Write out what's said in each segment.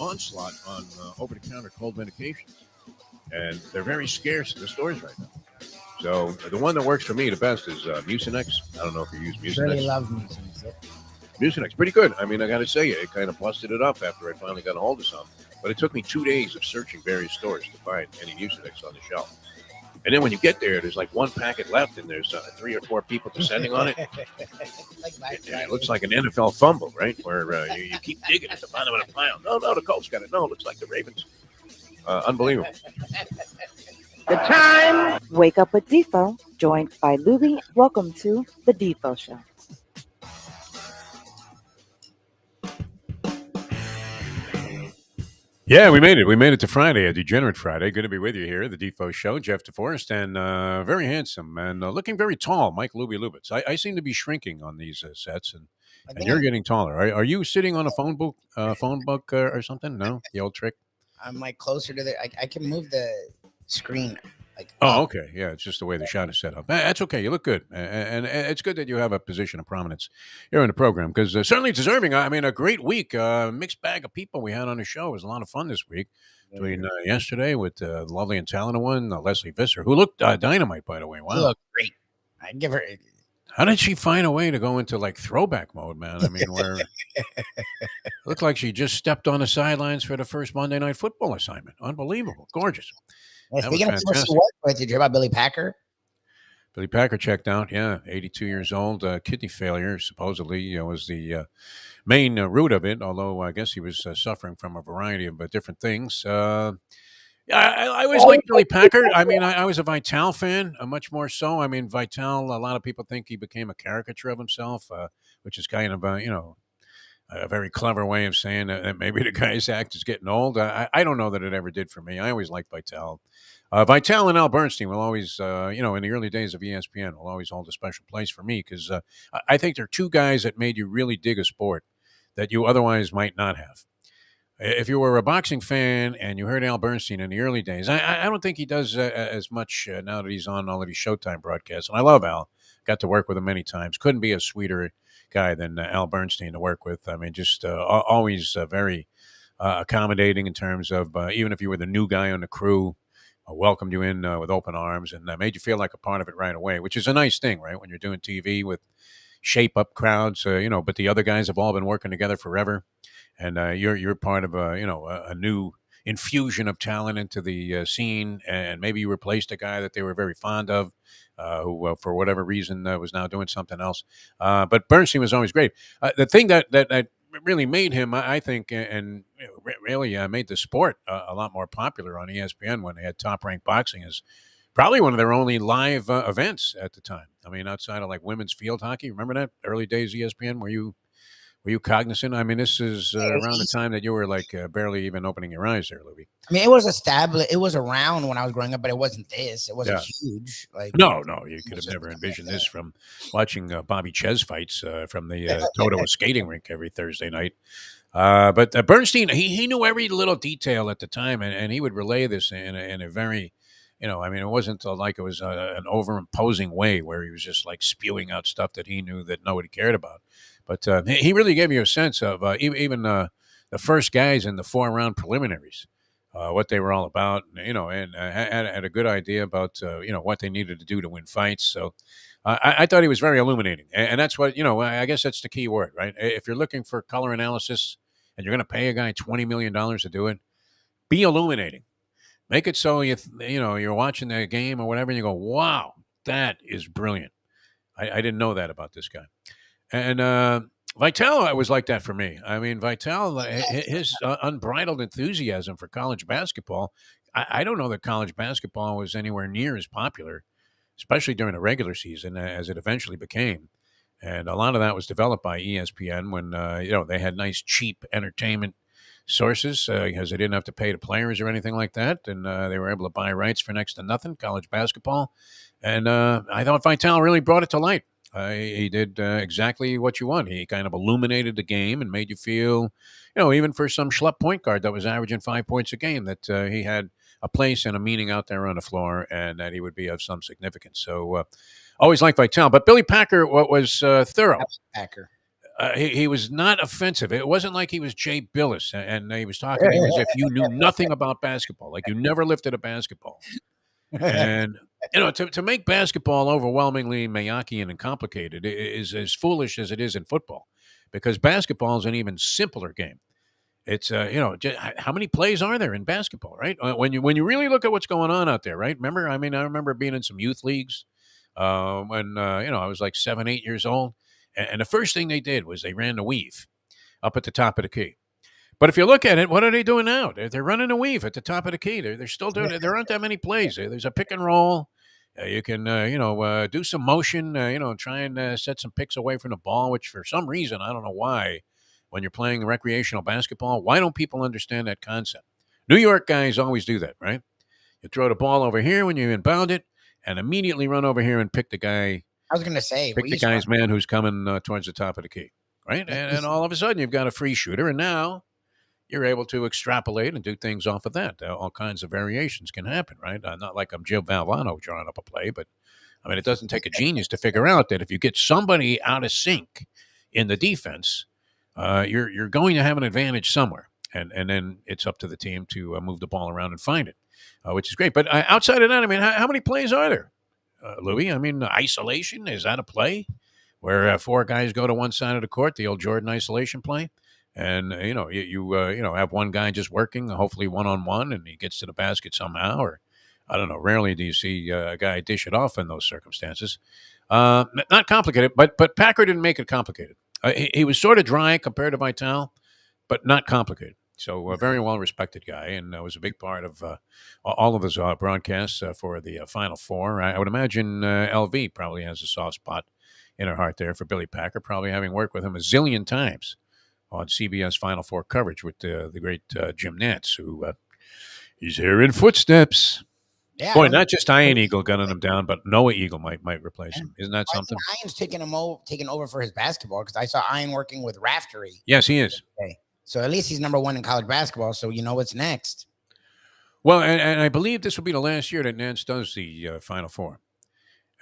onslaught on over-the-counter cold medications, and they're very scarce in the stores right now. So the one that works for me the best is Mucinex. I don't know if you use Really Mucinex. love Mucinex. Yep. Mucinex, pretty good. I mean, I got to say, it kind of busted it up after I finally got a hold of some. But it took me 2 days of searching various stores to find any Mucinex on the shelf. And then when you get there, there's like one packet left, and there's 3 or 4 people descending on it. It looks like an NFL fumble, right? Where you keep digging at the bottom of the pile. No, the Colts got it. No, it looks like the Ravens. Unbelievable. The time. Wake up with Defo, joined by Lubie. Welcome to the Defo Show. Yeah, we made it. We made it to Friday, a Degenerate Friday. Good to be with you here, the Defo Show. Jeff DeForest, and very handsome and looking very tall, Mike Lubie Lubitz. I seem to be shrinking on these sets, and you're getting taller. Are you sitting on a phone book or something? No, the old trick. I'm like closer to the. I can move the screen. Oh, okay. Yeah, it's just the way the shot is set up. That's okay. You look good. And it's good that you have a position of prominence here in the program because certainly deserving. I mean, a great week. Mixed bag of people we had on the show. It was a lot of fun this week. Between yesterday with the lovely and talented one, Leslie Visser, who looked dynamite, by the way. Wow. She looked great. I'd give her. How did she find a way to go into like throwback mode, man? I mean, where it looked like she just stepped on the sidelines for the first Monday Night Football assignment. Unbelievable. Gorgeous. Yeah, speaking of people she worked with, did you hear about Billy Packer? Billy Packer checked out, 82 years old, kidney failure, supposedly was the main root of it, although I guess he was suffering from a variety of different things. I always liked Billy Packer. I mean, I was a Vitale fan, much more so. I mean, Vitale, a lot of people think he became a caricature of himself, which is kind of, a very clever way of saying that maybe the guy's act is getting old. I don't know that it ever did for me. I always liked Vitale. Vitale and Al Bernstein will always, in the early days of ESPN, will always hold a special place for me because I think they're two guys that made you really dig a sport that you otherwise might not have. If you were a boxing fan and you heard Al Bernstein in the early days, I don't think he does as much now that he's on all of these Showtime broadcasts. And I love Al. Got to work with him many times. Couldn't be a sweeter guy than Al Bernstein to work with. I mean, just always very accommodating in terms of even if you were the new guy on the crew, welcomed you in with open arms and made you feel like a part of it right away, which is a nice thing, right? When you're doing TV with shape-up crowds, but the other guys have all been working together forever, and you're part of a new infusion of talent into the scene, and maybe you replaced a guy that they were very fond of, who for whatever reason was now doing something else. But Bernstein was always great. The thing that really made him, I think, and really made the sport a lot more popular on ESPN when they had Top Rank Boxing is probably one of their only live events at the time. I mean, outside of like women's field hockey. Remember that early days ESPN? Were you cognizant? I mean, this is around the time that you were like barely even opening your eyes there, Lubie. I mean, it was established. It was around when I was growing up, but it wasn't this. It wasn't huge. Like no, you could have never envisioned this from watching Bobby Ches fights from the Toto skating rink every Thursday night. But Bernstein, he knew every little detail at the time, and he would relay this in a very, I mean, it wasn't like it was an over-imposing way where he was just like spewing out stuff that he knew that nobody cared about. But he really gave you a sense of even the first guys in the 4-round preliminaries, what they were all about, and had a good idea about, what they needed to do to win fights. So I thought he was very illuminating. And that's what, I guess that's the key word, right? If you're looking for color analysis and you're going to pay a guy $20 million to do it, be illuminating. Make it so you're watching the game or whatever, and you go, wow, that is brilliant. I didn't know that about this guy. And Vitale was like that for me. I mean, Vitale, his unbridled enthusiasm for college basketball, I don't know that college basketball was anywhere near as popular, especially during the regular season, as it eventually became. And a lot of that was developed by ESPN when, they had nice, cheap entertainment sources because they didn't have to pay the players or anything like that. And they were able to buy rights for next to nothing, college basketball. And I thought Vitale really brought it to light. He did exactly what you want. He kind of illuminated the game and made you feel, even for some schlep point guard that was averaging 5 points a game, that he had a place and a meaning out there on the floor and that he would be of some significance. So always liked Vitale. But Billy Packer was thorough. Packer. he was not offensive. It wasn't like he was Jay Billis and he was talking to you as if you knew nothing about basketball, like you never lifted a basketball. And to make basketball overwhelmingly Mayakian and complicated is as foolish as it is in football, because basketball is an even simpler game. It's how many plays are there in basketball, right? When you really look at what's going on out there, right? Remember, I mean, I remember being in some youth leagues when I was like 7, 8 years old, and the first thing they did was they ran the weave up at the top of the key. But if you look at it, what are they doing now? They're running a weave at the top of the key. They're still doing it. There aren't that many plays. There's a pick and roll. You can do some motion. Try and set some picks away from the ball. Which for some reason I don't know why, when you're playing recreational basketball, why don't people understand that concept? New York guys always do that, right? You throw the ball over here when you inbound it, and immediately run over here and pick the guy. I was gonna say, Pick the guy's man who's coming towards the top of the key, right? And all of a sudden you've got a free shooter, and now you're able to extrapolate and do things off of that. All kinds of variations can happen, right? Not like I'm Jim Valvano drawing up a play, but I mean, it doesn't take a genius to figure out that if you get somebody out of sync in the defense, you're going to have an advantage somewhere, and then it's up to the team to move the ball around and find it, which is great. But outside of that, I mean, how many plays are there, Louis? I mean, isolation, is that a play where four guys go to one side of the court, the old Jordan isolation play? And you have one guy just working, hopefully one-on-one, and he gets to the basket somehow. Or I don't know. Rarely do you see a guy dish it off in those circumstances. Not complicated, but Packer didn't make it complicated. He was sort of dry compared to Vitale, but not complicated. So a very well respected guy, and was a big part of all of his broadcasts for the Final Four. I would imagine LV probably has a soft spot in her heart there for Billy Packer, probably having worked with him a zillion times on CBS Final Four coverage with the great Jim Nantz, who he's hearing footsteps. Yeah, boy, not just Iron Eagle gunning him down, but Noah Eagle might replace him. Isn't that something? Iron's taking over for his basketball, because I saw Iron working with Raftery. Yes, he is. So at least he's number one in college basketball, so you know what's next. Well, and I believe this will be the last year that Nantz does the Final Four.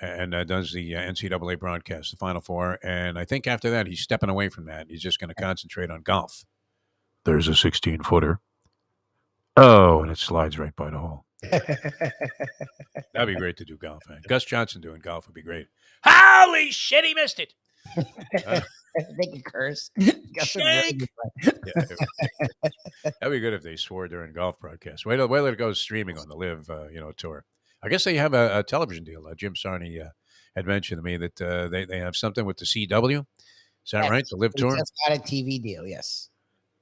And does the NCAA broadcast, the Final Four. And I think after that, he's stepping away from that. He's just going to concentrate on golf. There's a 16-footer. Oh, and it slides right by the hole. That'd be great to do golf. Man. Gus Johnson doing golf would be great. Holy shit, he missed it. They can curse. Shake. That'd be good if they swore during golf broadcasts. Wait till it goes streaming on the Live tour. I guess they have a television deal. Jim Sarney had mentioned to me that they have something with the CW. Is that right? The Live Tour? Just got a TV deal, yes.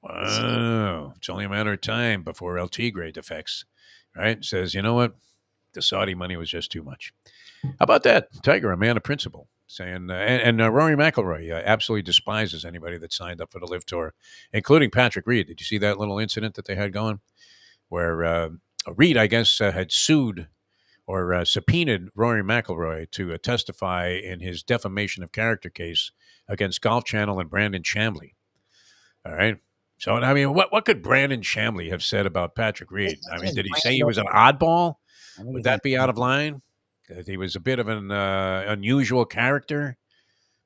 Wow. It's only a matter of time before LT grade defects, right? Says, you know what? The Saudi money was just too much. How about that? Tiger, a man of principle, saying, and Rory McIlroy absolutely despises anybody that signed up for the Live Tour, including Patrick Reed. Did you see that little incident that they had going where Reed, I guess, had sued or subpoenaed Rory McIlroy to testify in his defamation of character case against Golf Channel and Brandon Chambly. All right. So, I mean, what could Brandon Chambly have said about Patrick Reed? I mean, did he say he was an oddball? Would that be out of line? That he was a bit of an unusual character?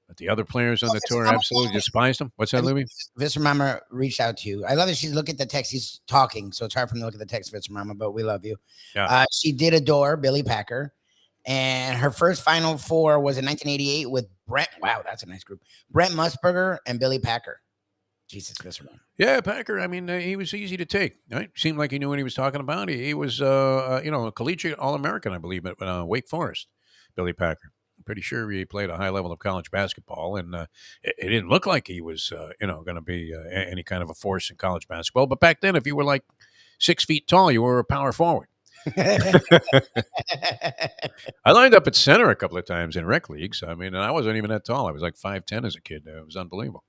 But the other players on the tour absolutely despised him. What's that, Louie? Vince Mama reached out to you. I love that she's looking at the text. He's talking, so it's hard for him to look at the text, Vince Mama, but we love you. Yeah. She did adore Billy Packer, and her first Final Four was in 1988 with Brent. Wow, that's a nice group. Brent Musburger and Billy Packer. Jesus, Vince Mama. Yeah, Packer. I mean, he was easy to take. Right? Seemed like he knew what he was talking about. He was, a collegiate All-American, I believe, at Wake Forest. Billy Packer. Pretty sure he played a high level of college basketball, and it didn't look like he was, going to be any kind of a force in college basketball. But back then, if you were like 6 feet tall, you were a power forward. I lined up at center a couple of times in rec leagues. I mean, and I wasn't even that tall. I was like 5'10" as a kid. It was unbelievable.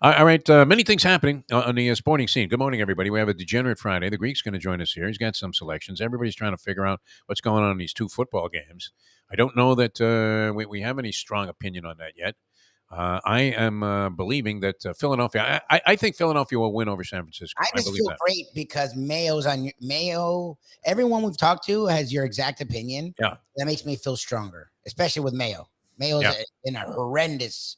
All right, many things happening on the sporting scene. Good morning, everybody. We have a Degenerate Friday. The Greek's going to join us here. He's got some selections. Everybody's trying to figure out what's going on in these two football games. I don't know that we have any strong opinion on that yet. I am believing that Philadelphia. I think Philadelphia will win over San Francisco. I just feel great because Mayo's on Mayo. Everyone we've talked to has your exact opinion. Yeah, that makes me feel stronger, especially with Mayo. Mayo's in a horrendous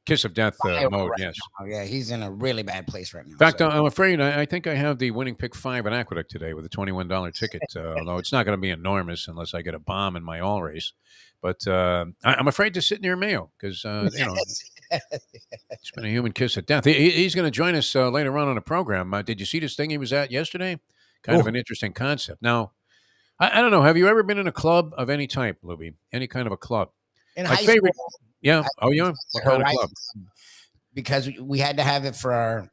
kiss of death mode. Right Yes. now. Yeah, he's in a really bad place right now. In fact, So. I'm afraid I think I have the winning pick 5 at Aqueduct today with a $21 ticket. Although it's not going to be enormous unless I get a bomb in my all race. But I'm afraid to sit near Mayo because it's been a human kiss of death. He's going to join us later on the program. Did you see this thing he was at yesterday? Kind of an interesting concept. Now, I don't know. Have you ever been in a club of any type, Lubie? Any kind of a club? In My high favorite. school, Yeah. Oh, yeah. What kind of club? Because we had to have it for our.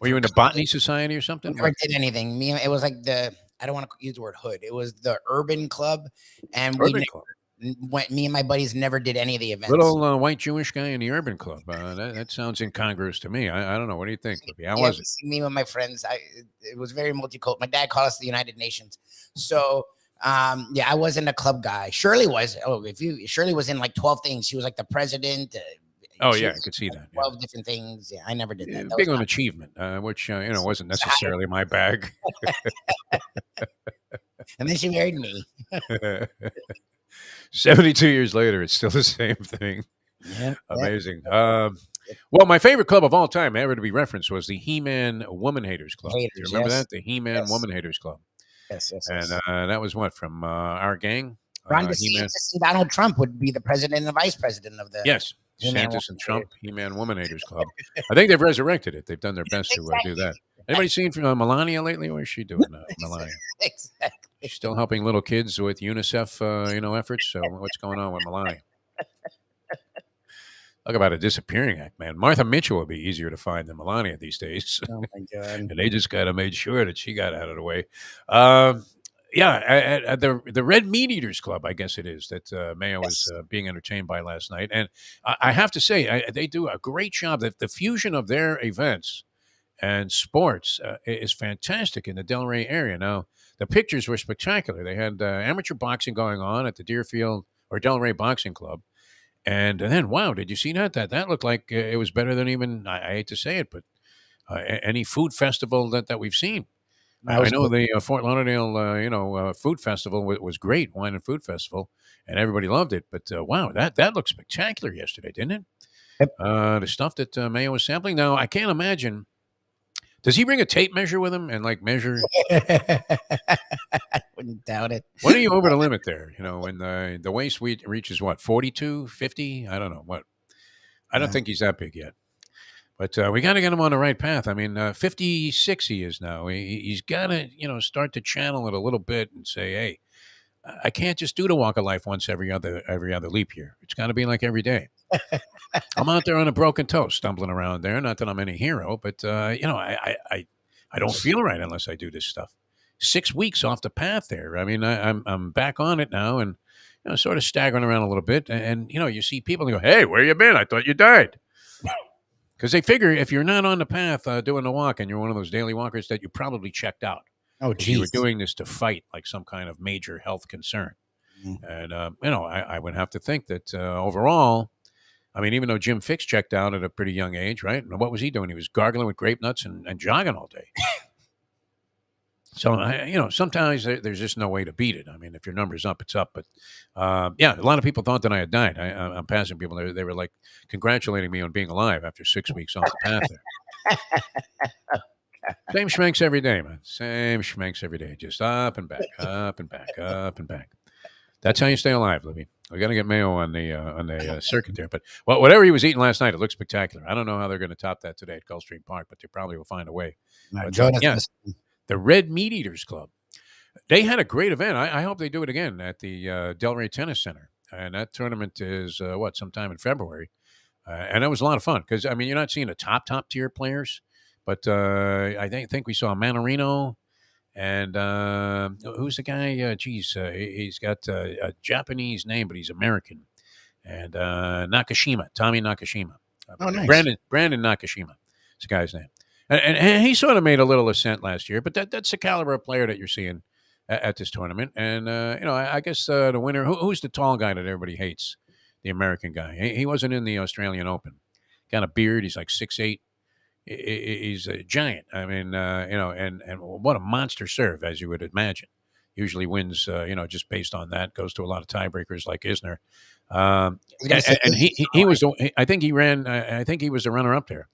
Were you in the botany society or something? We never did anything. It was like I don't want to use the word hood. It was the urban club, and me and my buddies never did any of the events. Little white Jewish guy in the urban club. That sounds incongruous to me. I don't know. What do you think, Libby? How was it? Me and my friends. It was very multicult. My dad called us the United Nations. So I wasn't a club guy. Shirley was. Shirley was in like 12 things. She was like the president. I could see that. 12 different things. Yeah, I never did that. Big on achievement, which wasn't necessarily my bag. And then she married me. 72 years later, it's still the same thing. Yeah, amazing. Well, my favorite club of all time, ever to be referenced, was the He-Man Woman Haters Club. Do you remember that? The He-Man Woman Haters Club. Yes. And that was what from our gang. Ron DeSantis and Donald Trump would be the president and the vice president of the. Yes. DeSantis and Trump, He-Man Woman Haters Club. I think they've resurrected it. They've done their best to do that. Anybody seen from Melania lately? What is she doing, Melania? Exactly. She's still helping little kids with UNICEF, efforts. So what's going on with Melania? Talk about a disappearing act, man. Martha Mitchell would be easier to find than Melania these days. Oh my God! And they just kind of made sure that she got out of the way. At the Red Meat Eaters Club, I guess it is, that Mayo was being entertained by last night. And I have to say, they do a great job. The fusion of their events and sports is fantastic in the Delray area. Now, the pictures were spectacular. They had amateur boxing going on at the Deerfield or Delray Boxing Club. And then, wow, did you see that? That looked like it was better than even, I hate to say it, but any food festival that we've seen. I know the Fort Lauderdale, food festival was great, wine and food festival, and everybody loved it. But wow, that looked spectacular yesterday, didn't it? Yep. The stuff that Mayo was sampling. Now, I can't imagine. Does he bring a tape measure with him and measure? I wouldn't doubt it. When are you over the limit there? When the waist reaches what, 42, 50? I don't know what. I don't think he's that big yet. But we got to get him on the right path. I mean, 56 he is now. He's got to, start to channel it a little bit and say, hey, I can't just do the walk of life once every other leap year. It's got to be like every day. I'm out there on a broken toe, stumbling around there. Not that I'm any hero, but I don't feel right unless I do this stuff. 6 weeks off the path there. I mean, I'm back on it now, and sort of staggering around a little bit. And you see people and go, "Hey, where you been? I thought you died." Because they figure if you're not on the path doing the walk, and you're one of those daily walkers, that you probably checked out. Oh, geez. You were doing this to fight like some kind of major health concern. Mm-hmm. And I would have to think that overall. I mean, even though Jim Fix checked out at a pretty young age, right? And what was he doing? He was gargling with grape nuts and jogging all day. So, sometimes there's just no way to beat it. I mean, if your number's up, it's up. But, a lot of people thought that I had died. I'm passing people. They were like congratulating me on being alive after 6 weeks off the path there. Same schmanks every day, man. Same schmanks every day. Just up and back, up and back, up and back. That's how you stay alive, Libby. We got to get Mayo on the circuit there. But whatever he was eating last night, it looked spectacular. I don't know how they're going to top that today at Gulfstream Park, but they probably will find a way. The Red Meat Eaters Club. They had a great event. I hope they do it again at the Delray Tennis Center. And that tournament is, sometime in February. And that was a lot of fun because, I mean, you're not seeing the top tier players, but I think we saw Manarino. And who's the guy? He's got a Japanese name, but he's American. And Nakashima, Tommy Nakashima. Nice. Brandon Nakashima is the guy's name. And he sort of made a little ascent last year, but that's the caliber of player that you're seeing at this tournament. And, I guess the winner, who's the tall guy that everybody hates? The American guy. He wasn't in the Australian Open. Got a beard. He's like 6'8". He's a giant. I mean, and what a monster serve, as you would imagine. usually wins, just based on that. Goes to a lot of tiebreakers like Isner. And he was. I think he ran. I think he was the runner up there.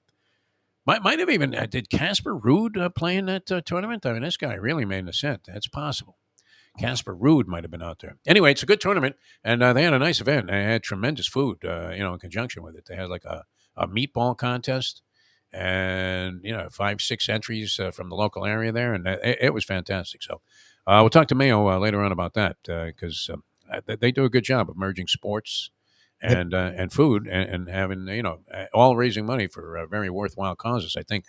Might have even did Casper Ruud play in that tournament? I mean, this guy really made an ascent. That's possible. Casper Ruud might have been out there. Anyway, it's a good tournament, and they had a nice event. They had tremendous food, in conjunction with it. They had like a meatball contest, and 5-6 entries from the local area there, and it was fantastic. So we'll talk to Mayo later on about that because they do a good job of merging sports and food and having all raising money for very worthwhile causes. I think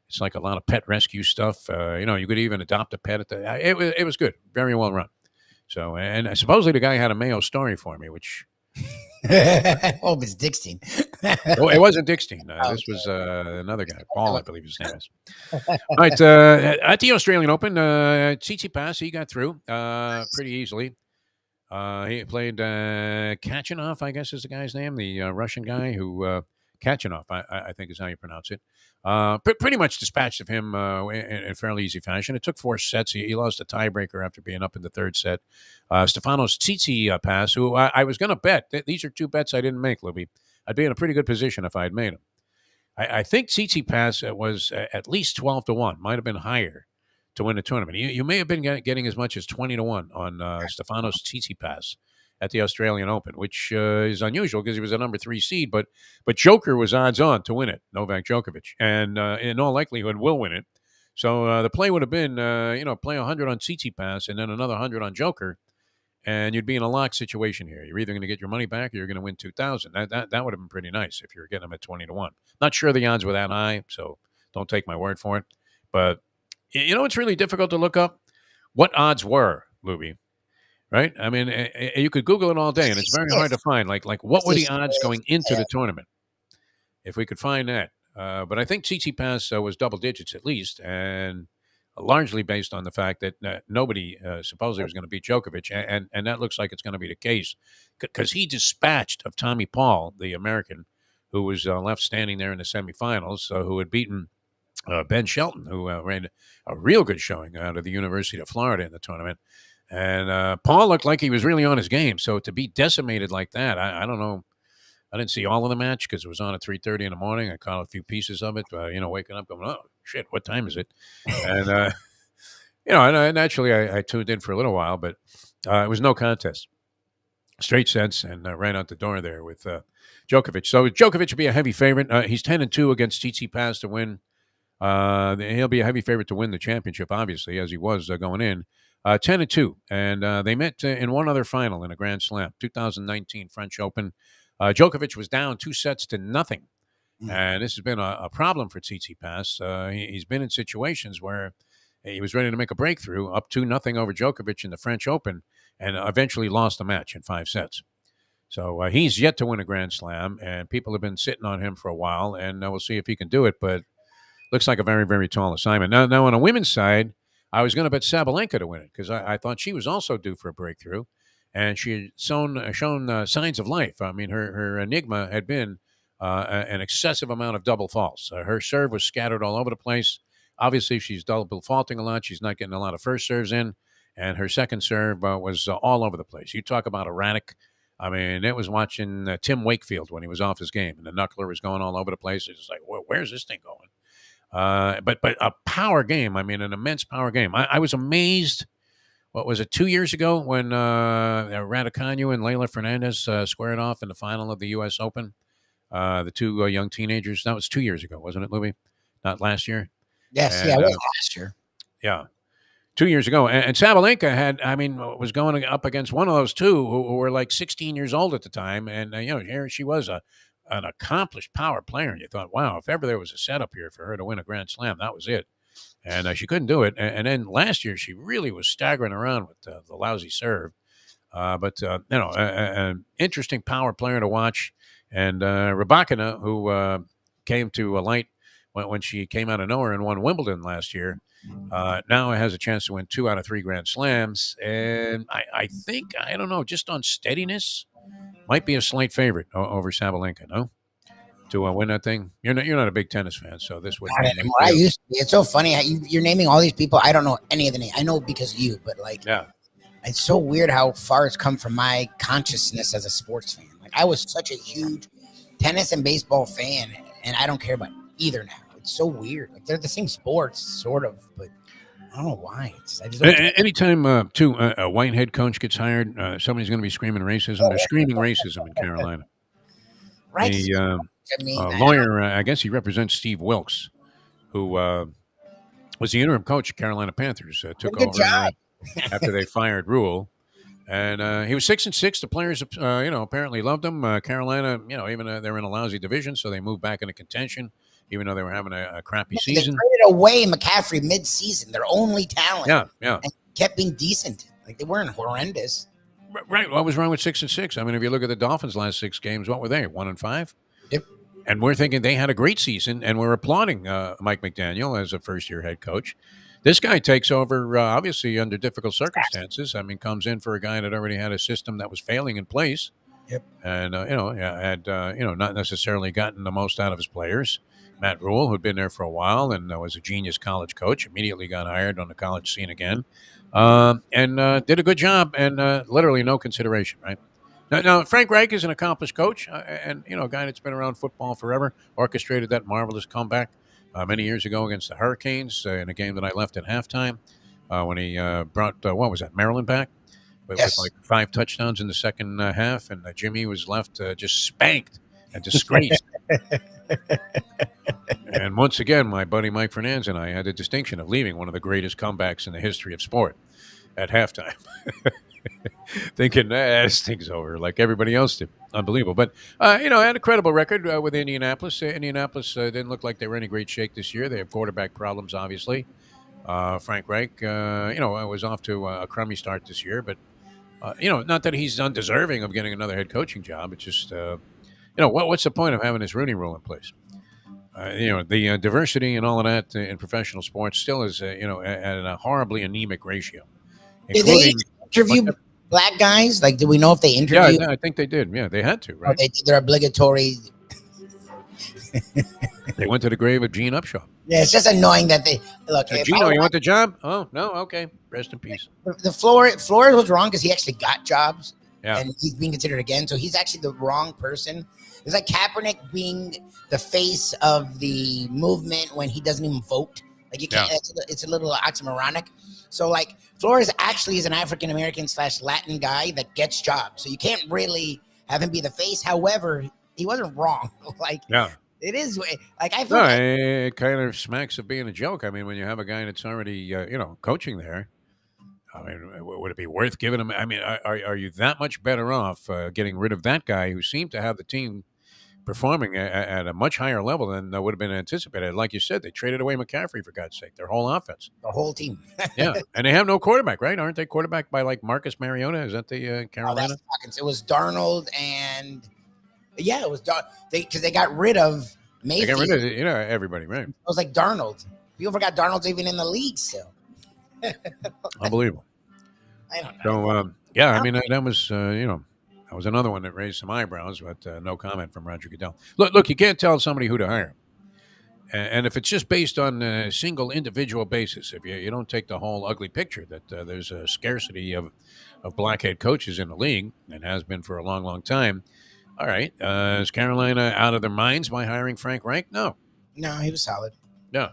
it's like a lot of pet rescue stuff. You could even adopt a pet. It was good, very well run. So, and supposedly the guy had a Mayo story for me, which oh, it's Dickstein. Oh, it wasn't Dickstein. This was another guy, Paul, I believe his name is. All right, at the Australian Open, Tsitsipas, he got through pretty easily. He played Kachanov, I guess is the guy's name, the Russian guy who Kachanov, I think is how you pronounce it. Pretty much dispatched of him in fairly easy fashion. It took 4 sets. He lost a tiebreaker after being up in the 3rd set. Stefanos Tsitsipas, who I was going to bet. These are 2 bets I didn't make, Lubie. I'd be in a pretty good position if I had made them. I think Tsitsipas was at least 12-1, might have been higher to win the tournament. You may have been getting as much as 20-1 on Stefanos Tsitsipas at the Australian Open, which is unusual because he was a number 3 seed, but Joker was odds on to win it, Novak Djokovic, and in all likelihood will win it. So the play would have been, play 100 on Tsitsipas and then another 100 on Joker, and you'd be in a lock situation here. You're either going to get your money back or you're going to win 2,000. That would have been pretty nice if you were getting them at 20-1. Not sure the odds were that high, so don't take my word for it. But it's really difficult to look up what odds were, Lubie. Right? I mean, you could Google it all day, and it's very hard to find. Like what were the odds going into the tournament? If we could find that. But I think Tsitsipas was double digits at least, and largely based on the fact that nobody supposedly was going to beat Djokovic, and that looks like it's going to be the case because he dispatched of Tommy Paul, the American, who was left standing there in the semifinals, who had beaten Ben Shelton, who ran a real good showing out of the University of Florida in the tournament. And Paul looked like he was really on his game. So to be decimated like that, I don't know. I didn't see all of the match because it was on at 3:30 in the morning. I caught a few pieces of it, waking up going, oh, shit, what time is it? And, and naturally I tuned in for a little while, but it was no contest. Straight sets and ran out the door there with Djokovic. So Djokovic will be a heavy favorite. He's 10-2 against Tsitsipas to win. He'll be a heavy favorite to win the championship, obviously, as he was going in. 10-2, and they met in one other final in a Grand Slam, 2019 French Open. Djokovic was down 2-0, and this has been a problem for Tsitsipas. He's been in situations where he was ready to make a breakthrough, up 2-0 over Djokovic in the French Open, and eventually lost the match in 5 sets. So he's yet to win a Grand Slam, and people have been sitting on him for a while, and we'll see if he can do it, but looks like a very, very tall assignment. Now on a women's side, I was going to bet Sabalenka to win it because I thought she was also due for a breakthrough, and she had shown signs of life. I mean, her enigma had been an excessive amount of double faults. Her serve was scattered all over the place. Obviously, she's double faulting a lot. She's not getting a lot of first serves in, and her second serve was all over the place. You talk about erratic. I mean, it was watching Tim Wakefield when he was off his game, and the knuckler was going all over the place. It's just like, where's this thing going? But a power game. I mean, an immense power game. I was amazed. What was it, 2 years ago when Raducanu and Leylah Fernandez squared off in the final of the U.S. Open? The 2 young teenagers. That was 2 years ago, wasn't it, Lubie? Not last year? Yes, it was last year. Yeah. 2 years ago. And Sabalenka was going up against one of those 2 who were like 16 years old at the time. And, here she was an accomplished power player, and you thought, wow, if ever there was a setup here for her to win a Grand Slam, that was it. And she couldn't do it. And then last year, she really was staggering around with the lousy serve. But an interesting power player to watch. And Rybakina, who came to light when she came out of nowhere and won Wimbledon last year, now has a chance to win 2 out of 3 Grand Slams. And I think, I don't know, just on steadiness, might be a slight favorite over Sabalenka, no? To win that thing. You're not a big tennis fan, so this would. I used to be. It's so funny. You're naming all these people. I don't know any of the names. I know because of you, but yeah. It's so weird how far it's come from my consciousness as a sports fan. Like I was such a huge tennis and baseball fan, and I don't care about either now. It's so weird. Like they're the same sports, sort of, but I don't know why. I just don't. Anytime, too, a white head coach gets hired, somebody's going to be screaming racism. They're screaming racism in Carolina. Right? The I mean, lawyer, I guess he represents Steve Wilkes, who was the interim coach of Carolina Panthers. Took good over job. after they fired Rule. And he was 6-6. The players, apparently loved him. Carolina, even they were in a lousy division, so they moved back into contention, even though they were having a crappy They season. traded away McCaffrey mid-season, their only talent. Yeah. And kept being decent. Like they weren't horrendous. Right. What was wrong with 6-6? I mean, if you look at the Dolphins' last 6 games, what were they? 1-5. Yep. And we're thinking they had a great season, and we're applauding Mike McDaniel as a first-year head coach. This guy takes over, obviously, under difficult circumstances. I mean, comes in for a guy that already had a system that was failing in place. Yep. And, had, not necessarily gotten the most out of his players. Matt Rule, who'd been there for a while and was a genius college coach, immediately got hired on the college scene again. And did a good job and literally no consideration, right? Now, Frank Reich is an accomplished coach and, a guy that's been around football forever, orchestrated that marvelous comeback many years ago against the Hurricanes in a game that I left at halftime when he brought, what was that, Maryland back? With like 5 touchdowns in the second half, and Jimmy was left just spanked and disgraced. And once again, my buddy Mike Fernandez and I had the distinction of leaving one of the greatest comebacks in the history of sport at halftime. Thinking, this thing's over, like everybody else did. Unbelievable. But, had a credible record with Indianapolis. Indianapolis didn't look like they were in any great shape this year. They have quarterback problems, obviously. Frank Reich, was off to a crummy start this year. But, not that he's undeserving of getting another head coaching job. It's just, what's the point of having this Rooney Rule in place? The diversity and all of that in professional sports still is, at a horribly anemic ratio. Did they interview black guys? Like, do we know if they interviewed? Yeah, I think they did. Yeah, they had to, right? They did their obligatory. They went to the grave of Gene Upshaw. Yeah, it's just annoying that they look. Gino, you want the job? Oh no, okay. Rest in peace. The Flores was wrong because he actually got jobs, and he's being considered again. So he's actually the wrong person. It's like Kaepernick being the face of the movement when he doesn't even vote. Like you can't. Yeah. It's a little oxymoronic. So like Flores actually is an African American / Latin guy that gets jobs. So you can't really have him be the face. However, he wasn't wrong. It is like I feel it kind of smacks of being a joke. I mean, when you have a guy that's already coaching there, I mean, would it be worth giving him? I mean, are you that much better off getting rid of that guy who seemed to have the team performing at a much higher level than would have been anticipated? Like you said, they traded away McCaffrey, for God's sake, their whole offense, the whole team. Yeah, and they have no quarterback, right? Aren't they quarterbacked by like Marcus Mariota? Is that the Carolina? It was Darnold and. Yeah, it was because they got rid of Mayfield. They got rid of everybody, right? It was like Darnold. People forgot Darnold's even in the league still. Unbelievable. I don't know. So I mean that was that was another one that raised some eyebrows, but no comment from Roger Goodell. Look, you can't tell somebody who to hire, and if it's just based on a single individual basis, if you don't take the whole ugly picture that there's a scarcity of black head coaches in the league and has been for a long, long time. All right. Is Carolina out of their minds by hiring Frank Reich? No. No, he was solid. No.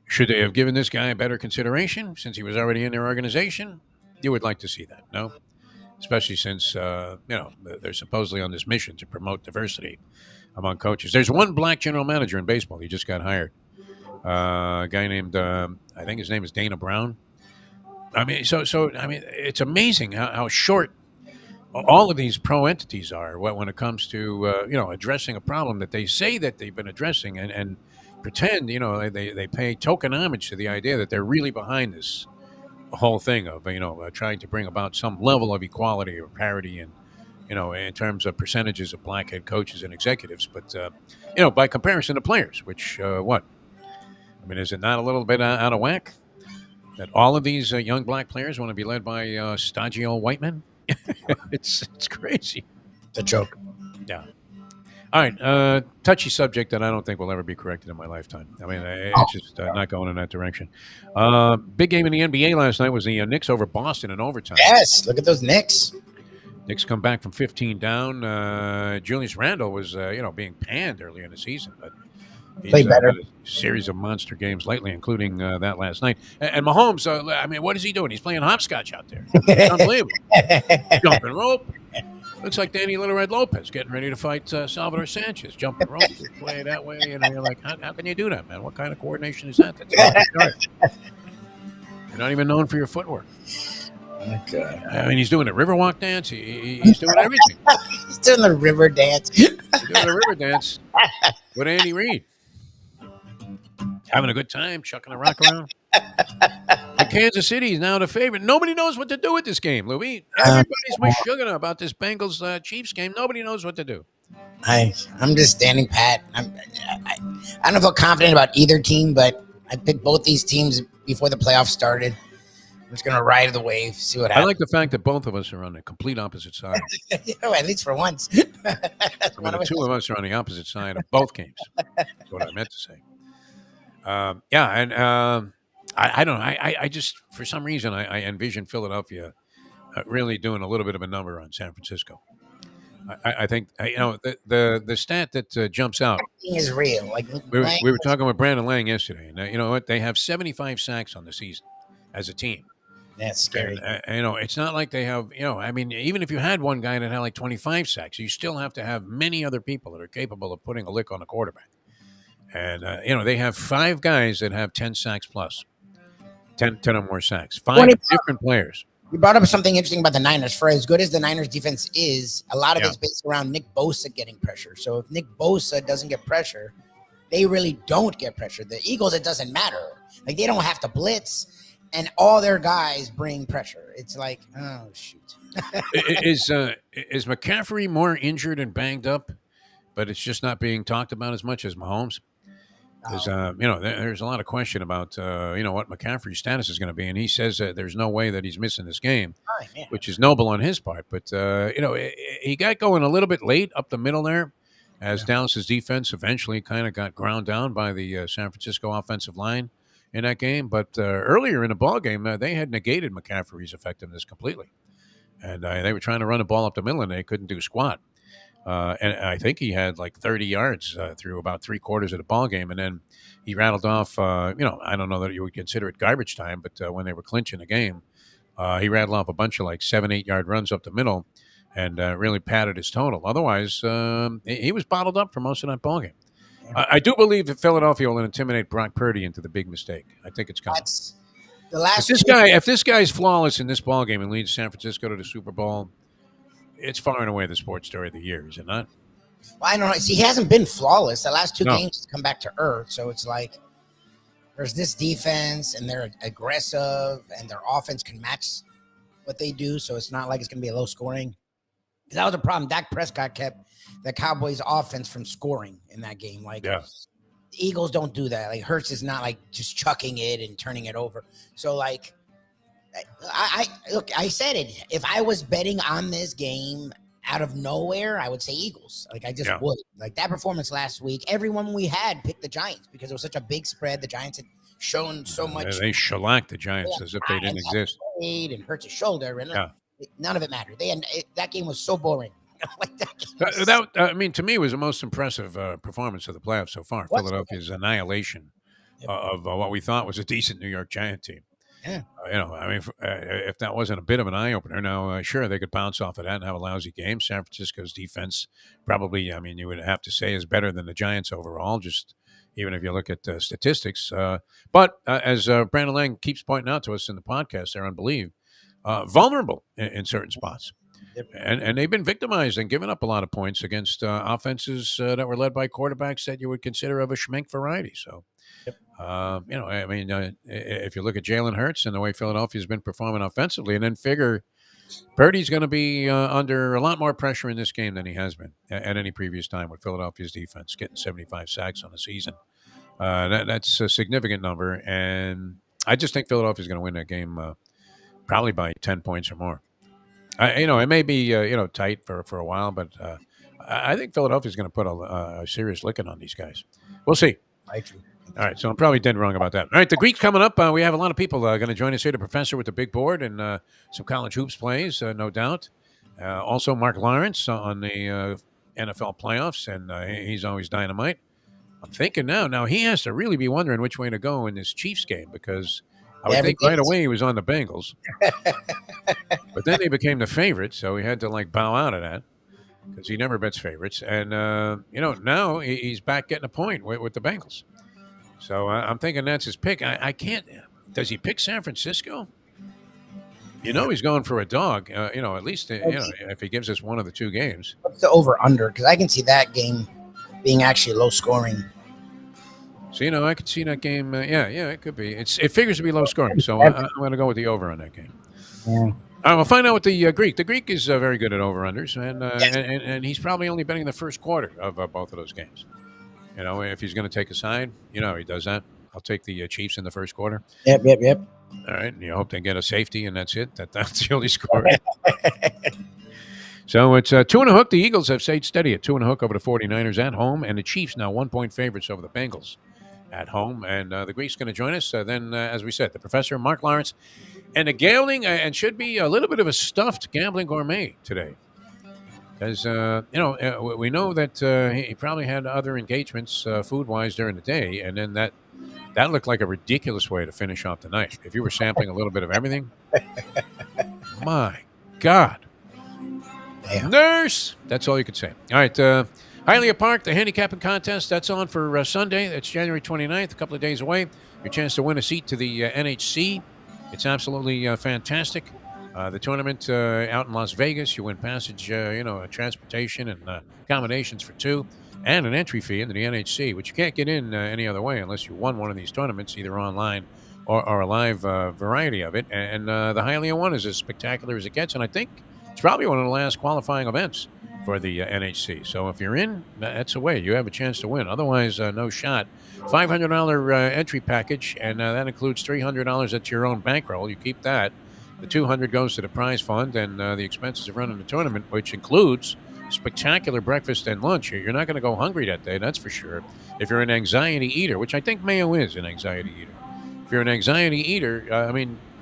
Should they have given this guy better consideration since he was already in their organization? You would like to see that, no? Especially since, they're supposedly on this mission to promote diversity among coaches. There's one black general manager in baseball. He just got hired. A guy named, I think his name is Dana Brown. I mean, so it's amazing how short all of these pro entities are when it comes to addressing a problem that they say that they've been addressing and pretend they pay token homage to the idea that they're really behind this whole thing of trying to bring about some level of equality or parity and in terms of percentages of black head coaches and executives, but by comparison to players, which what I mean, is it not a little bit out of whack that all of these young black players want to be led by stodgy old white men? It's crazy. It's a joke. Yeah. All right, touchy subject that I don't think will ever be corrected in my lifetime. I mean, it's just not going in that direction. Big game in the NBA last night was the Knicks over Boston in overtime. Yes, look at those Knicks. Knicks come back from 15 down. Julius Randle was, being panned early in the season, but he's had a series of monster games lately, including that last night. And Mahomes, I mean, what is he doing? He's playing hopscotch out there. It's unbelievable. Jumping rope. Looks like Danny Little Red Lopez getting ready to fight Salvador Sanchez. Jumping rope this way, that way. You know, you're like, how can you do that, man? What kind of coordination is that? That's off the chart. You're not even known for your footwork. Okay. I mean, he's doing the Riverwalk dance. He's doing everything. He's doing the river dance. He's doing the river dance with Andy Reid. Having a good time, chucking the rock around. And Kansas City is now the favorite. Nobody knows what to do with this game, Louie. Everybody's mashugana about this Bengals Chiefs game. Nobody knows what to do. I'm just standing pat. I don't feel confident about either team, but I picked both these teams before the playoffs started. I'm just going to ride the wave, see what happens. I like the fact that both of us are on the complete opposite side. At least for once. The two of us are on the opposite side of both games. That's what I meant to say. I don't know. I just, for some reason, I envision Philadelphia really doing a little bit of a number on San Francisco. I think, the stat that jumps out. Is real. Like we were talking with Brandon Lang yesterday, and you know what? They have 75 sacks on the season as a team. That's scary. And, it's not like they have, I mean, even if you had one guy that had like 25 sacks, you still have to have many other people that are capable of putting a lick on the quarterback. And, they have 5 guys that have 10 sacks plus, 10 or more sacks, 5 different players. You brought up something interesting about the Niners. For as good as the Niners defense is, a lot of it's based around Nick Bosa getting pressure. So if Nick Bosa doesn't get pressure, they really don't get pressure. The Eagles, it doesn't matter. Like, they don't have to blitz, and all their guys bring pressure. It's like, oh, shoot. Is McCaffrey more injured and banged up, but it's just not being talked about as much as Mahomes? Because, there's a lot of question about, what McCaffrey's status is going to be. And he says that there's no way that he's missing this game, which is noble on his part. But, he got going a little bit late up the middle there as Dallas's defense eventually kind of got ground down by the San Francisco offensive line in that game. But earlier in the ball game, they had negated McCaffrey's effectiveness completely. And they were trying to run the ball up the middle, and they couldn't do squat. And I think he had like 30 yards through about 3/4 of the ball game, and then he rattled off. I don't know that you would consider it garbage time, but when they were clinching the game, he rattled off a bunch of like 7-8 yard runs up the middle, and really padded his total. Otherwise, he was bottled up for most of that ball game. I do believe that Philadelphia will intimidate Brock Purdy into the big mistake. I think it's coming. That's the last. If this guy's flawless in this ball game and leads San Francisco to the Super Bowl, it's far and away the sports story of the year, is it not? Well, I don't know. See, he hasn't been flawless. The last 2 games he's come back to earth. So it's like there's this defense, and they're aggressive, and their offense can match what they do. So it's not like it's going to be a low scoring. That was the problem. Dak Prescott kept the Cowboys' offense from scoring in that game. Like, the Eagles don't do that. Like, Hurts is not like just chucking it and turning it over. So, like, I said it. If I was betting on this game out of nowhere, I would say Eagles. Like, I just would. Like, that performance last week, everyone we had picked the Giants because it was such a big spread. The Giants had shown so much. They shellacked the Giants as if they didn't exist. And hurt his shoulder, and none of it mattered. That game was so boring. To me, was the most impressive performance of the playoffs so far. Philadelphia's annihilation of what we thought was a decent New York Giant team. Yeah. If that wasn't a bit of an eye-opener, now, sure, they could bounce off of that and have a lousy game. San Francisco's defense probably, you would have to say, is better than the Giants overall, just even if you look at statistics. But as Brandon Lang keeps pointing out to us in the podcast there on Believe, vulnerable in certain spots. Yep. And they've been victimized and given up a lot of points against offenses that were led by quarterbacks that you would consider of a schmink variety. So, if you look at Jalen Hurts and the way Philadelphia's been performing offensively, and then figure Purdy's going to be under a lot more pressure in this game than he has been at any previous time with Philadelphia's defense, getting 75 sacks on the season. That's a significant number, and I just think Philadelphia's going to win that game probably by 10 points or more. It may be tight for a while, but I think Philadelphia's going to put a serious licking on these guys. We'll see. I too. All right, so I'm probably dead wrong about that. All right, the Greek coming up. We have a lot of people going to join us here. The professor with the big board and some college hoops plays, no doubt. Also, Mark Lawrence on the NFL playoffs, and he's always dynamite. I'm thinking now he has to really be wondering which way to go in this Chiefs game because I would think right away he was on the Bengals. But then they became the favorite, so he had to bow out of that because he never bets favorites. And, now he's back getting a point with the Bengals. So I'm thinking that's his pick. I can't. Does he pick San Francisco? He's going for a dog. At least if he gives us one of the two games. What's the over/under? Because I can see that game being actually low scoring. So I could see that game. It could be. It figures to be low scoring. So I'm going to go with the over on that game. Yeah. We'll find out with the Greek. The Greek is very good at over/unders, and he's probably only betting the first quarter of both of those games. If he's going to take a side, he does that. I'll take the Chiefs in the first quarter. Yep. All right, and you hope they get a safety, and that's it. That's the only score. So it's 2.5. The Eagles have stayed steady at 2.5 over the 49ers at home, and the Chiefs now 1-point favorites over the Bengals at home. And the Greek's going to join us. Then, as we said, the professor, Mark Lawrence, and the gambling, and should be a little bit of a stuffed gambling gourmet today. Because, we know that he probably had other engagements food-wise during the day, and then that looked like a ridiculous way to finish off the night. If you were sampling a little bit of everything, my God. Damn. Nurse! That's all you could say. All right, Hialeah Park, the handicapping contest, that's on for Sunday. That's January 29th, a couple of days away. Your chance to win a seat to the NHC. It's absolutely fantastic. The tournament out in Las Vegas, you win passage, transportation and accommodations for two, and an entry fee into the NHC, which you can't get in any other way unless you won one of these tournaments, either online or a live variety of it. And the Hialeah one is as spectacular as it gets, and I think it's probably one of the last qualifying events for the NHC. So if you're in, that's a way. You have a chance to win. Otherwise, no shot. $500 entry package, and that includes $300 that's your own bankroll. You keep that. The $200 goes to the prize fund, and the expenses of running the tournament, which includes spectacular breakfast and lunch. You're not going to go hungry that day, that's for sure. If you're an anxiety eater, which I think Mayo is an anxiety eater. If you're an anxiety eater,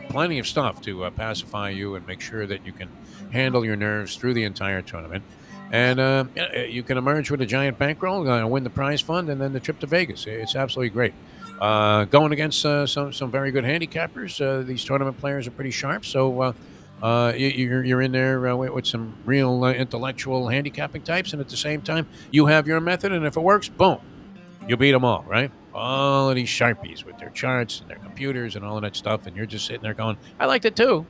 plenty of stuff to pacify you and make sure that you can handle your nerves through the entire tournament. And you can emerge with a giant bankroll, win the prize fund, and then the trip to Vegas. It's absolutely great. Going against some very good handicappers. These tournament players are pretty sharp. So you're in there with some real intellectual handicapping types. And at the same time, you have your method. And if it works, boom, you beat them all, right? All of these Sharpies with their charts and their computers and all of that stuff. And you're just sitting there going, I liked it too.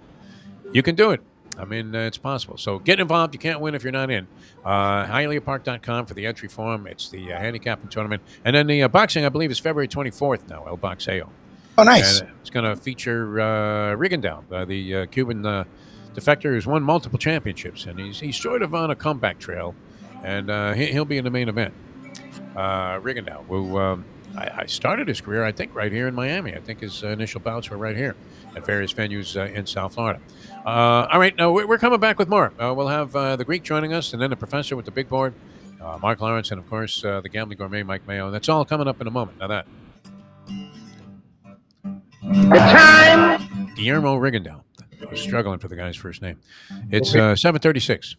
You can do it. It's possible. So get involved. You can't win if you're not in. HialeahPark.com for the entry form. It's the handicapping tournament. And then the boxing, I believe, is February 24th now, El Boxeo. Oh, nice. And it's going to feature Rigondeaux, the Cuban defector who's won multiple championships. And he's sort of on a comeback trail. And he'll be in the main event. Rigondeaux, who I started his career, I think, right here in Miami. I think his initial bouts were right here at various venues in South Florida. All right, now we're coming back with more. We'll have the Greek joining us, and then the professor with the big board, Mark Lawrence, and, of course, the gambling gourmet, Mike Mayo. That's all coming up in a moment. Now that. The time. Guillermo Rigondeaux. I was struggling for the guy's first name. It's 7:36.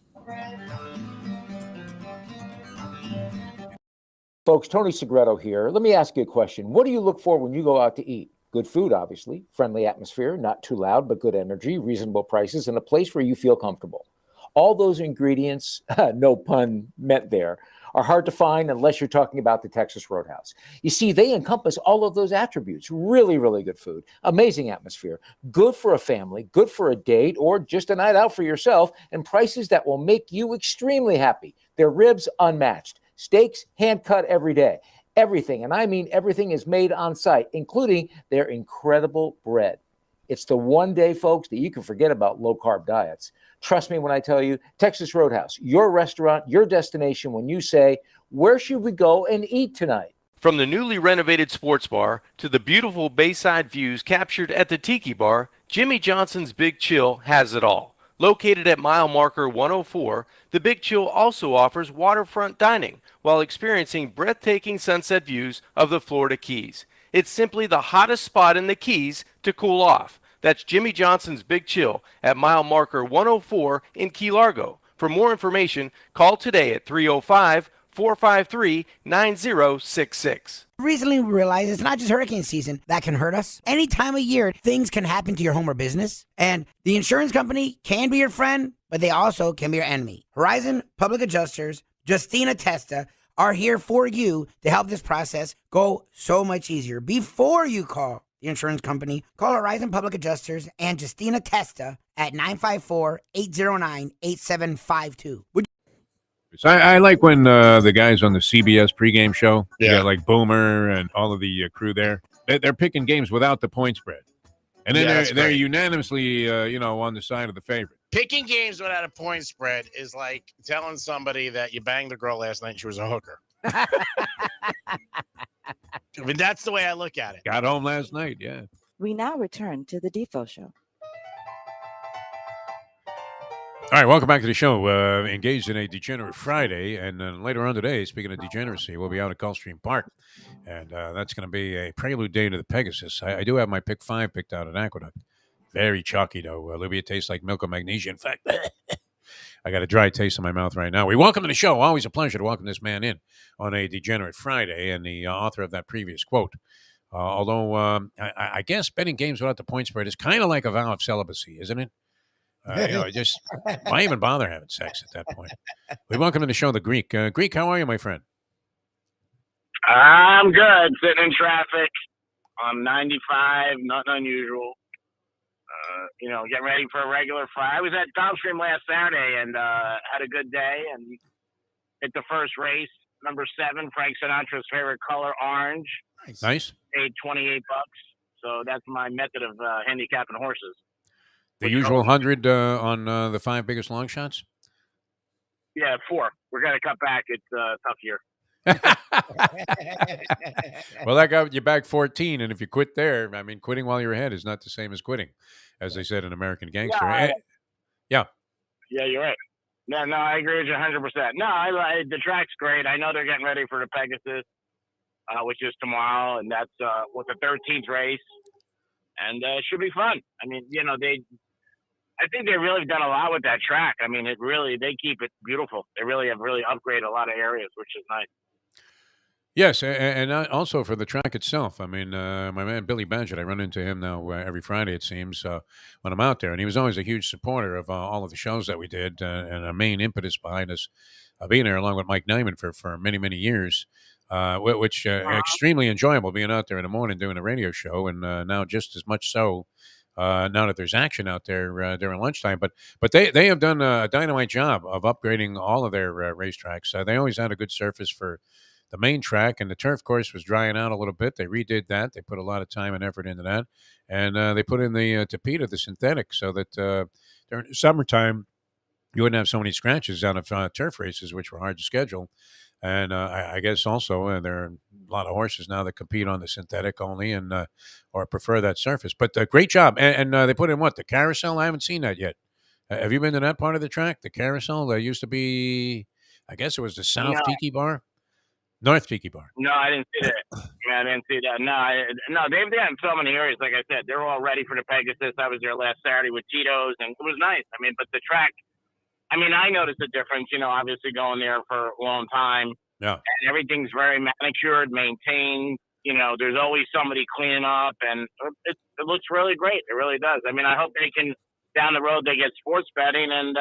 Folks, Tony Segreto here. Let me ask you a question. What do you look for when you go out to eat? Good food, obviously, friendly atmosphere, not too loud, but good energy, reasonable prices, and a place where you feel comfortable. All those ingredients, no pun meant there, are hard to find unless you're talking about the Texas Roadhouse. You see, they encompass all of those attributes. Really, really good food, amazing atmosphere, good for a family, good for a date, or just a night out for yourself, and prices that will make you extremely happy. Their ribs unmatched, steaks hand cut every day. Everything, and I mean everything, is made on site, including their incredible bread. It's the one day, folks, that you can forget about low-carb diets. Trust me when I tell you, Texas Roadhouse, your restaurant, your destination when you say, where should we go and eat tonight? From the newly renovated sports bar to the beautiful bayside views captured at the Tiki Bar, Jimmy Johnson's Big Chill has it all. Located at mile marker 104, the Big Chill also offers waterfront dining while experiencing breathtaking sunset views of the Florida Keys. It's simply the hottest spot in the Keys to cool off. That's Jimmy Johnson's Big Chill at mile marker 104 in Key Largo. For more information, call today at 305-453-9066. Recently, we realized it's not just hurricane season that can hurt us. Any time of year, things can happen to your home or business. And the insurance company can be your friend, but they also can be your enemy. Horizon Public Adjusters, Justina Testa, are here for you to help this process go so much easier. Before you call the insurance company, call Horizon Public Adjusters and Justina Testa at 954-809-8752. So I like when the guys on the CBS pregame show, like Boomer and all of the crew there, they're picking games without the point spread. And then they're unanimously, on the side of the favorite. Picking games without a point spread is like telling somebody that you banged a girl last night and she was a hooker. I mean, that's the way I look at it. Got home last night, yeah. We now return to the Defo Show. All right, welcome back to the show. Engaged in a Degenerate Friday, and then later on today, speaking of degeneracy, we'll be out at Gulfstream Park, and that's going to be a prelude day to the Pegasus. I do have my pick 5 picked out at Aqueduct. Very chalky, though. Lubie, it tastes like milk of magnesia. In fact, I got a dry taste in my mouth right now. We welcome to the show. Always a pleasure to welcome this man in on a Degenerate Friday, and the author of that previous quote. Although I guess betting games without the point spread is kind of like a vow of celibacy, isn't it? Just why even bother having sex at that point? We welcome to the show the Greek. Greek, how are you, my friend? I'm good. Sitting in traffic on 95, nothing unusual. Getting ready for a regular Friday. I was at Gulfstream last Saturday and had a good day and hit the first race, number 7, Frank Sinatra's favorite color, orange. Nice. Paid $28. So that's my method of handicapping horses. The usual 100 on the 5 biggest long shots? Yeah, 4. We're going to cut back. It's a tough year. Well, that got you back 14, and if you quit there, I mean, quitting while you're ahead is not the same as quitting, as they said in American Gangster. Yeah, you're right. No, I agree with you 100%. No, the track's great. I know they're getting ready for the Pegasus, which is tomorrow, and that's with the 13th race, and it should be fun. I mean, I think they really have done a lot with that track. I mean, they keep it beautiful. They really have upgraded a lot of areas, which is nice. Yes, and also for the track itself. I mean, my man Billy Badgett, I run into him now every Friday, it seems, when I'm out there. And he was always a huge supporter of all of the shows that we did and a main impetus behind us being there, along with Mike Nyman for many, many years, which extremely enjoyable being out there in the morning doing a radio show. And now just as much so now that there's action out there during lunchtime. But they have done a dynamite job of upgrading all of their racetracks. They always had a good surface for the main track, and the turf course was drying out a little bit. They redid that. They put a lot of time and effort into that. And they put in the tapeta, the synthetic, so that during the summertime, you wouldn't have so many scratches out of turf races, which were hard to schedule. And I guess also there are a lot of horses now that compete on the synthetic only and or prefer that surface. But great job. And they put in what? The carousel? I haven't seen that yet. Have you been to that part of the track? The carousel? There used to be, I guess it was the South Tiki Bar? North Tiki Bar. No, I didn't see that. I didn't see that. No, they've done so many areas. Like I said, they're all ready for the Pegasus. I was there last Saturday with Tito's, and it was nice. I mean, but the track, I mean, I noticed a difference, obviously going there for a long time. Yeah. And everything's very manicured, maintained. There's always somebody cleaning up, and it looks really great. It really does. I mean, I hope they can, down the road, they get sports betting and,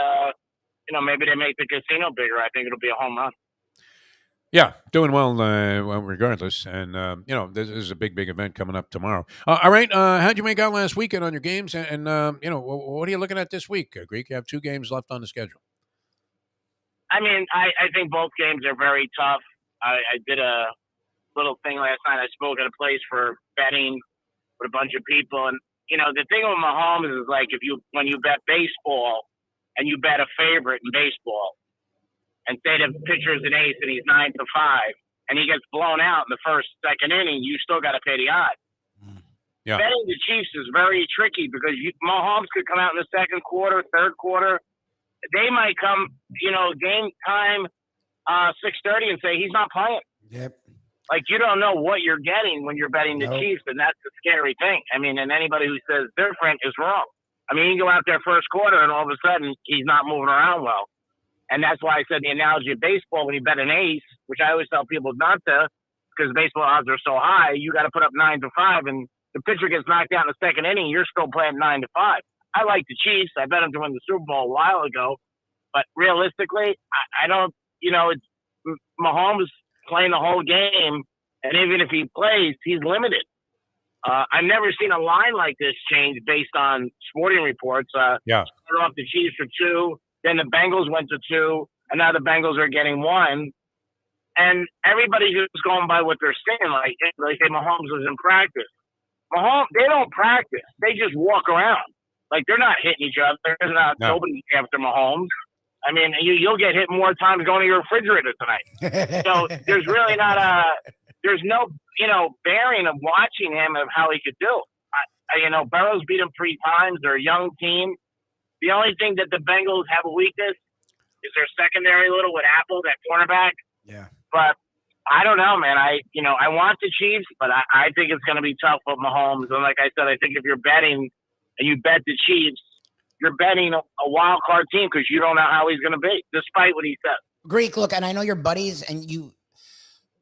maybe they make the casino bigger. I think it'll be a home run. Yeah, doing well regardless. And, this is a big, big event coming up tomorrow. All right, how'd you make out last weekend on your games? And what are you looking at this week, Greek? You have 2 games left on the schedule. I mean, I think both games are very tough. I did a little thing last night. I spoke at a place for betting with a bunch of people. And, the thing with Mahomes is like when you bet baseball and you bet a favorite in baseball, and say the pitcher's an ace and he's 9-5, and he gets blown out in the second inning, you still got to pay the odds. betting the Chiefs is very tricky because Mahomes could come out in the second quarter, third quarter. They might come, game time, 6:30 and say he's not playing. Yep. Like, you don't know what you're getting when you're betting the Chiefs, and that's the scary thing. I mean, and anybody who says different is wrong. I mean, you can go out there first quarter, and all of a sudden, he's not moving around well. And that's why I said the analogy of baseball, when you bet an ace, which I always tell people not to, because baseball odds are so high, you got to put up 9-5, and the pitcher gets knocked out in the second inning, you're still playing 9-5. I like the Chiefs. I bet them to win the Super Bowl a while ago. But realistically, I don't, it's Mahomes playing the whole game, and even if he plays, he's limited. I've never seen a line like this change based on sporting reports. Started off the Chiefs for 2, then the Bengals went to 2, and now the Bengals are getting 1. And everybody's just going by what they're saying. Like say Mahomes was in practice. Mahomes, they don't practice. They just walk around. Like, they're not hitting each other. There's not nobody after Mahomes. I mean, you'll get hit more times going to your refrigerator tonight. So there's really there's no, bearing of watching him of how he could do. Burrow's beat him 3 times. They're a young team. The only thing that the Bengals have a weakness is their secondary little with Apple, that cornerback. Yeah. But I don't know, man. I want the Chiefs, but I think it's going to be tough with Mahomes. And like I said, I think if you're betting and you bet the Chiefs, you're betting a wild card team because you don't know how he's going to be, despite what he says. Greek, look, and I know your buddies, and you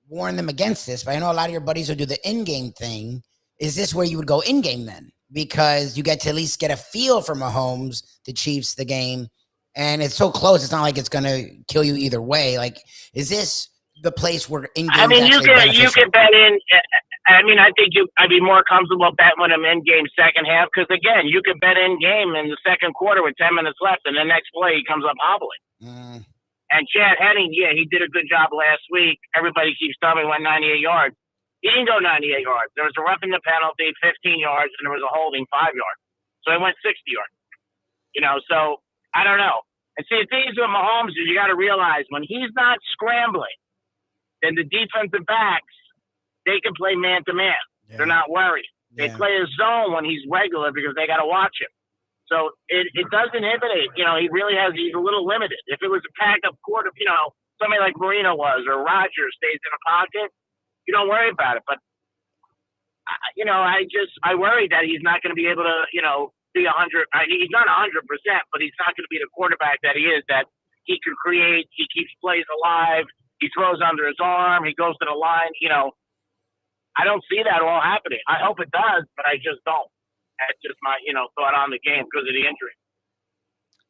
warn them against this, but I know a lot of your buddies will do the in-game thing. Is this where you would go in-game then? Because you get to at least get a feel for Mahomes, the Chiefs, the game, and it's so close. It's not like it's going to kill you either way. Like, is this the place where in-game? I mean, you can bet in. I mean, I think I'd be more comfortable betting when I'm in game second half because, again, you could bet in game in the second quarter with 10 minutes left, and the next play he comes up hobbling. And Chad Henning, he did a good job last week. Everybody keeps telling me he went 98 yards. He didn't go 98 yards. There was a roughing the penalty, 15 yards, and there was a holding, 5 yards. So he went 60 yards. So I don't know. And see, the thing is with Mahomes is you got to realize when he's not scrambling, then the defensive backs, they can play man-to-man. Yeah. They're not worried. They play a zone when he's regular because they got to watch him. So it does inhibit it. He's a little limited. If it was a pack-up quarter, somebody like Marino was or Rodgers stays in a pocket, you don't worry about it. But, I worry that he's not going to be able to, be 100. He's not 100%, but he's not going to be the quarterback that he is, that he can create. He keeps plays alive. He throws under his arm. He goes to the line. I don't see that all happening. I hope it does, but I just don't. That's just my, thought on the game because of the injury.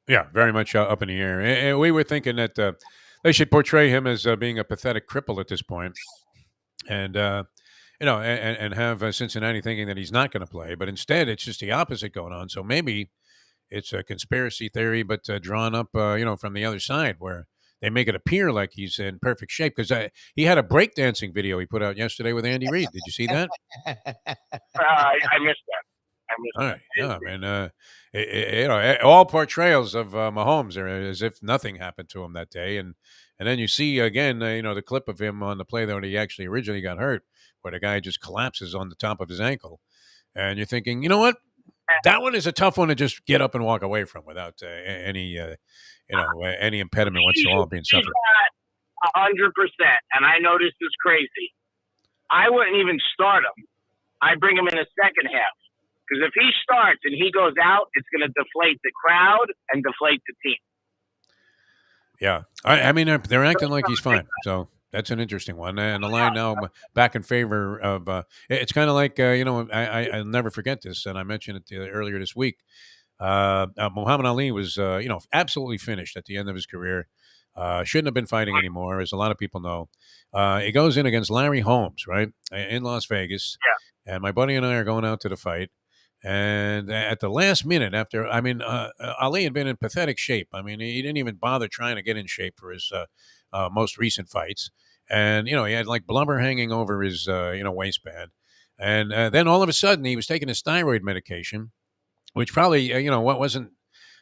Yeah, very much up in the air. And we were thinking that they should portray him as being a pathetic cripple at this point. And, and have Cincinnati thinking that he's not going to play. But instead, it's just the opposite going on. So maybe it's a conspiracy theory, but drawn up, from the other side where they make it appear like he's in perfect shape. Because he had a breakdancing video he put out yesterday with Andy Reid. Did you see that? I missed that. All right, man. All portrayals of Mahomes are as if nothing happened to him that day, and then you see again, the clip of him on the play that he actually originally got hurt, where the guy just collapses on the top of his ankle, and you're thinking, you know what, that one is a tough one to just get up and walk away from without any impediment whatsoever being suffered. 100%, and I know this is crazy. I wouldn't even start him. I bring him in the second half. Because if he starts and he goes out, it's going to deflate the crowd and deflate the team. Yeah. I mean, they're acting like he's fine. So that's an interesting one. And the line now back in favor of it's kind of like, I'll never forget this. And I mentioned it earlier this week. Muhammad Ali was, absolutely finished at the end of his career. Shouldn't have been fighting anymore, as a lot of people know. He goes in against Larry Holmes, right, in Las Vegas. Yeah. And my buddy and I are going out to the fight. And at the last minute Ali had been in pathetic shape. I mean, he didn't even bother trying to get in shape for his most recent fights. And, he had like blubber hanging over his, waistband. And then all of a sudden he was taking his thyroid medication, which probably, wasn't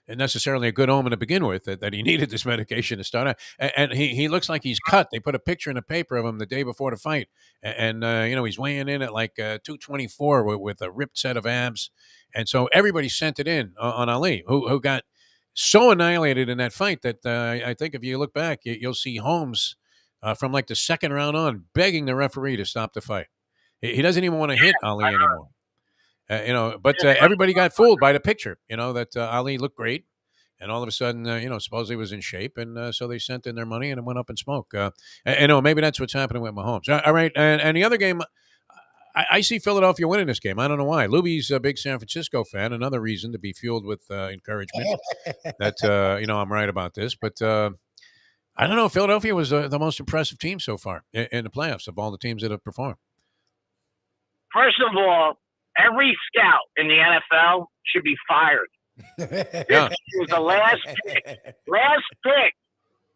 necessarily a good omen to begin with, that he needed this medication to start out. And he looks like he's cut. They put a picture in the paper of him the day before the fight. And he's weighing in at like 224 with a ripped set of abs. And so everybody sent it in on Ali, who got so annihilated in that fight that I think if you look back, you'll see Holmes from like the second round on begging the referee to stop the fight. He doesn't even want to hit Ali anymore. But everybody got fooled by the picture, that Ali looked great. And all of a sudden, supposedly was in shape. And so they sent in their money and it went up in smoke. Maybe that's what's happening with Mahomes. All right. And the other game, I see Philadelphia winning this game. I don't know why. Lubie's a big San Francisco fan. Another reason to be fueled with encouragement that, I'm right about this. But I don't know. Philadelphia was the most impressive team so far in the playoffs of all the teams that have performed. First of all, every scout in the NFL should be fired. Yeah. He was the last pick,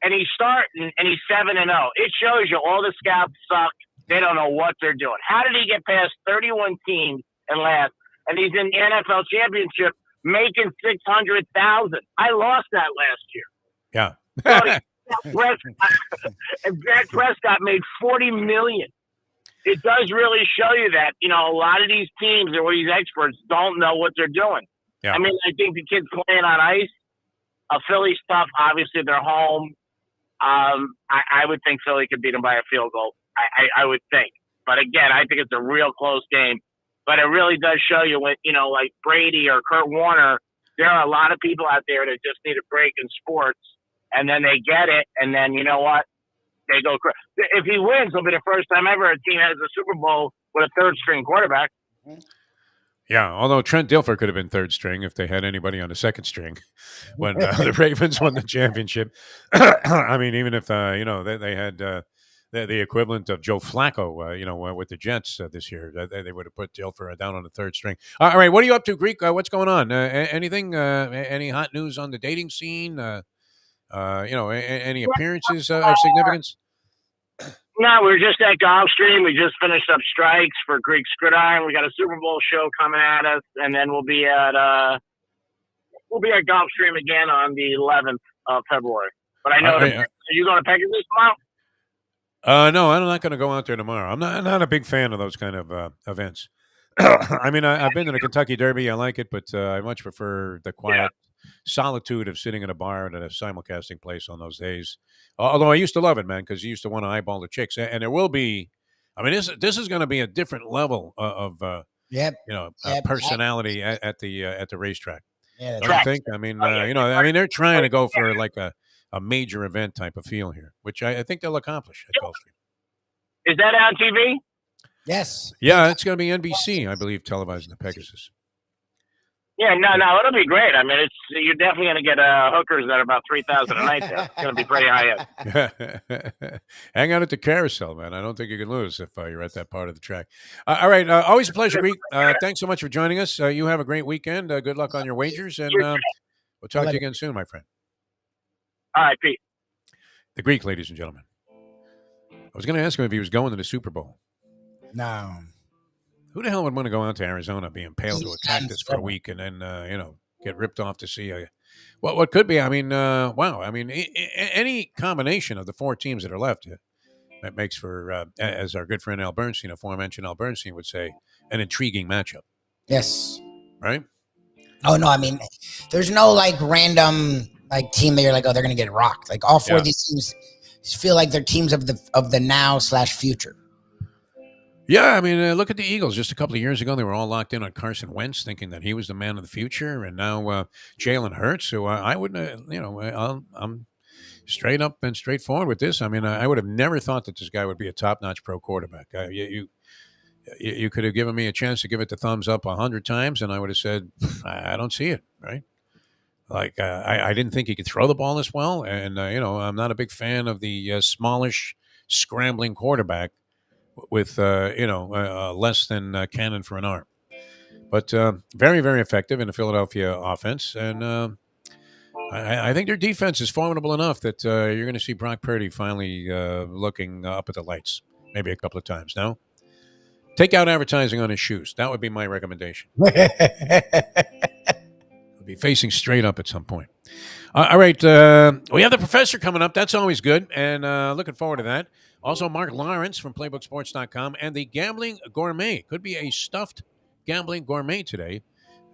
and he's starting, and he's 7-0. It shows you all the scouts suck. They don't know what they're doing. How did he get past 31 teams and last? And he's in the NFL championship making $600,000. I lost that last year. Yeah. And Dak Prescott made $40 million. It does really show you that, a lot of these teams or these experts don't know what they're doing. Yeah. I mean, I think the kids playing on ice, Philly stuff, obviously they're home. I would think Philly could beat them by a field goal. I would think. But again, I think it's a real close game. But it really does show you when, like Brady or Kurt Warner, there are a lot of people out there that just need a break in sports. And then they get it. And then, you know what? They go crazy. If he wins, it'll be the first time ever a team has a Super Bowl with a third-string quarterback. Yeah, although Trent Dilfer could have been third string if they had anybody on the second string when the Ravens won the championship. I mean, even if, they had the equivalent of Joe Flacco, with the Jets this year, they would have put Dilfer down on the third string. All right, what are you up to, Greek? What's going on? Anything? Any hot news on the dating scene? Any appearances of significance? No, we were just at Gulfstream. We just finished up strikes for Greek Gridiron. We got a Super Bowl show coming at us, and then we'll be at Gulfstream again on the 11th of February. But I know are you going to Pegasus tomorrow? No, I'm not going to go out there tomorrow. I'm not a big fan of those kind of events. I mean, I've been to the Kentucky Derby. I like it, but I much prefer the quiet solitude of sitting in a bar at a simulcasting place on those days. Although I used to love it, man, because you used to want to eyeball the chicks. And there will be, I mean, this is going to be a different level of personality at the racetrack. Yeah, Don't you think? I mean, they're trying to go for like a major event type of feel here, which I think they'll accomplish at Gulfstream. Is that on TV? Yes. Yeah, it's going to be NBC, I believe, televising the Pegasus. Yeah, no, it'll be great. I mean, you're definitely going to get hookers that are about 3,000 a night there. It's going to be pretty high end. Hang out at the carousel, man. I don't think you can lose if you're at that part of the track. All right, always a pleasure, Greek. Thanks so much for joining us. You have a great weekend. Good luck on your wagers, and we'll talk to you again soon, my friend. All right, Pete. The Greek, ladies and gentlemen. I was going to ask him if he was going to the Super Bowl. No. Who the hell would want to go out to Arizona, be impaled to a cactus for a week, and then get ripped off to see what could be? I mean, wow. I mean, any combination of the four teams that are left that makes for, as our good friend Al Bernstein, aforementioned Al Bernstein, would say, an intriguing matchup. Yes. Right. Oh no, I mean, there's no like random like team that you're like, oh, they're gonna get rocked. Like all four of these teams feel like they're teams of the now/future. Yeah, I mean, look at the Eagles. Just a couple of years ago, they were all locked in on Carson Wentz, thinking that he was the man of the future, and now Jalen Hurts, who I wouldn't, I'm straight up and straightforward with this. I mean, I would have never thought that this guy would be a top-notch pro quarterback. You could have given me a chance to give it the thumbs up 100 times, and I would have said, I don't see it, right? Like, I didn't think he could throw the ball as well, and, I'm not a big fan of the smallish, scrambling quarterback with less than cannon for an arm, but very, very effective in the Philadelphia offense, and I think their defense is formidable enough that you're going to see Brock Purdy finally looking up at the lights maybe a couple of times. Now, take out advertising on his shoes. That would be my recommendation. We'll be facing straight up at some point. All right. We have the professor coming up. That's always good. And looking forward to that. Also, Mark Lawrence from PlaybookSports.com and the Gambling Gourmet. Could be a stuffed Gambling Gourmet today.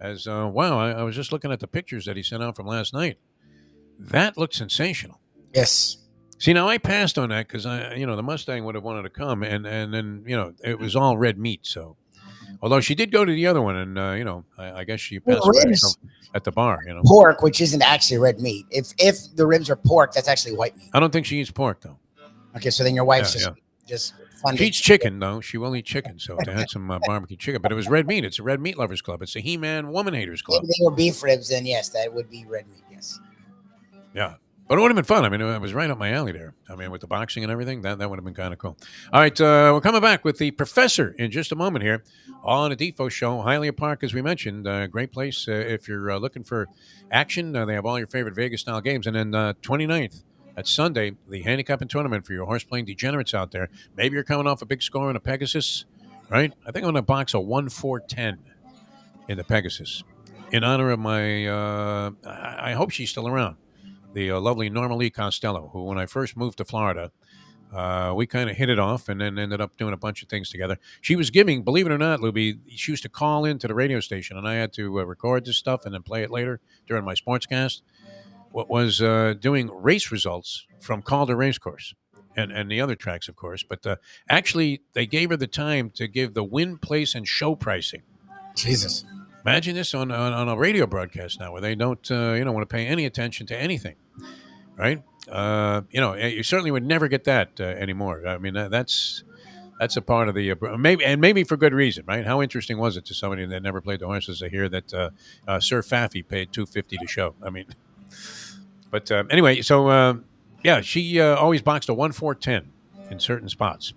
As wow, I was just looking at the pictures that he sent out from last night. That looked sensational. Yes. See, now I passed on that because the Mustang would have wanted to come, and then it was all red meat. So, although she did go to the other one, and I guess she passed away at the bar. Pork, which isn't actually red meat. If the ribs are pork, that's actually white meat. I don't think she eats pork though. Okay, so then your wife's just fun. She eats chicken though. She will eat chicken. So they had some barbecue chicken, but it was red meat. It's a red meat lovers club. It's a He-Man woman haters club. If they were beef ribs, then yes, that would be red meat. Yes. Yeah. But it would have been fun. I mean, it was right up my alley there. I mean, with the boxing and everything, that would have been kind of cool. All right, we're coming back with the professor in just a moment here on a Defo show. Hialeah Park, as we mentioned, great place if you're looking for action. They have all your favorite Vegas-style games. And then 29th, that's Sunday, the handicapping tournament for your horse-playing degenerates out there. Maybe you're coming off a big score in a Pegasus, right? I think I'm going to box a 1-4-10 in the Pegasus in honor of my I hope she's still around. The lovely Norma Lee Costello, who when I first moved to Florida, we kind of hit it off and then ended up doing a bunch of things together. She was giving, believe it or not, Lubie, she used to call into the radio station, and I had to record this stuff and then play it later during my sportscast. What was doing race results from Calder Racecourse and the other tracks, of course. But actually, they gave her the time to give the win, place, and show pricing. Jesus. Imagine this on a radio broadcast now where they don't want to pay any attention to anything, right? You certainly would never get that anymore. I mean, that's a part of the maybe for good reason, right? How interesting was it to somebody that never played the horses to hear that Sir Faffy paid $250 to show? I mean, but anyway, so she always boxed a 1-4-10 in certain spots.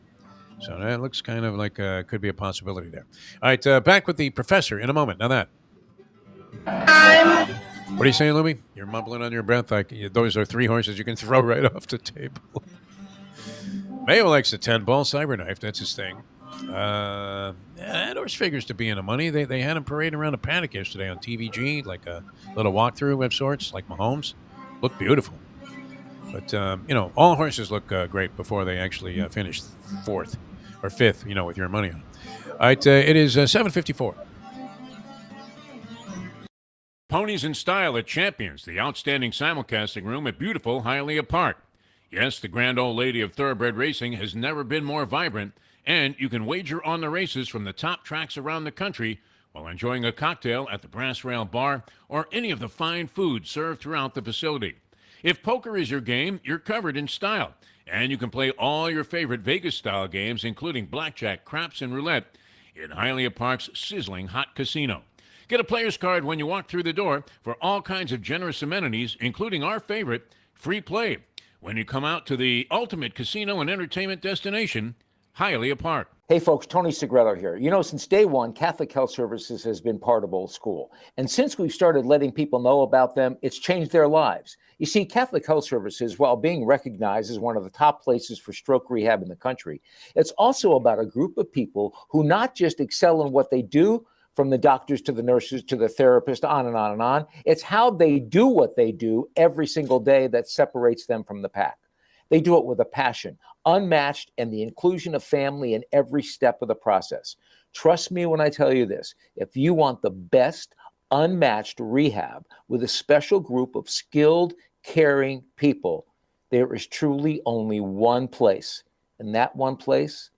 So that looks kind of like could be a possibility there. All right, back with the professor in a moment. Now that. What are you saying, Lubie? You're mumbling on your breath like those are 3 horses you can throw right off the table. Mayo likes the 10-ball cyberknife. That's his thing. That horse figures to be in the money. They had him parading around a paddock yesterday on TVG, like a little walkthrough of sorts, like Mahomes. Looked beautiful. But, all horses look great before they actually finish 4th or 5th, with your money on. All right, it is 7:54. Ponies in Style at Champions, the outstanding simulcasting room at beautiful Hialeah Park. Yes, the grand old lady of thoroughbred racing has never been more vibrant, and you can wager on the races from the top tracks around the country while enjoying a cocktail at the Brass Rail Bar or any of the fine food served throughout the facility. If poker is your game, you're covered in style, and you can play all your favorite Vegas-style games, including blackjack, craps, and roulette, in Hialeah Park's sizzling hot casino. Get a player's card when you walk through the door for all kinds of generous amenities, including our favorite, free play, when you come out to the ultimate casino and entertainment destination, Hialeah Park. Hey folks, Tony Segreto here. Since day one, Catholic Health Services has been part of Old School. And since we've started letting people know about them, it's changed their lives. You see, Catholic Health Services, while being recognized as one of the top places for stroke rehab in the country, it's also about a group of people who not just excel in what they do, from the doctors to the nurses to the therapist, on and on and on. It's how they do what they do every single day that separates them from the pack. They do it with a passion, unmatched, and the inclusion of family in every step of the process. Trust me when I tell you this. If you want the best, unmatched rehab with a special group of skilled, caring people, there is truly only one place, and that one place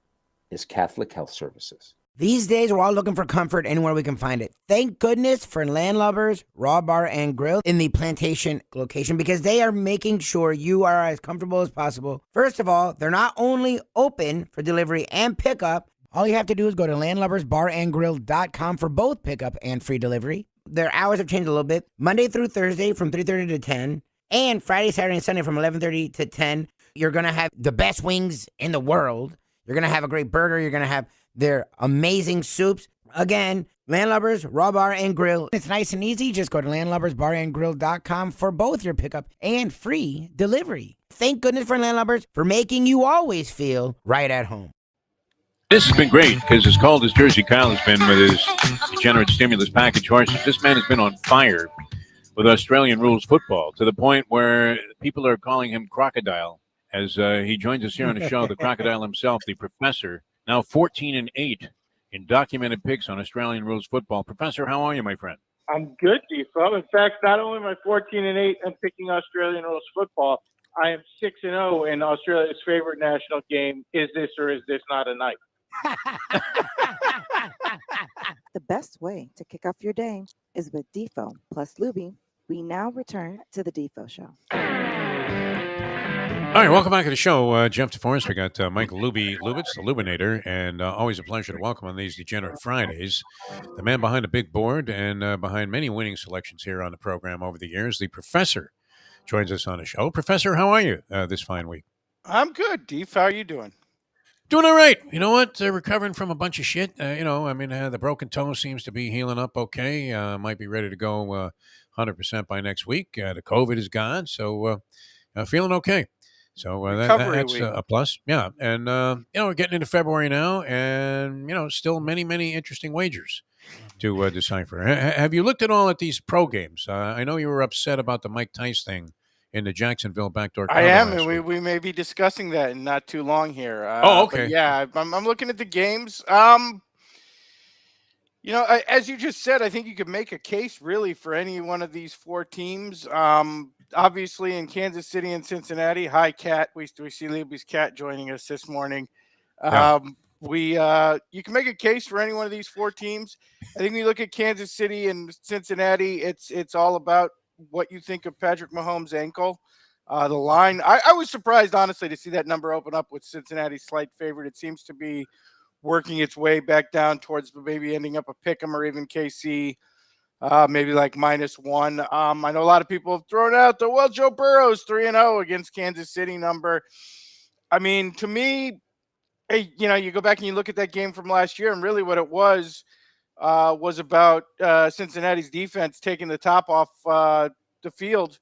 is Catholic Health Services. These days, we're all looking for comfort anywhere we can find it. Thank goodness for Landlubbers Raw Bar and Grill in the Plantation location, because they are making sure you are as comfortable as possible. First of all, they're not only open for delivery and pickup. All you have to do is go to landlubbersbarandgrill.com for both pickup and free delivery. Their hours have changed a little bit. Monday through Thursday from 3:30 to 10, and Friday, Saturday, and Sunday from 11:30 to 10. You're going to have the best wings in the world. You're going to have a great burger. You're going to have their amazing soups. Again, Landlubbers, Raw Bar, and Grill. It's nice and easy. Just go to landlubbersbarandgrill.com for both your pickup and free delivery. Thank goodness for Landlubbers for making you always feel right at home. This has been great because as cold as Jersey Kyle has been with his Degenerate Stimulus Package horses, this man has been on fire with Australian rules football, to the point where people are calling him Crocodile as he joins us here on the show. The Crocodile himself, the Professor, now 14-8 in documented picks on Australian rules football. Professor, how are you, my friend? I'm good, Defo. In fact, not only am I 14-8 and picking Australian rules football, I am 6-0 in Australia's favorite national game. Is this or is this not a night? The best way to kick off your day is with Defo plus Lubie. We now return to the Defo Show. All right, welcome back to the show. Jeff DeForest, we got Michael Lubitz, the Lubinator, and always a pleasure to welcome on these Degenerate Fridays. The man behind the big board and behind many winning selections here on the program over the years, the Professor, joins us on the show. Professor, how are you this fine week? I'm good, Deef. How are you doing? Doing all right. You know what? Recovering from a bunch of shit. The broken toe seems to be healing up okay. Might be ready to go 100% by next week. The COVID is gone, so feeling okay. So that's a plus. Yeah. And, we're getting into February now and, still many, many interesting wagers to decipher. Have you looked at all at these pro games? I know you were upset about the Mike Tice thing in the Jacksonville backdoor cover. I am, and we may be discussing that in not too long here. Okay. But yeah, I'm looking at the games. As you just said, I think you could make a case really for any one of these four teams. Obviously, in Kansas City and Cincinnati, hi, Cat. We see Libby's cat joining us this morning. Yeah. You can make a case for any one of these four teams. I think when you look at Kansas City and Cincinnati, it's all about what you think of Patrick Mahomes' ankle. The line, I was surprised, honestly, to see that number open up with Cincinnati's slight favorite. It seems to be working its way back down towards maybe ending up a pick'em or even KC. Maybe like -1. I know a lot of people have thrown out Joe Burrow's 3-0 against Kansas City number. I mean, to me, hey, you go back and you look at that game from last year, and really what it was about Cincinnati's defense taking the top off the field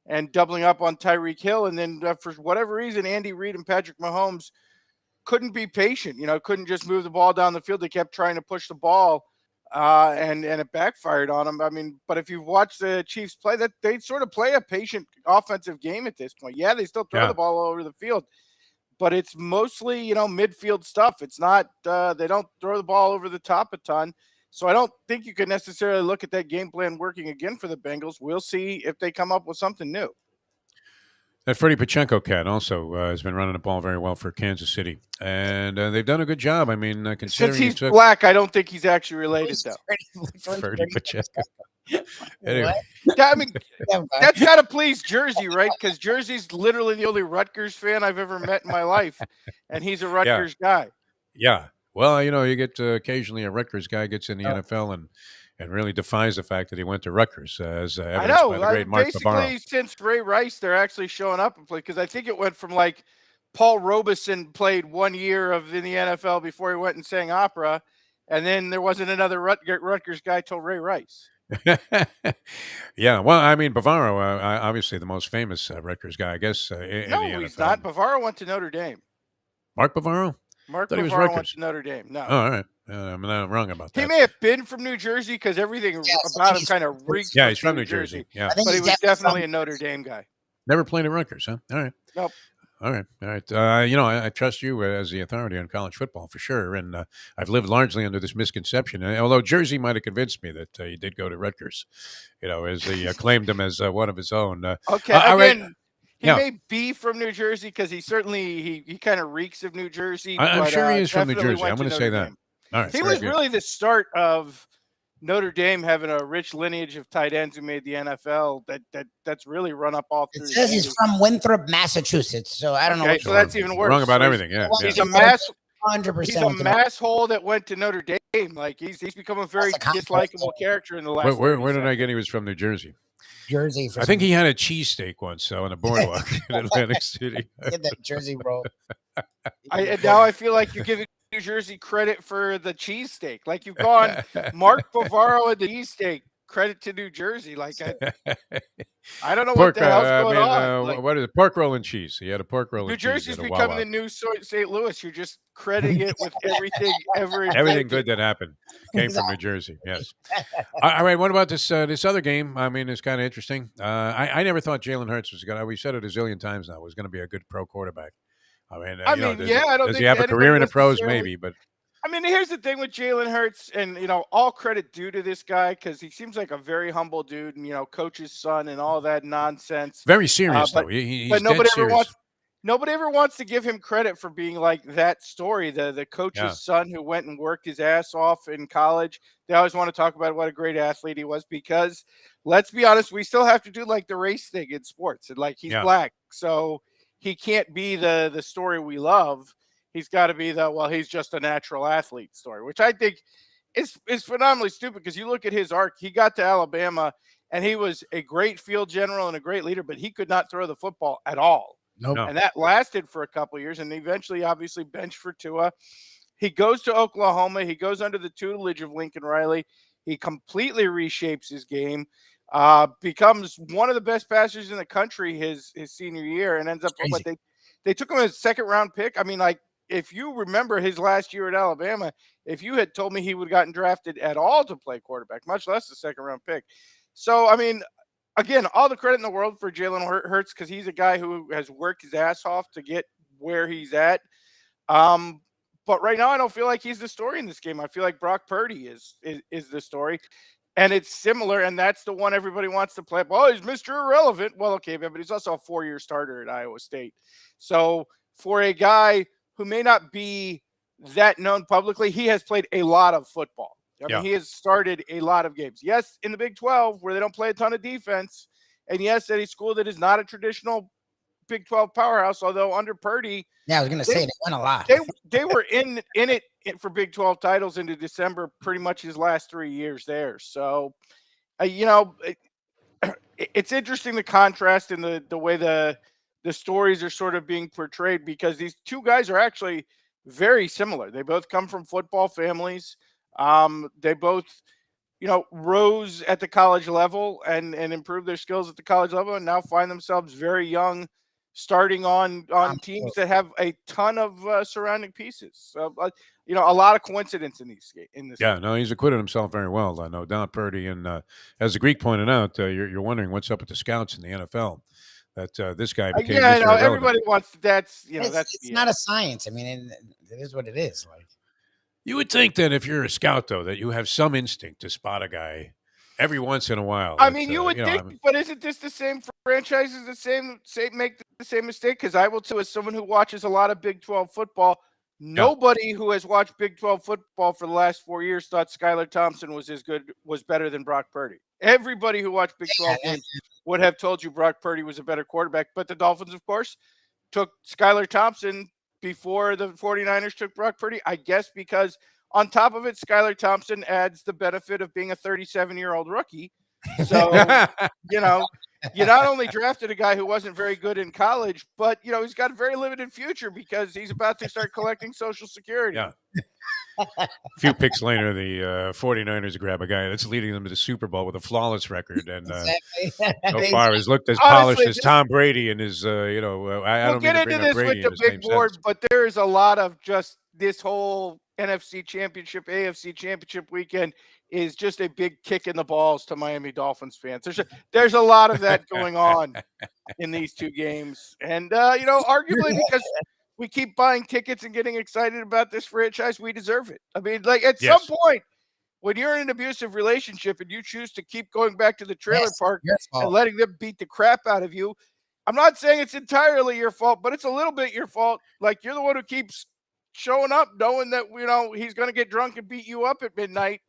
and doubling up on Tyreek Hill. And then for whatever reason, Andy Reid and Patrick Mahomes couldn't be patient, couldn't just move the ball down the field. They kept trying to push the ball. And it backfired on them. I mean, but if you've watched the Chiefs play, that they sort of play a patient offensive game at this point. Yeah, they still throw the ball all over the field, but it's mostly, midfield stuff. It's not, they don't throw the ball over the top a ton. So I don't think you could necessarily look at that game plan working again for the Bengals. We'll see if they come up with something new. That Freddie Pacheco cat also has been running the ball very well for Kansas City, and they've done a good job. I mean, considering since he's black, I don't think he's actually related, though. Freddie Pacheco. Anyway. I mean, that's got to please Jersey, right? Because Jersey's literally the only Rutgers fan I've ever met in my life, and he's a Rutgers guy. Yeah. Well, you get occasionally a Rutgers guy gets in the NFL and really defies the fact that he went to Rutgers, as evidenced by the great Mark Bavaro. Basically, since Ray Rice, they're actually showing up and play, because I think it went from like Paul Robeson played 1 year in the NFL before he went and sang opera, and then there wasn't another Rutgers guy till Ray Rice. Yeah, well, I mean, Bavaro, obviously the most famous Rutgers guy, I guess. In the NFL. He's not. Bavaro went to Notre Dame. Mark Bavaro? Mark Bavaro went to Notre Dame. No. Oh, all right. I'm not wrong about that. He may have been from New Jersey because everything about him kind of reeks. Yeah, he's from New Jersey. Yeah, but he was definitely a Notre Dame guy. Never played at Rutgers, huh? All right. Nope. All right. I trust you as the authority on college football for sure. And I've lived largely under this misconception. Although Jersey might have convinced me that he did go to Rutgers, as he claimed him as one of his own. Okay. He may be from New Jersey because he certainly he kind of reeks of New Jersey. I'm sure he is from New Jersey. I'm going to say that. All right. He was really the start of Notre Dame having a rich lineage of tight ends who made the NFL. That's really run up all through. It says he's from Winthrop, Massachusetts. So I don't know. So that's even worse. Wrong about everything. Yeah. He's a mass. 100%. He's a mass hole that went to Notre Dame. Like he's become a very dislikable character in the last. Where did I get he was from New Jersey? Jersey. I think he had a cheesesteak once on a boardwalk in Atlantic City. Get that Jersey roll. Now I feel like you're giving New Jersey credit for the cheesesteak. Like you've gone Mark Bavaro and the cheesesteak credit to New Jersey. Like I don't know Pork, what the hell's going on. Like, what is it? Pork roll and cheese. He had a pork roll New and cheese Jersey's at a becoming Wawa. the new St. Louis. You're just crediting it with everything ever invented. Everything good that happened came from New Jersey. Yes. All right. What about this other game? I mean, it's kind of interesting. I never thought Jalen Hurts was going to. We said it a zillion times now. Was going to be a good pro quarterback. I mean, I don't does think he have a career in the pros? Maybe, but I mean, here's the thing with Jalen Hurts, and all credit due to this guy because he seems like a very humble dude, and coach's son and all that nonsense. Very serious though. He's nobody dead serious. Nobody ever wants to give him credit for being like that story, the coach's son who went and worked his ass off in college. They always want to talk about what a great athlete he was because, let's be honest, we still have to do like the race thing in sports, and like he's black, so he can't be the story we love. He's got to be he's just a natural athlete story, which I think is phenomenally stupid because you look at his arc. He got to Alabama, and he was a great field general and a great leader, but he could not throw the football at all. Nope. And that lasted for a couple of years, and eventually, obviously, benched for Tua. He goes to Oklahoma. He goes under the tutelage of Lincoln Riley. He completely reshapes his game, becomes one of the best passers in the country his senior year, and ends up they took him as a second-round pick. I mean, like, if you remember his last year at Alabama, if you had told me he would have gotten drafted at all to play quarterback, much less a second-round pick. So, I mean, again, all the credit in the world for Jalen Hurts because he's a guy who has worked his ass off to get where he's at. But right now, I don't feel like he's the story in this game. I feel like Brock Purdy is the story. And it's similar, and that's the one everybody wants to play. Well, he's Mr. Irrelevant. Well, okay, but he's also a 4-year starter at Iowa State. So for a guy who may not be that known publicly, he has played a lot of football. I mean, he has started a lot of games. Yes, in the Big 12, where they don't play a ton of defense. And yes, at a school that is not a traditional Big 12 powerhouse, although under Purdy. Yeah, I was going to say they won a lot. They were in it for Big 12 titles into December, pretty much his last 3 years there. So, it's interesting the contrast in the way the stories are sort of being portrayed because these two guys are actually very similar. They both come from football families. They both, rose at the college level and improved their skills at the college level and now find themselves very young, starting on teams that have a ton of surrounding pieces. So, a lot of coincidence in this game. No, he's acquitted himself very well. No doubt, Purdy. And as the Greek pointed out, you're wondering what's up with the scouts in the NFL. That this guy became Mr. Irrelevant. Everybody wants it's not a science. I mean, it is what it is. Like, you would think that if you're a scout, though, that you have some instinct to spot a guy every once in a while. I mean, you would think, but isn't this the same franchises make the same mistake? Because I will too, as someone who watches a lot of Big 12 football, nobody who has watched Big 12 football for the last 4 years thought Skylar Thompson was better than Brock Purdy. Everybody who watched Big 12 games would have told you Brock Purdy was a better quarterback. But the Dolphins, of course, took Skylar Thompson before the 49ers took Brock Purdy, I guess, because on top of it, Skylar Thompson adds the benefit of being a 37-year-old rookie. So, you not only drafted a guy who wasn't very good in college, but, he's got a very limited future because he's about to start collecting Social Security. Yeah. A few picks later, the 49ers grab a guy that's leading them to the Super Bowl with a flawless record. And so far has looked as polished as Tom Brady and his, I don't mean to bring up Brady with the big board, but there is a lot of just this whole NFC Championship, AFC Championship weekend is just a big kick in the balls to Miami Dolphins fans. There's a lot of that going on in these two games. And, arguably because we keep buying tickets and getting excited about this franchise, we deserve it. I mean, like at some point, when you're in an abusive relationship and you choose to keep going back to the trailer park and letting them beat the crap out of you, I'm not saying it's entirely your fault, but it's a little bit your fault. Like you're the one who keeps showing up knowing that, he's going to get drunk and beat you up at midnight.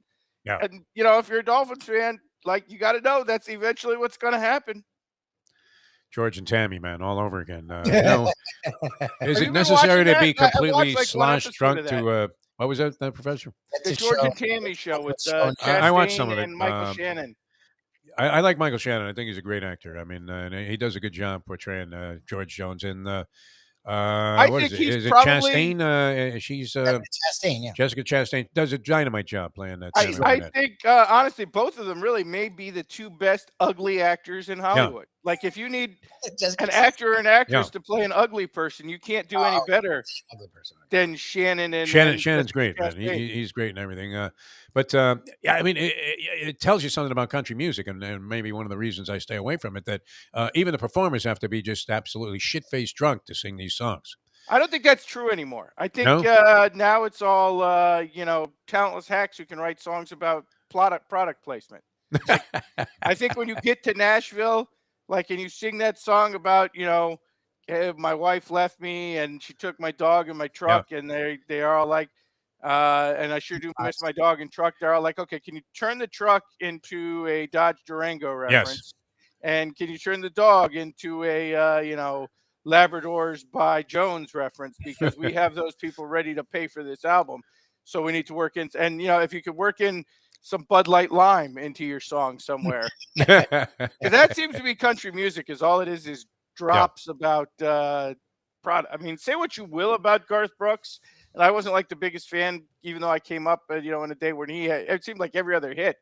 Yeah. And, if you're a Dolphins fan, like you got to know that's eventually what's going to happen. George and Tammy, man, all over again. Is it necessary to be completely sloshed drunk to what was that, Professor? The George and Tammy show with I watched some of it. And Michael Shannon. I like Michael Shannon. I think he's a great actor. I mean, and he does a good job portraying George Jones. And I What is think it? he's Is it probably. Chastain? She's Chastain, yeah. Jessica Chastain does a dynamite job playing that. I think honestly, both of them really may be the two best ugly actors in Hollywood. Like if you need an actor or an actress to play an ugly person, you can't do any better than Shannon and Shannon's great, man. He's great and everything. Yeah, I mean, it tells you something about country music, and maybe one of the reasons I stay away from it. That even the performers have to be just absolutely shit-faced drunk to sing these songs. I don't think that's true anymore. I think now it's all talentless hacks who can write songs about product placement. Like, I think when you get to Nashville, and you sing that song about hey, my wife left me and she took my dog in my truck, and they are all like, and I sure do miss my dog and truck. They're all like, okay, can you turn the truck into a Dodge Durango reference? Yes. And can you turn the dog into a Labradors by Jones reference, because we have those people ready to pay for this album. So we need to work in, and if you could work in some Bud Light Lime into your song somewhere, because that seems to be country music. Is all it is drops about product. I mean, say what you will about Garth Brooks, and I wasn't like the biggest fan, even though I came up in a day when it seemed like every other hit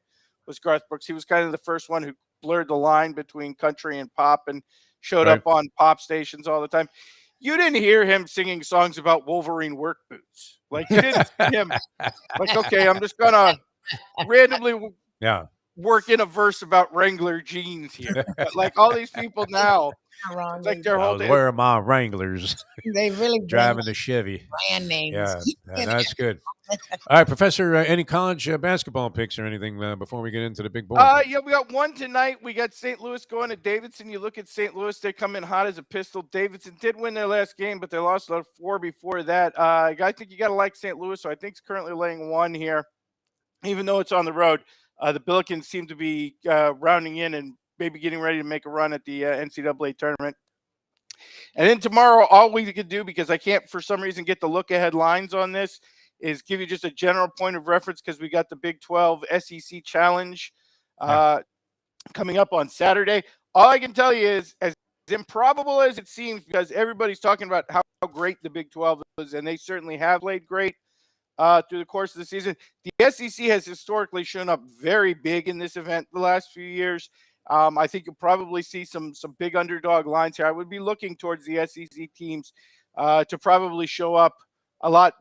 was Garth Brooks. He was kind of the first one who blurred the line between country and pop, and showed up on pop stations all the time. You didn't hear him singing songs about Wolverine work boots. Like, you didn't see him like, okay, I'm just gonna randomly work in a verse about Wrangler jeans here. But like all these people now, it's like their whole day. Where are my Wranglers? They really driving the Chevy. Brand names. Yeah, that's good. All right, Professor, any college basketball picks or anything before we get into the big board? Yeah, we got one tonight. We got St. Louis going to Davidson. You look at St. Louis, they come in hot as a pistol. Davidson did win their last game, but they lost 4 before that. I think you got to like St. Louis, so I think it's currently laying 1 here, even though it's on the road. The Billikens seem to be rounding in and maybe getting ready to make a run at the NCAA tournament. And then tomorrow, all we could do, because I can't for some reason get the look-ahead lines on this, is give you just a general point of reference, because we got the Big 12 SEC Challenge coming up on Saturday. All I can tell you is, as improbable as it seems, because everybody's talking about how great the Big 12 is, and they certainly have played great through the course of the season. The SEC has historically shown up very big in this event the last few years. I think you'll probably see some big underdog lines here. I would be looking towards the SEC teams to probably show up a lot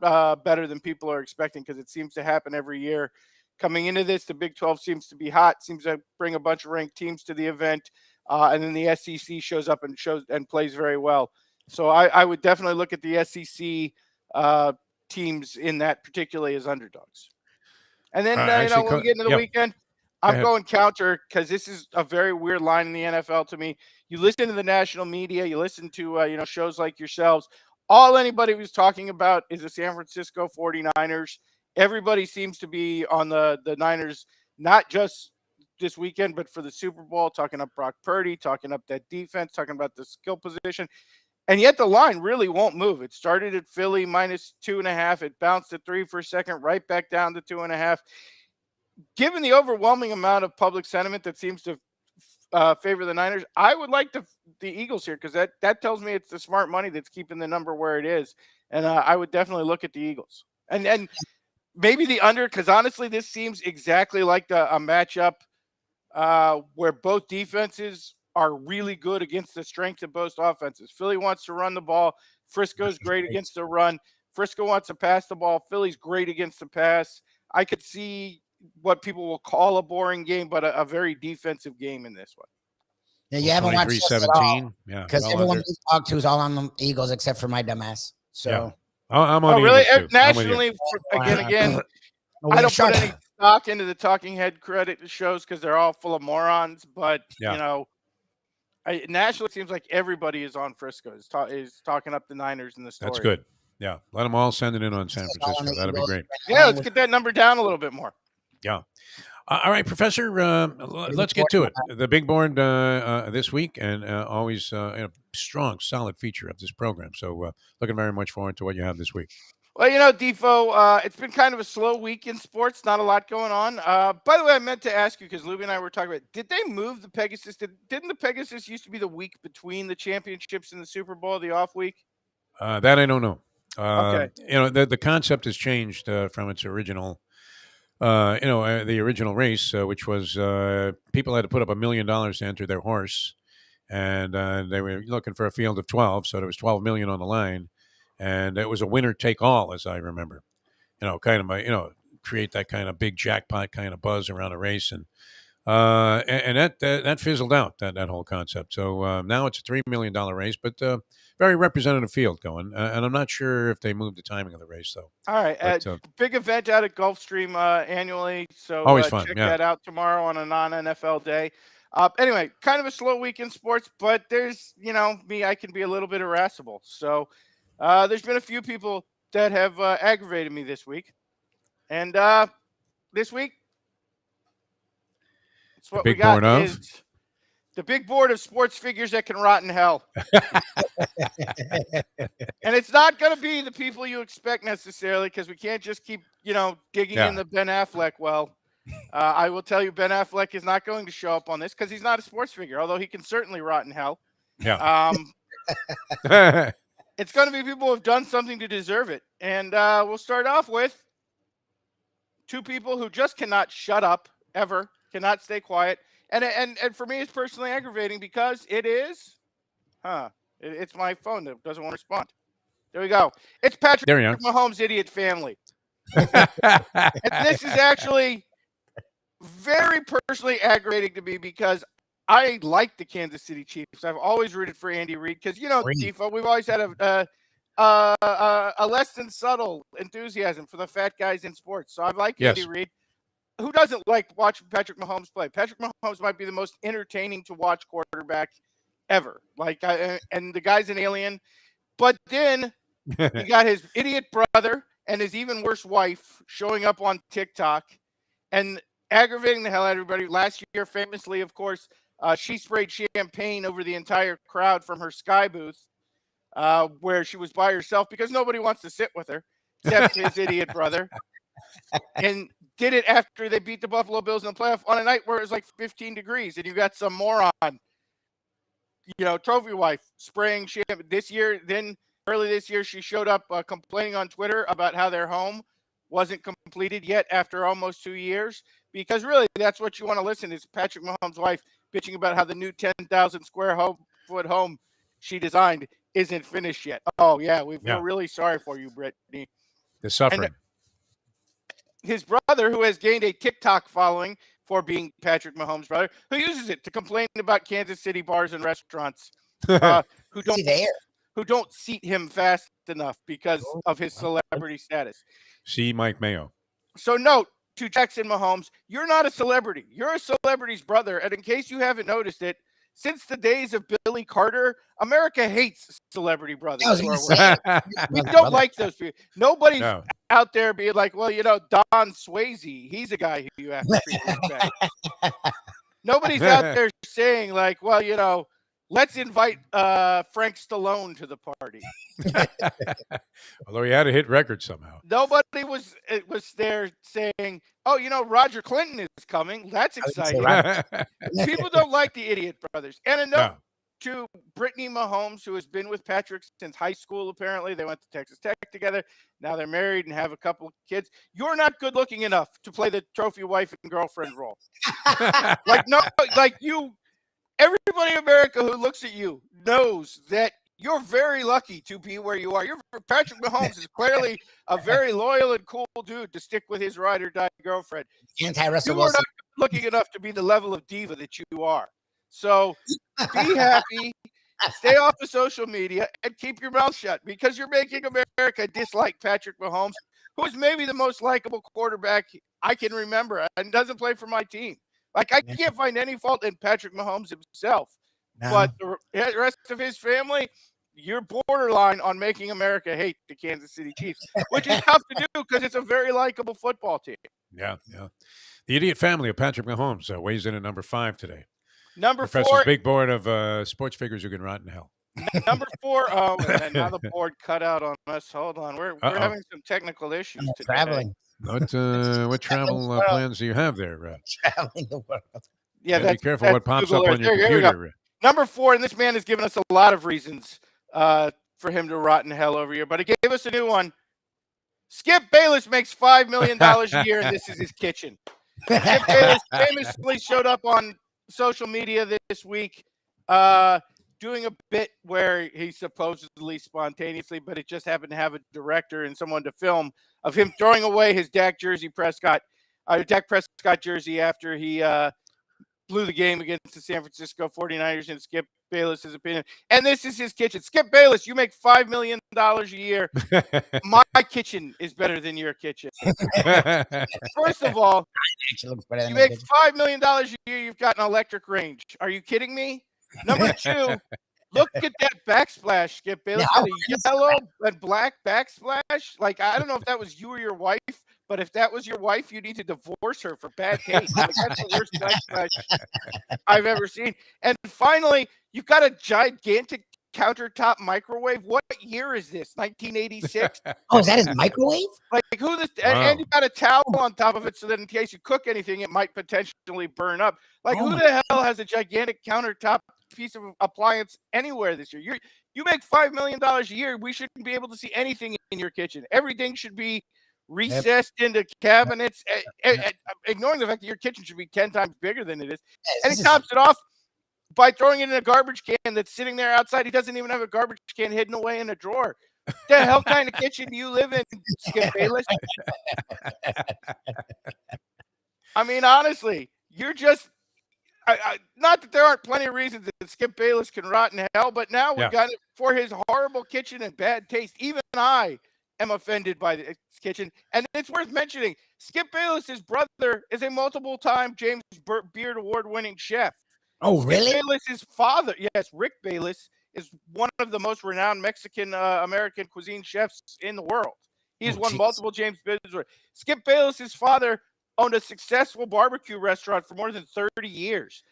better than people are expecting, because it seems to happen every year. Coming into this, the Big 12 seems to be hot, seems to bring a bunch of ranked teams to the event, and then the SEC shows up and plays very well. So I would definitely look at the SEC teams in that, particularly as underdogs. And then when we get into the weekend, I'm going counter, because this is a very weird line in the NFL to me. You listen to the national media, you listen to shows like yourselves. All anybody was talking about is the San Francisco 49ers. Everybody seems to be on the Niners, not just this weekend, but for the Super Bowl, talking up Brock Purdy, talking up that defense, talking about the skill position. And yet the line really won't move. It started at Philly -2.5. It bounced to 3 for a second, right back down to 2.5. Given the overwhelming amount of public sentiment that seems to favor the Niners, I would like the Eagles here, because that tells me it's the smart money that's keeping the number where it is. And I would definitely look at the Eagles. And maybe the under, because honestly, this seems exactly like a matchup where both defenses are really good against the strength of both offenses. Philly wants to run the ball. Frisco's great against the run. Frisco wants to pass the ball. Philly's great against the pass. I could see what people will call a boring game, but a very defensive game in this one. Yeah, you haven't watched this at all. Yeah, because everyone we talked to is all on the Eagles except for my dumbass. So I'm on really Eagles too. nationally. Again, I don't put any stock into the talking head credit shows, because they're all full of morons. But nationally, it seems like everybody is on Frisco. Is talking up the Niners in the story. That's good. Yeah, let them all send it in on San Francisco. That'd be great. Yeah, let's get that number down a little bit more. Yeah. All right, Professor, let's get to it. The big board this week, and always a strong, solid feature of this program. So looking very much forward to what you have this week. Well, Defo, it's been kind of a slow week in sports. Not a lot going on. By the way, I meant to ask you, because Lubie and I were talking about, did they move the Pegasus? Didn't the Pegasus used to be the week between the championships and the Super Bowl, the off week? That I don't know. Okay. The concept has changed from its original. The original race, which was people had to put up $1 million to enter their horse, and they were looking for a field of 12, so there was 12 million on the line, and it was a winner take all, as I remember. Kind of create that kind of big jackpot kind of buzz around a race, and that fizzled out, that whole concept. So now it's a $3 million race, but very representative field going, and I'm not sure if they moved the timing of the race though. All right, big event out at Gulfstream annually, so always fun. Check that out tomorrow on a non-NFL day. Anyway, kind of a slow week in sports, but there's me, I can be a little bit irascible. So there's been a few people that have aggravated me this week, and this week. That's what we got is the big board of sports figures that can rot in hell. And it's not going to be the people you expect necessarily, because we can't just keep, digging in the Ben Affleck well. I will tell you, Ben Affleck is not going to show up on this because he's not a sports figure, although he can certainly rot in hell. Yeah. It's going to be people who have done something to deserve it. And we'll start off with two people who just cannot shut up ever. Cannot stay quiet. And for me, it's personally aggravating because it is, it's my phone that doesn't want to respond. There we go. It's Patrick Mahomes' idiot family. And this is actually very personally aggravating to me because I like the Kansas City Chiefs. I've always rooted for Andy Reid because, Defo, we've always had a less than subtle enthusiasm for the fat guys in sports. So I like Andy Reid. Who doesn't like watching Patrick Mahomes play? Patrick Mahomes might be the most entertaining to watch quarterback ever. And the guy's an alien. But then you got his idiot brother and his even worse wife showing up on TikTok and aggravating the hell out of everybody. Last year, famously, of course, she sprayed champagne over the entire crowd from her Sky booth where she was by herself because nobody wants to sit with her except his idiot brother. And did it after they beat the Buffalo Bills in the playoff on a night where it was like 15 degrees. And you got some moron, trophy wife spraying champagne. Early this year, she showed up complaining on Twitter about how their home wasn't completed yet after almost 2 years. Because really, that's what you want to listen to is Patrick Mahomes' wife bitching about how the new 10,000 square foot home she designed isn't finished yet. Oh, yeah, we feel really sorry for you, Brittany. The suffering. And his brother, who has gained a TikTok following for being Patrick Mahomes' brother, who uses it to complain about Kansas City bars and restaurants who don't seat him fast enough because of his celebrity status. See Mike Mayo. So note to Jackson Mahomes, you're not a celebrity. You're a celebrity's brother. And in case you haven't noticed it, since the days of Billy Carter, America hates celebrity brothers. We don't like those people. Nobody's out there being like, well, Don Swayze, he's a guy who you have to treat respect. Nobody's out there saying like, well, let's invite Frank Stallone to the party. Although he had a hit record somehow. Nobody was there saying, oh, Roger Clinton is coming. That's exciting. People don't like the idiot brothers. And a note to Brittany Mahomes, who has been with Patrick since high school, apparently. They went to Texas Tech together. Now they're married and have a couple of kids. You're not good looking enough to play the trophy wife and girlfriend role. Everybody in America who looks at you knows that you're very lucky to be where you are. Patrick Mahomes is clearly a very loyal and cool dude to stick with his ride or die girlfriend. Anti-Russell You are Wilson. not looking enough to be the level of diva that you are. So be happy, stay off of social media, and keep your mouth shut because you're making America dislike Patrick Mahomes, who is maybe the most likable quarterback I can remember and doesn't play for my team. I can't find any fault in Patrick Mahomes himself, but the rest of his family, you're borderline on making America hate the Kansas City Chiefs, which is tough to do because it's a very likable football team. Yeah. The idiot family of Patrick Mahomes weighs in at number 5 today. Number Professor's 4, big board of sports figures who can rot in hell. Number 4. Oh, and now the board cut out on us. Hold on, we're having some technical issues today. Traveling. What travel plans do you have there? Traveling the world. Yeah, be careful what pops up on your computer. Number 4, and this man has given us a lot of reasons for him to rot in hell over here, but he gave us a new one. Skip Bayless makes $5 million a year, and this is his kitchen. Skip Bayless famously showed up on social media this week doing a bit where he supposedly spontaneously, but it just happened to have a director and someone to film, of him throwing away his Dak Prescott jersey after he blew the game against the San Francisco 49ers, in Skip Bayless's opinion. And this is his kitchen. Skip Bayless, you make $5 million a year. My kitchen is better than your kitchen. First of all, you make $5 million a year, you've got an electric range. Are you kidding me? Number two, look at that backsplash, Skip Bayless. Yeah, a yellow and black backsplash. Like, I don't know if that was you or your wife, but if that was your wife, you need to divorce her for bad taste. Like, that's the worst backsplash I've ever seen. And finally, you've got a gigantic countertop microwave. What year is this? 1986? Oh, is that his microwave? Like, who this? Wow. And you got a towel on top of it so that in case you cook anything, it might potentially burn up. Like, who the hell has a gigantic countertop piece of appliance anywhere this year? You make $5 million a year. We shouldn't be able to see anything in your kitchen. Everything should be recessed into cabinets, ignoring the fact that your kitchen should be 10 times bigger than it is. And he tops it off by throwing it in a garbage can that's sitting there outside. He doesn't even have a garbage can hidden away in a drawer. The hell kind of kitchen do you live in, Skip Bayless? I mean, honestly, you're just not that there aren't plenty of reasons that Skip Bayless can rot in hell, but now we got it for his horrible kitchen and bad taste. Even I am offended by this kitchen. And it's worth mentioning, Skip Bayless's brother is a multiple-time James Beard Award-winning chef. Oh, really? Skip Bayless's father, yes, Rick Bayless, is one of the most renowned Mexican American cuisine chefs in the world. He has won multiple James Beard Awards. Skip Bayless's father owned a successful barbecue restaurant for more than 30 years.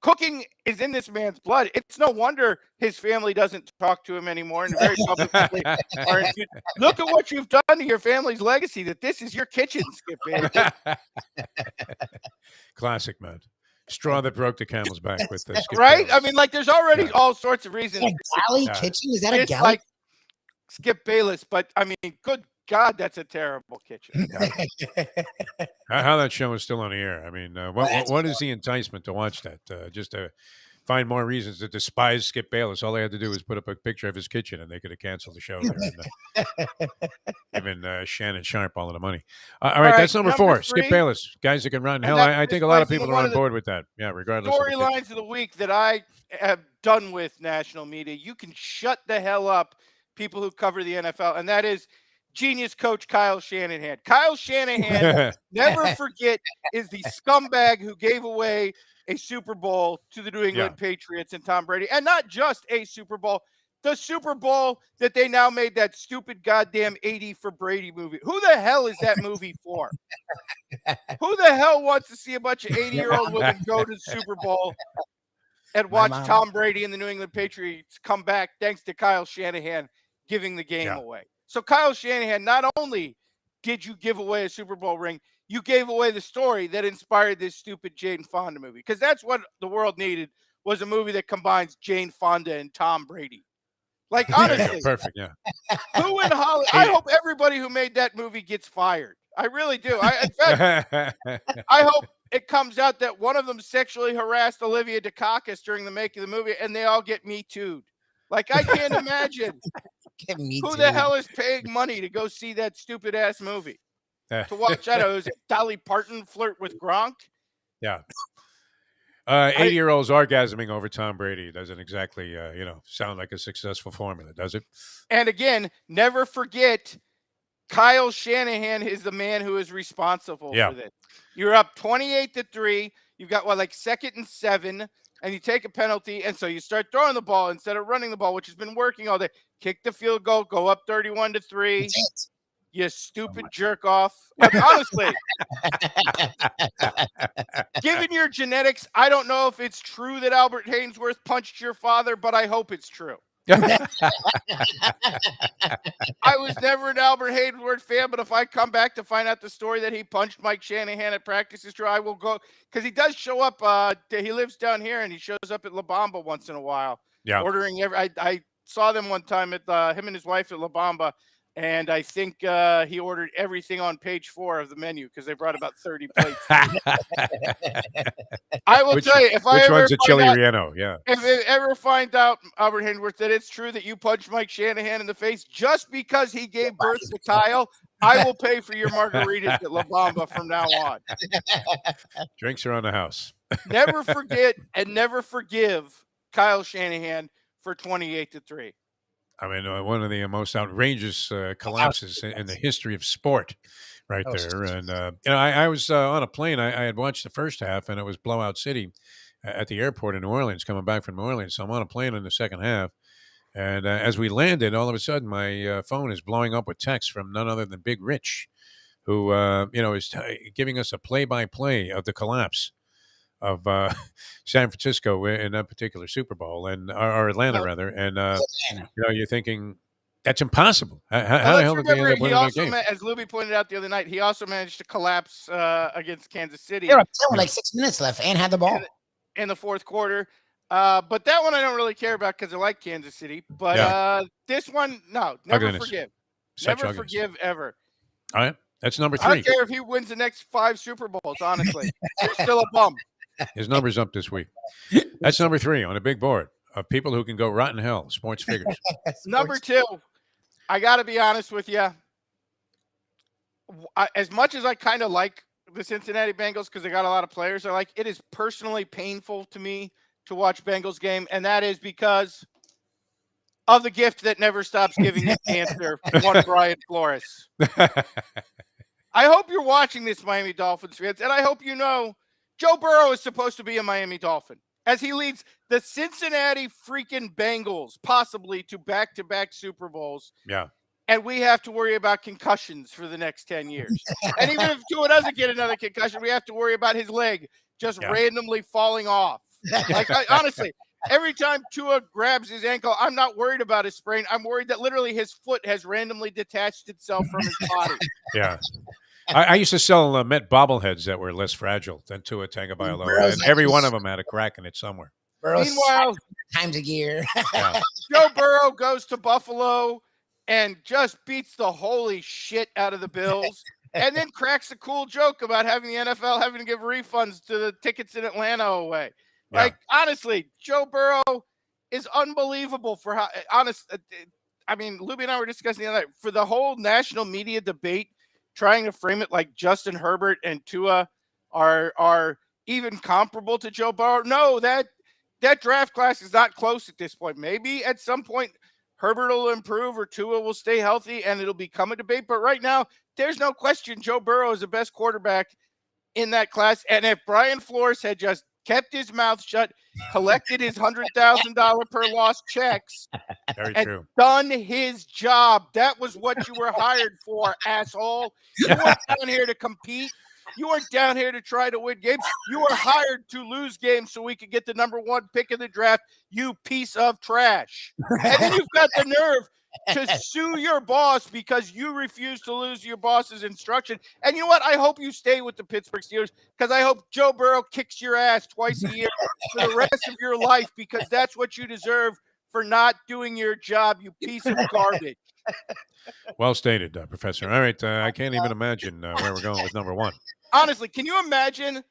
Cooking is in this man's blood. It's no wonder his family doesn't talk to him anymore. And very publicly look at what you've done to your family's legacy, that this is your kitchen, Skip Bayless. Classic, man. Straw that broke the camel's back with this. Right? I mean, like, there's already all sorts of reasons. A galley kitchen? Is that a galley? Like Skip Bayless, but I mean, good God, that's a terrible kitchen. How that show is still on the air. I mean, what is the enticement to watch that? Just to find more reasons to despise Skip Bayless. All they had to do was put up a picture of his kitchen, and they could have canceled the show. Given Shannon Sharp all of the money. All right, that's number 4. 3, Skip Bayless, guys that can run hell. I think a lot of people are on board with that. Yeah, regardless. Storylines of the week that I have done with national media. You can shut the hell up, people who cover the NFL, and that is genius coach Kyle Shanahan. Kyle Shanahan, never forget, is the scumbag who gave away a Super Bowl to the New England Patriots and Tom Brady. And not just a Super Bowl, the Super Bowl that they now made that stupid goddamn 80 for Brady movie. Who the hell is that movie for? Who the hell wants to see a bunch of 80-year-old women go to the Super Bowl and watch Tom Brady and the New England Patriots come back thanks to Kyle Shanahan giving the game away? So Kyle Shanahan, not only did you give away a Super Bowl ring, you gave away the story that inspired this stupid Jane Fonda movie. Because that's what the world needed, was a movie that combines Jane Fonda and Tom Brady. Like, honestly. Perfect, yeah. Who in Hollywood? I hope everybody who made that movie gets fired. I really do. In fact, I hope it comes out that one of them sexually harassed Olivia Dukakis during the making of the movie, and they all get Me Too'd. Like, I can't imagine who the hell is paying money to go see that stupid ass movie. To watch, I don't know, is it Dolly Parton flirt with Gronk? Yeah. 80-year-olds orgasming over Tom Brady doesn't exactly, sound like a successful formula, does it? And again, never forget, Kyle Shanahan is the man who is responsible for this. You're up 28-3. You've got, like 2nd and 7. And you take a penalty, and so you start throwing the ball instead of running the ball, which has been working all day. Kick the field goal, go up 31-3. You stupid jerk off. Like, honestly, given your genetics, I don't know if it's true that Albert Haynesworth punched your father, but I hope it's true. I was never an Albert Haynesworth fan, but if I come back to find out the story that he punched Mike Shanahan at practice is true, I will go, because he does show up. He lives down here, and he shows up at La Bamba once in a while. Yeah, ordering saw them one time at him and his wife at La Bamba, and I think he ordered everything on page 4 of the menu because they brought about 30 plates. I will tell you, if I which ever one's a chili find out, relleno? Yeah. if I ever find out, Albert Hindworth, that it's true that you punched Mike Shanahan in the face just because he gave birth to Kyle, I will pay for your margaritas at La Bamba from now on. Drinks are on the house. Never forget and never forgive Kyle Shanahan for 28-3. I mean, one of the most outrageous collapses in the history of sport, right there. And I was on a plane. I had watched the first half, and it was blowout city at the airport in New Orleans, coming back from New Orleans. So I'm on a plane in the second half, and as we landed, all of a sudden, my phone is blowing up with texts from none other than Big Rich, who is giving us a play-by-play of the collapse of San Francisco in that particular Super Bowl, and or Atlanta rather, and you're thinking that's impossible. How the hell did they end up winning that game? As Lubie pointed out the other night, he also managed to collapse against Kansas City. They were up with like 6 minutes left and had the ball in the fourth quarter. But that one I don't really care about because I like Kansas City. But this one, no, never forgive. Never forgive ever. All right, that's number 3. I don't care if he wins the next 5 Super Bowls, honestly. He's still a bum. His number's up this week. That's number 3 on a big board of people who can go rotten hell, sports figures. Number 2, I got to be honest with you. As much as I kind of like the Cincinnati Bengals because they got a lot of players I like, it is personally painful to me to watch Bengals game, and that is because of the gift that never stops giving you cancer, one Brian Flores. I hope you're watching this, Miami Dolphins fans, and I hope you know Joe Burrow is supposed to be a Miami Dolphin as he leads the Cincinnati freaking Bengals possibly to back-to-back Super Bowls. Yeah. And we have to worry about concussions for the next 10 years. And even if Tua doesn't get another concussion, we have to worry about his leg just randomly falling off. Like, honestly, every time Tua grabs his ankle, I'm not worried about his sprain. I'm worried that literally his foot has randomly detached itself from his body. Yeah. I used to sell Met bobbleheads that were less fragile than Tua Tagovailoa, and every one of them had a crack in it somewhere. Meanwhile, times a year. Joe Burrow goes to Buffalo and just beats the holy shit out of the Bills, and then cracks a cool joke about having the NFL having to give refunds to the tickets in Atlanta away. Yeah. Like, honestly, Joe Burrow is unbelievable for how honest. I mean, Lubie and I were discussing the other night for the whole national media debate, trying to frame it like Justin Herbert and Tua are even comparable to Joe Burrow. No, that draft class is not close at this point. Maybe at some point Herbert will improve or Tua will stay healthy and it'll become a debate. But right now, there's no question Joe Burrow is the best quarterback in that class. And if Brian Flores had just kept his mouth shut, collected his $100,000 per loss checks, done his job. That was what you were hired for, asshole. You weren't down here to compete. You weren't down here to try to win games. You were hired to lose games so we could get the number 1 pick in the draft, you piece of trash. And then you've got the nerve to sue your boss because you refuse to lose your boss's instruction. And you know what? I hope you stay with the Pittsburgh Steelers because I hope Joe Burrow kicks your ass twice a year for the rest of your life because that's what you deserve for not doing your job, you piece of garbage. Well stated, Professor. All right, I can't even imagine where we're going with number 1. Honestly, can you imagine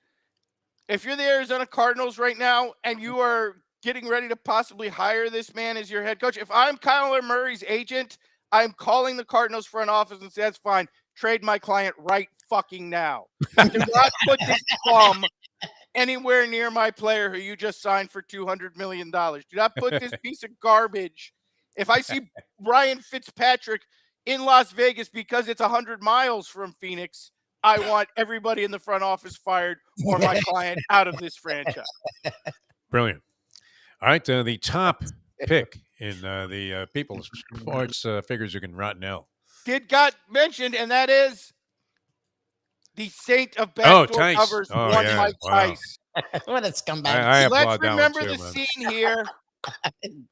if you're the Arizona Cardinals right now and you are getting ready to possibly hire this man as your head coach? If I'm Kyler Murray's agent, I'm calling the Cardinals front office and say, that's fine. Trade my client right fucking now. Do not put this bum anywhere near my player who you just signed for $200 million. Do not put this piece of garbage. If I see Ryan Fitzpatrick in Las Vegas because it's 100 miles from Phoenix, I want everybody in the front office fired or my client out of this franchise. Brilliant. All right, the top pick in the people's sports figures who can rot in hell. Got mentioned, and that is the saint of backdoor covers, Mike Tice. What a scumbag. Let's remember the scene here.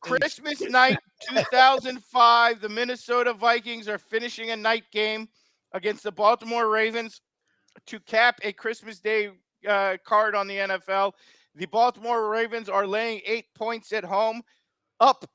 Christmas night 2005, the Minnesota Vikings are finishing a night game against the Baltimore Ravens to cap a Christmas Day card on the NFL. The Baltimore Ravens are laying 8 points at home, up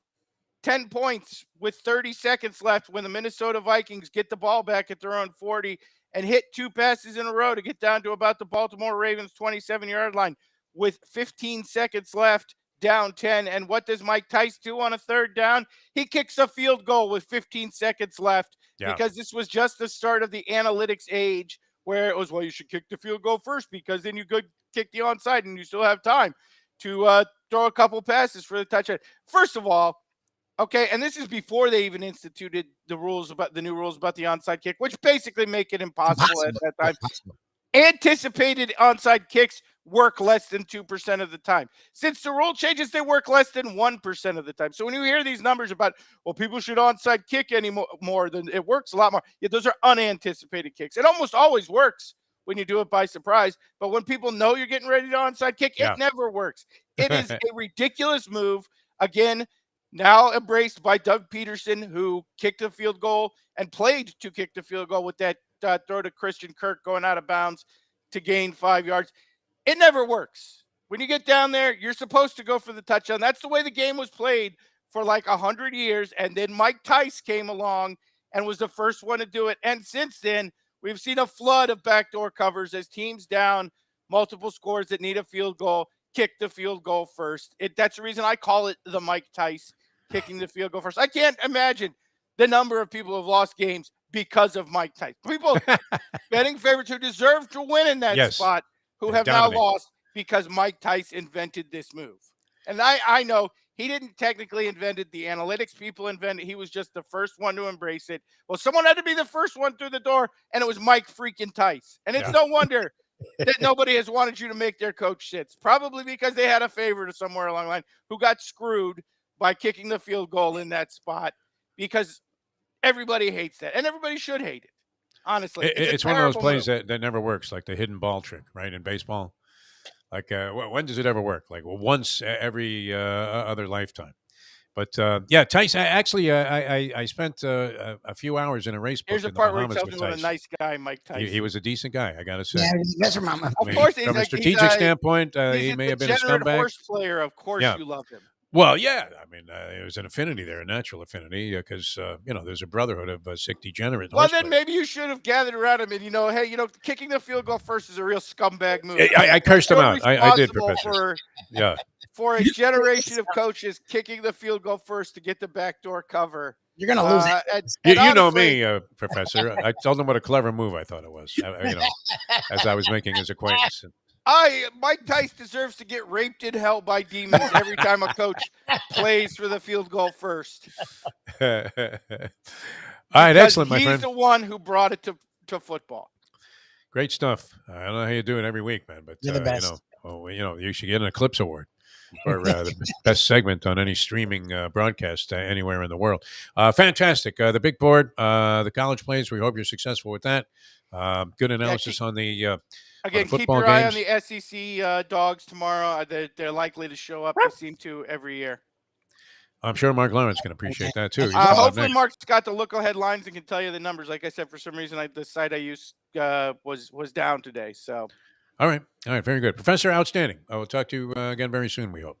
10 points with 30 seconds left when the Minnesota Vikings get the ball back at their own 40 and hit 2 passes in a row to get down to about the Baltimore Ravens 27-yard line with 15 seconds left, down 10. And what does Mike Tice do on a third down? He kicks a field goal with 15 seconds left because this was just the start of the analytics age where it was, well, you should kick the field goal first because then you could kick the onside and you still have time to throw a couple passes for the touchdown. First of all, okay, and this is before they even instituted the new rules about the onside kick, which basically make it impossible at that time. Anticipated onside kicks work less than 2% of the time. Since the rule changes, they work less than 1% of the time. So when you hear these numbers about, well, people should onside kick more than it works a lot more. Yeah, those are unanticipated kicks. It almost always works when you do it by surprise. But when people know you're getting ready to onside kick, it never works. It is a ridiculous move. Again, now embraced by Doug Peterson, who kicked a field goal and played to kick the field goal with that throw to Christian Kirk going out of bounds to gain 5 yards. It never works. When you get down there, you're supposed to go for the touchdown. That's the way the game was played for like 100 years. And then Mike Tice came along and was the first one to do it. And since then, we've seen a flood of backdoor covers as teams down multiple scores that need a field goal, kick the field goal first. That's the reason I call it the Mike Tice kicking the field goal first. I can't imagine the number of people who have lost games because of Mike Tice. People betting favorites who deserve to win in that spot who have now lost because Mike Tice invented this move. And I know he didn't technically invented the analytics. People invented. He was just the first one to embrace it. Well, someone had to be the first one through the door, and it was Mike freaking Tice. And it's no wonder that nobody has wanted you to make their coach sits. Probably because they had a favorite somewhere along the line who got screwed by kicking the field goal in that spot because everybody hates that. And everybody should hate it. Honestly. It's one of those plays that never works, like the hidden ball trick, right, in baseball. Like, when does it ever work? Like, well, once every other lifetime. But, Tice, I spent a few hours in a race book. Here's a part where he tells me what a nice guy Mike Tice. He was a decent guy, I got to say. Yeah, Mr. Mama. Of course, from a strategic standpoint, he may have been a scumbag. Horse player, of course you love him. Well, yeah. I mean, there was an affinity there, a natural affinity, because, there's a brotherhood of sick degenerate. Well, then maybe you should have gathered around him and, hey, kicking the field goal first is a real scumbag move. I cursed him out. I did, Professor. For a generation of coaches kicking the field goal first to get the backdoor cover. You're going to lose it. You know me, Professor. I told him what a clever move I thought it was, as I was making his acquaintance. Mike Tice deserves to get raped in hell by demons every time a coach plays for the field goal first. All right, excellent, my friend. He's the one who brought it to football. Great stuff. I don't know how you do it every week, man, but you're the best. You should get an Eclipse Award for the best segment on any streaming broadcast anywhere in the world. Fantastic. The big board, the college plays. We hope you're successful with that. Good analysis on the again. On the keep your eye on games. the SEC dogs tomorrow. They're likely to show up. They seem to every year. I'm sure Mark Lawrence can appreciate that too. Hopefully, Mark's got the look-ahead lines and can tell you the numbers. Like I said, for some reason, the site I used was down today. So. All right. Very good. Professor, outstanding. I will talk to you again very soon, we hope.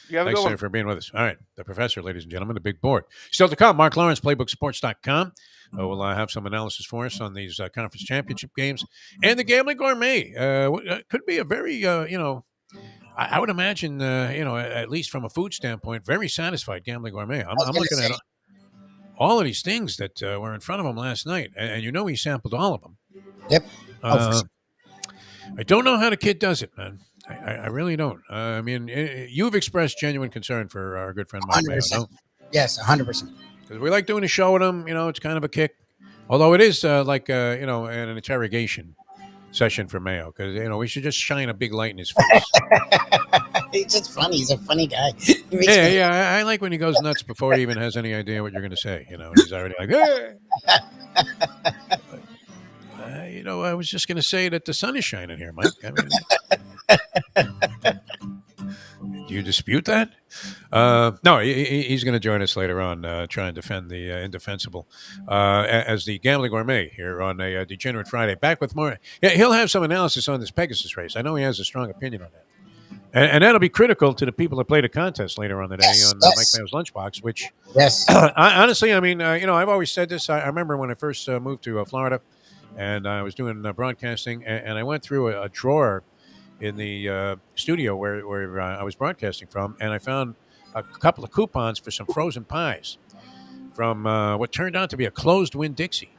Thanks, sir, for being with us. All right. The Professor, ladies and gentlemen, the big board. Still to come, Mark Lawrence, PlaybookSports.com. We'll have some analysis for us on these conference championship games. And the Gambling Gourmet could be a very, I would imagine, at least from a food standpoint, very satisfied Gambling Gourmet. I'm looking at all of these things that were in front of him last night. And he sampled all of them. Yep. I don't know how the kid does it, man. I really don't. I mean, you've expressed genuine concern for our good friend Mike Mayo, no? Yes, 100%. Because we like doing a show with him. It's kind of a kick. Although it is an interrogation session for Mayo. Because, we should just shine a big light in his face. He's just funny. He's a funny guy. I like when he goes nuts before he even has any idea what you're going to say. He's already like, hey! I was just going to say that the sun is shining here, Mike. I mean, do you dispute that? No, he's going to join us later on, try and defend the indefensible as the Gambling Gourmet here on a Degenerate Friday. Back with more. Yeah, he'll have some analysis on this Pegasus race. I know he has a strong opinion on that. And that'll be critical to the people that play the contest later on the day on Mike Mayo's Lunchbox, which, honestly, I mean, I've always said this. I remember when I first moved to Florida and I was doing broadcasting, and I went through a drawer in the studio where I was broadcasting from, and I found a couple of coupons for some frozen pies from what turned out to be a closed Winn-Dixie.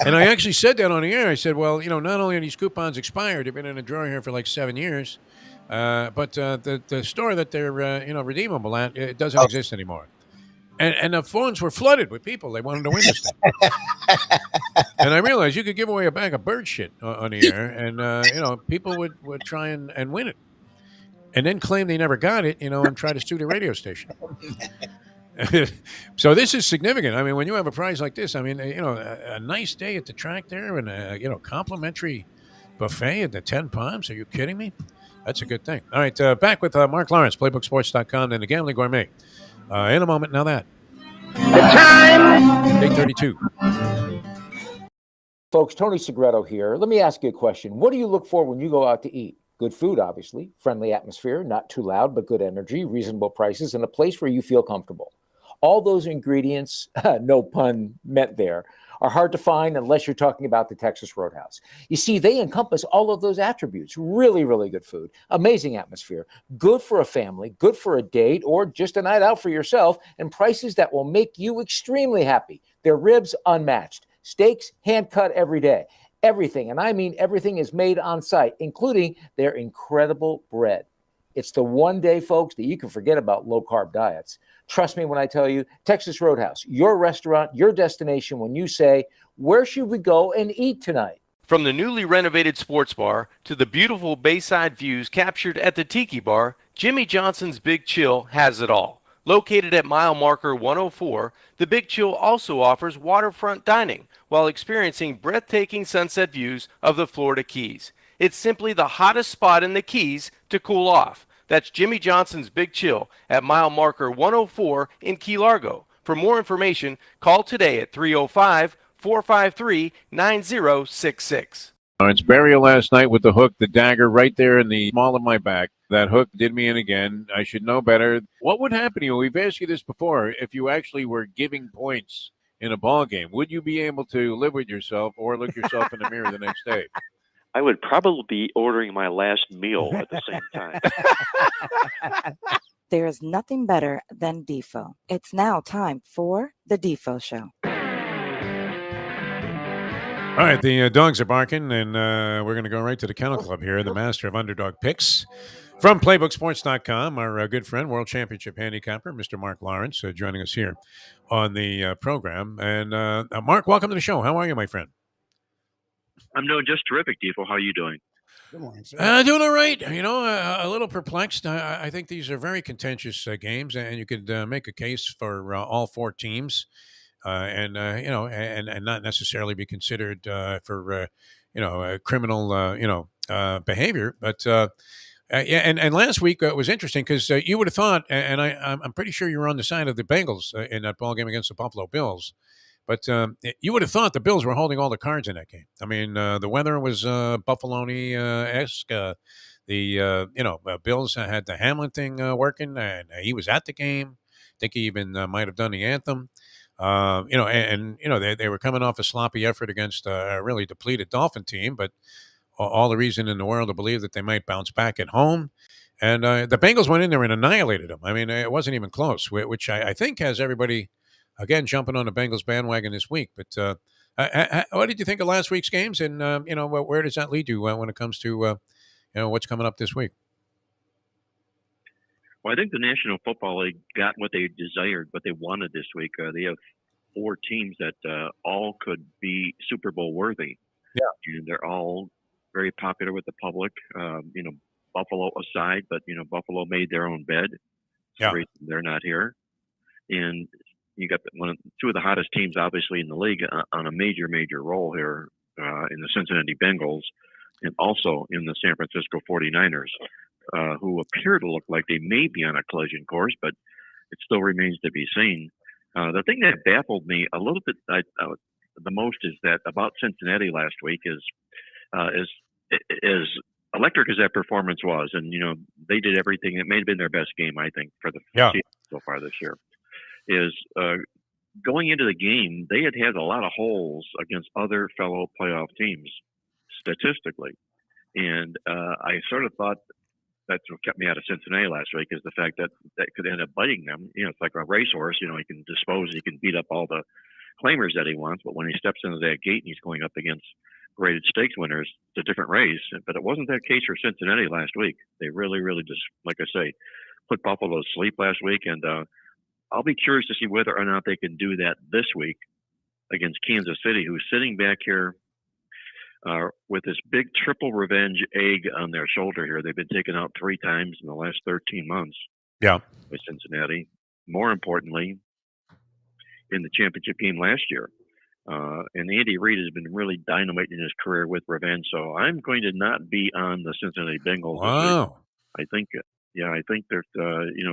And I actually said that on the air. I said, well, not only are these coupons expired, they've been in a drawer here for like 7 years, but the store that they're redeemable at, it doesn't exist anymore. And the phones were flooded with people. They wanted to win this thing. And I realized you could give away a bag of bird shit on the air, and people would try and win it, and then claim they never got it, and try to sue the radio station. So this is significant. I mean, when you have a prize like this, I mean, a nice day at the track there, and a complimentary buffet at the 10 Palms. Are you kidding me? That's a good thing. All right, back with Mark Lawrence, PlaybookSports.com, and the Gambling Gourmet. In a moment, now that. The time. 8:32. Folks, Tony Segreto here. Let me ask you a question. What do you look for when you go out to eat? Good food, obviously, friendly atmosphere, not too loud, but good energy, reasonable prices, and a place where you feel comfortable. All those ingredients, no pun meant there, are hard to find unless you're talking about the Texas Roadhouse. You see, they encompass all of those attributes. Really, really good food, amazing atmosphere, good for a family, good for a date, or just a night out for yourself, and prices that will make you extremely happy. Their ribs, unmatched. Steaks, hand-cut every day. Everything, and I mean everything, is made on site, including their incredible bread. It's the one day, folks, that you can forget about low-carb diets. Trust me when I tell you, Texas Roadhouse, your restaurant, your destination when you say, where should we go and eat tonight? From the newly renovated sports bar to the beautiful bayside views captured at the Tiki Bar, Jimmy Johnson's Big Chill has it all. Located at mile marker 104, the Big Chill also offers waterfront dining while experiencing breathtaking sunset views of the Florida Keys. It's simply the hottest spot in the Keys to cool off. That's Jimmy Johnson's Big Chill at mile marker 104 in Key Largo. For more information, call today at 305-453-9066. It's burial last night with the hook, the dagger, right there in the small of my back. That hook did me in again. I should know better. What would happen to you? We've asked you this before. If you actually were giving points in a ball game, would you be able to live with yourself or look yourself in the mirror the next day? I would probably be ordering my last meal at the same time. There is nothing better than Defo. It's now time for the Defo Show. All right, the dogs are barking, and we're going to go right to the Kennel Club here, the master of underdog picks. From PlaybookSports.com, our good friend, World Championship handicapper, Mr. Mark Lawrence, joining us here on the program. And Mark, welcome to the show. How are you, my friend? I'm doing just terrific, Defo. How are you doing? Good morning, sir. Doing all right. A little perplexed. I think these are very contentious games, and you could make a case for all four teams, and not necessarily be considered for criminal behavior. But and last week was interesting because you would have thought, and I'm pretty sure you were on the side of the Bengals in that ball game against the Buffalo Bills. But you would have thought the Bills were holding all the cards in that game. I mean, the weather was Buffaloni-esque. The Bills had the Hamlin thing working, and he was at the game. I think he even might have done the anthem. They were coming off a sloppy effort against a really depleted Dolphin team, but all the reason in the world to believe that they might bounce back at home. And the Bengals went in there and annihilated them. I mean, it wasn't even close, which I think has everybody – again, jumping on the Bengals bandwagon this week. But what did you think of last week's games? And, where does that lead you when it comes to, what's coming up this week? Well, I think the National Football League got what they desired, what they wanted this week. They have four teams that all could be Super Bowl worthy. Yeah. And they're all very popular with the public, Buffalo aside. But, Buffalo made their own bed. Yeah. They're not here. And you got two of the hottest teams, obviously, in the league on a major, major roll here in the Cincinnati Bengals and also in the San Francisco 49ers, who appear to look like they may be on a collision course, but it still remains to be seen. The thing that baffled me a little bit the most is that about Cincinnati last week is electric as that performance was, and they did everything. It may have been their best game, I think, for the season so far this year. Is going into the game, they had a lot of holes against other fellow playoff teams statistically, and I sort of thought that's what kept me out of Cincinnati last week, is the fact that could end up biting them. It's like a racehorse. He can dispose, he can beat up all the claimers that he wants, but when he steps into that gate and he's going up against graded stakes winners, it's a different race. But it wasn't that case for Cincinnati last week. They really, really just, like I say, put Buffalo to sleep last week, and I'll be curious to see whether or not they can do that this week against Kansas City, who's sitting back here with this big triple revenge egg on their shoulder here. They've been taken out 3 times in the last 13 months by Cincinnati. More importantly, in the championship game last year. And Andy Reid has been really dynamite in his career with revenge. So I'm going to not be on the Cincinnati Bengals this week. I think they're,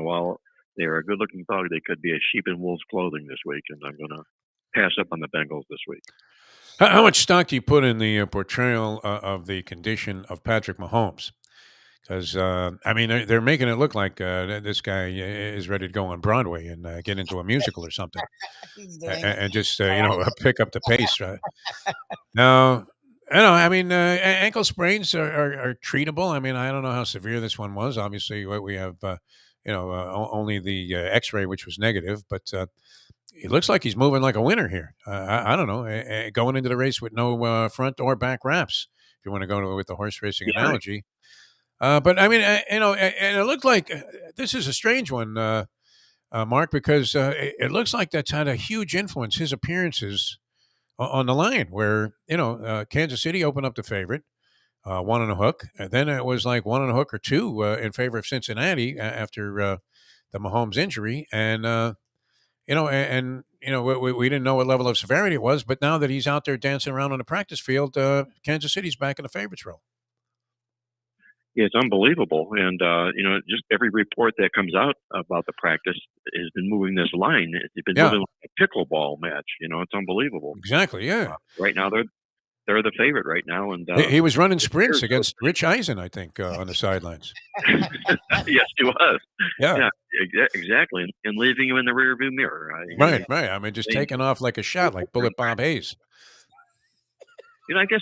while they're a good-looking dog, they could be a sheep in wolf's clothing this week, and I'm going to pass up on the Bengals this week. How much stock do you put in the portrayal of the condition of Patrick Mahomes? Because, they're making it look like this guy is ready to go on Broadway and get into a musical or something and just, pick up the pace. Right? No, ankle sprains are treatable. I don't know how severe this one was. Obviously, we have, only the X-ray, which was negative, but it looks like he's moving like a winner here. I don't know, going into the race with no front or back wraps, if you want to go with the horse racing analogy. But and it looked like this is a strange one, Mark, because it looks like that's had a huge influence, his appearances on the line, where, Kansas City opened up the favorite, 1 on a hook. And then it was like 1 on a hook or 2 in favor of Cincinnati after the Mahomes injury. And, we didn't know what level of severity it was, but now that he's out there dancing around on the practice field, Kansas City's back in the favorites role. Yeah, it's unbelievable. And, just every report that comes out about the practice has been moving this line. It's been moving like a pickleball match. It's unbelievable. Exactly, yeah. Right now, they're the favorite right now. And he was running sprints against Rich Eisen, I think, on the sidelines. Yes, he was. Yeah, exactly. And leaving him in the rearview mirror. Right. Just taking off like a shot, like Bullet Bob Hayes. I guess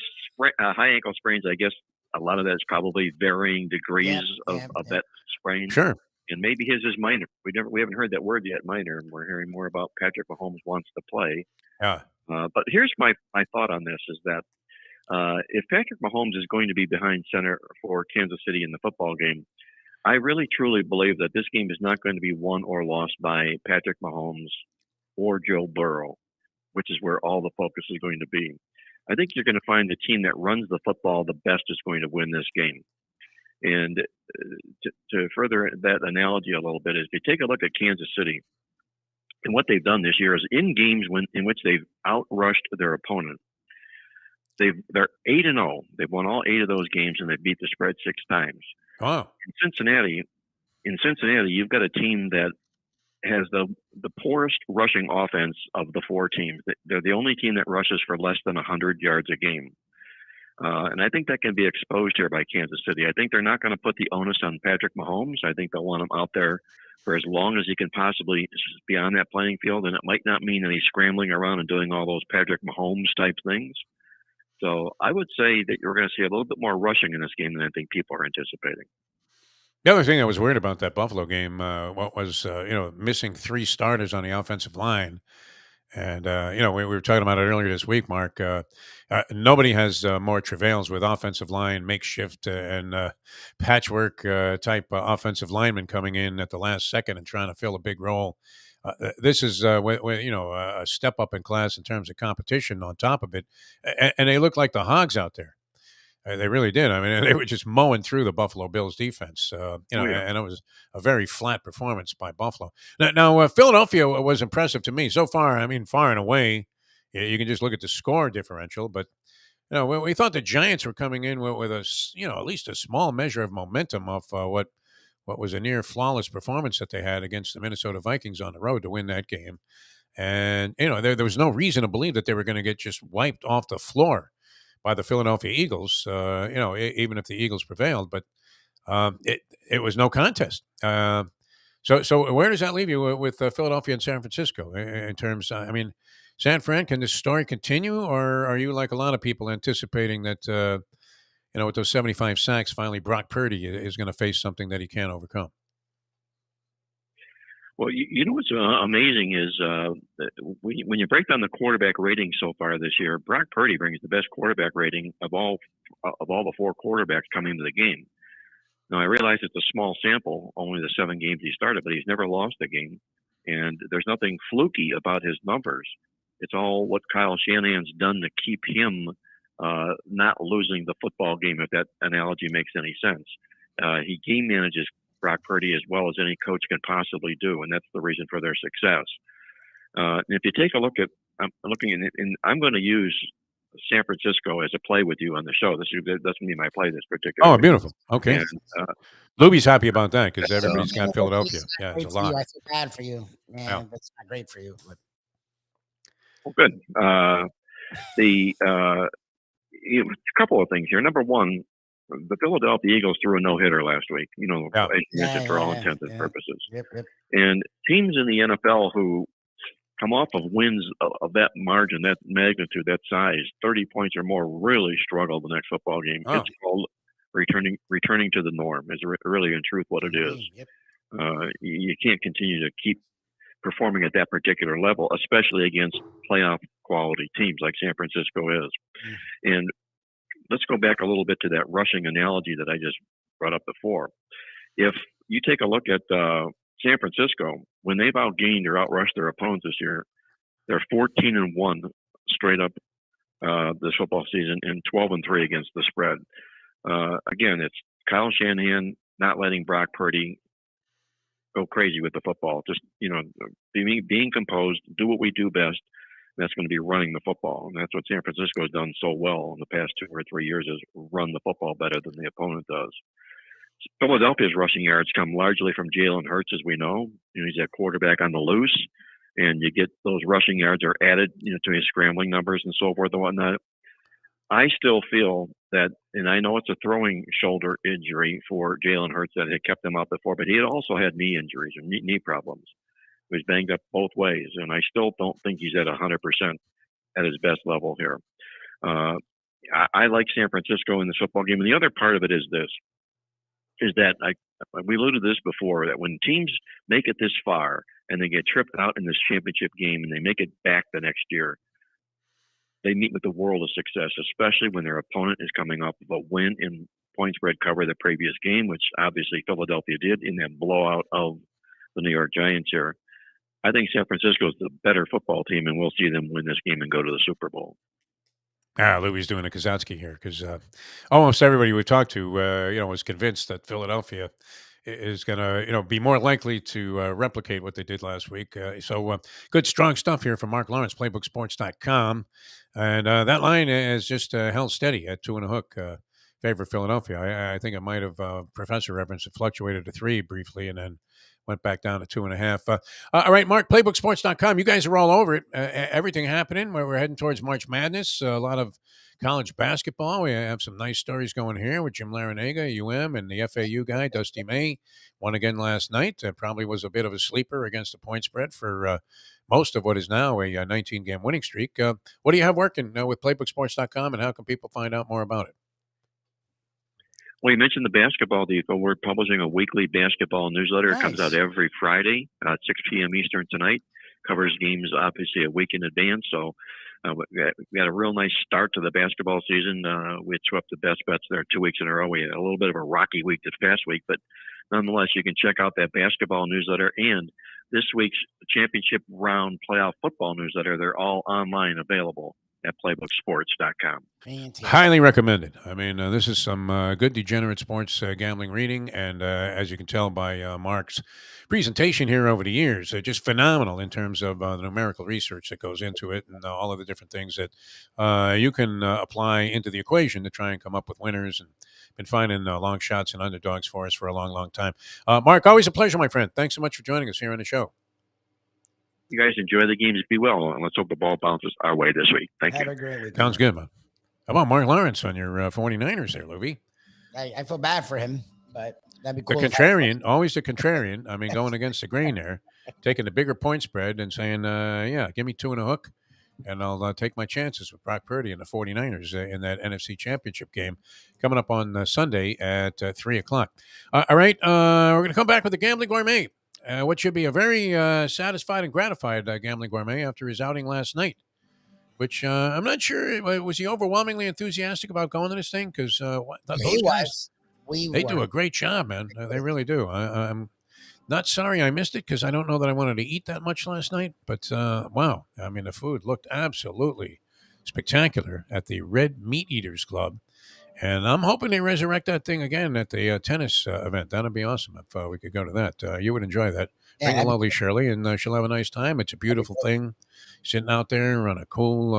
high ankle sprains, I guess, a lot of that's probably varying degrees of that sprain. Sure. And maybe his is minor. We haven't heard that word yet, minor, and we're hearing more about Patrick Mahomes wants to play. Yeah. But here's my thought on this is that if Patrick Mahomes is going to be behind center for Kansas City in the football game, I really truly believe that this game is not going to be won or lost by Patrick Mahomes or Joe Burrow, which is where all the focus is going to be. I think you're going to find the team that runs the football the best is going to win this game. And to further that analogy a little bit, is if you take a look at Kansas City and what they've done this year is in games in which they've outrushed their opponent, they're 8-0. They've won all 8 of those games, and they've beat the spread 6 times. Wow. In Cincinnati, you've got a team that has the poorest rushing offense of the 4 teams. They're the only team that rushes for less than 100 yards a game. And I think that can be exposed here by Kansas City. I think they're not going to put the onus on Patrick Mahomes. I think they'll want him out there for as long as he can possibly be on that playing field. And it might not mean that he's scrambling around and doing all those Patrick Mahomes type things. So I would say that you're going to see a little bit more rushing in this game than I think people are anticipating. The other thing I was worried about that Buffalo game, what was, missing 3 starters on the offensive line. And, we were talking about it earlier this week, Mark. Nobody has more travails with offensive line, makeshift and patchwork type offensive linemen coming in at the last second and trying to fill a big role. This is, a step up in class in terms of competition on top of it. And they look like the hogs out there. They really did. They were just mowing through the Buffalo Bills defense, and it was a very flat performance by Buffalo. Now, Philadelphia was impressive to me so far. Far and away, you can just look at the score differential. But we thought the Giants were coming in with at least a small measure of momentum off what was a near flawless performance that they had against the Minnesota Vikings on the road to win that game. And there was no reason to believe that they were going to get just wiped off the floor by the Philadelphia Eagles. Even if the Eagles prevailed, but it was no contest. So where does that leave you with Philadelphia and San Francisco in terms? San Fran, can this story continue, or are you like a lot of people anticipating that with those 75 sacks, finally Brock Purdy is going to face something that he can't overcome? Well, you know what's amazing is when you break down the quarterback rating so far this year, Brock Purdy brings the best quarterback rating of all the 4 quarterbacks coming into the game. Now, I realize it's a small sample, only the 7 games he started, but he's never lost a game. And there's nothing fluky about his numbers. It's all what Kyle Shanahan's done to keep him not losing the football game, if that analogy makes any sense. He game manages Brock Purdy as well as any coach can possibly do, and that's the reason for their success. And if you take a look at, I'm going to use San Francisco as a play with you on the show. That's going to be my play this particular. Oh, beautiful. Okay. And, Lubie's happy about that because everybody's got Philadelphia. Yeah, it's a lot. I feel bad for you. Yeah, that's not great for you. But. Well, good. A couple of things here. Number one, the Philadelphia Eagles threw a no-hitter last week. For all intents and purposes. Yep. And teams in the NFL who come off of wins of that margin, that magnitude, that size, 30 points or more, really struggle the next football game. Oh. It's called returning to the norm is really in truth what it is. Yep. You can't continue to keep performing at that particular level, especially against playoff quality teams like San Francisco is. And let's go back a little bit to that rushing analogy that I just brought up before. If you take a look at San Francisco, when they've outgained or outrushed their opponents this year, they're 14-1 straight up this football season and 12-3 against the spread. Again, it's Kyle Shanahan not letting Brock Purdy go crazy with the football. Just, being composed, do what we do best. That's going to be running the football. And that's what San Francisco has done so well in the past 2 or 3 years, is run the football better than the opponent does. Philadelphia's rushing yards come largely from Jalen Hurts, as we know. He's that quarterback on the loose, and you get those rushing yards are added, to his scrambling numbers and so forth and whatnot. I still feel that, and I know it's a throwing shoulder injury for Jalen Hurts that had kept him out before, but he had also had knee injuries or knee problems. He was banged up both ways, and I still don't think he's at 100% at his best level here. I like San Francisco in this football game, and the other part of it is this. Is that we alluded to this before, that when teams make it this far and they get tripped out in this championship game and they make it back the next year, they meet with the world of success, especially when their opponent is coming off of a win in point spread cover the previous game, which obviously Philadelphia did in that blowout of the New York Giants here. I think San Francisco is the better football team, and we'll see them win this game and go to the Super Bowl. Louie's doing a Kazatsky here because almost everybody we talked to, was convinced that Philadelphia is going to, be more likely to replicate what they did last week. So good, strong stuff here from Mark Lawrence, PlaybookSports.com. And that line is just held steady at 2.5 favor Philadelphia. I think it might have, Professor referenced, it fluctuated to 3 briefly and then went back down to 2.5. All right, Mark, PlaybookSports.com. You guys are all over it. Everything happening. We're heading towards March Madness. A lot of college basketball. We have some nice stories going here with Jim Larinaga, UM, and the FAU guy, Dusty May. Won again last night. Probably was a bit of a sleeper against the point spread for most of what is now a 19-game winning streak. What do you have working with PlaybookSports.com, and how can people find out more about it? Well, you mentioned the basketball, Defo. We're publishing a weekly basketball newsletter. Nice. It comes out every Friday at 6 p.m. Eastern tonight. Covers games, obviously, a week in advance. So we got a real nice start to the basketball season. We had swept the best bets there 2 weeks in a row. We had a little bit of a rocky week this past week, but nonetheless, you can check out that basketball newsletter and this week's championship round playoff football newsletter. They're all online available at playbooksports.com. Fantastic. Highly recommended. I mean, this is some good degenerate sports gambling reading, and as you can tell by Mark's presentation here over the years, just phenomenal in terms of the numerical research that goes into it and all of the different things that you can apply into the equation to try and come up with winners, and been finding long shots and underdogs for us for a long, long time. Mark, always a pleasure, my friend. Thanks so much for joining us here on the show. You guys enjoy the games. Be well, and let's hope the ball bounces our way this week. Thank you. Have a great week. Sounds good, man. How about Mark Lawrence on your 49ers there, Lubie? I feel bad for him, but that'd be The cool. contrarian, always the contrarian. I mean, going against the grain there, taking the bigger point spread and saying, yeah, give me 2 and a hook, and I'll take my chances with Brock Purdy and the 49ers in that NFC Championship game coming up on Sunday at 3 o'clock. All right, we're going to come back with the Gambling Gourmet, what should be a very satisfied and gratified Gambling Gourmet after his outing last night, which I'm not sure, was he overwhelmingly enthusiastic about going to this thing? Because those guys, they do a great job, man. They really do. I'm not sorry I missed it because I don't know that I wanted to eat that much last night. But wow, I mean, the food looked absolutely spectacular at the Red Meat Eaters Club. And I'm hoping they resurrect that thing again at the tennis event. That'd be awesome if we could go to that. You would enjoy that. Bring the lovely Shirley, and she'll have a nice time. It's a beautiful thing, sitting out there on a cool,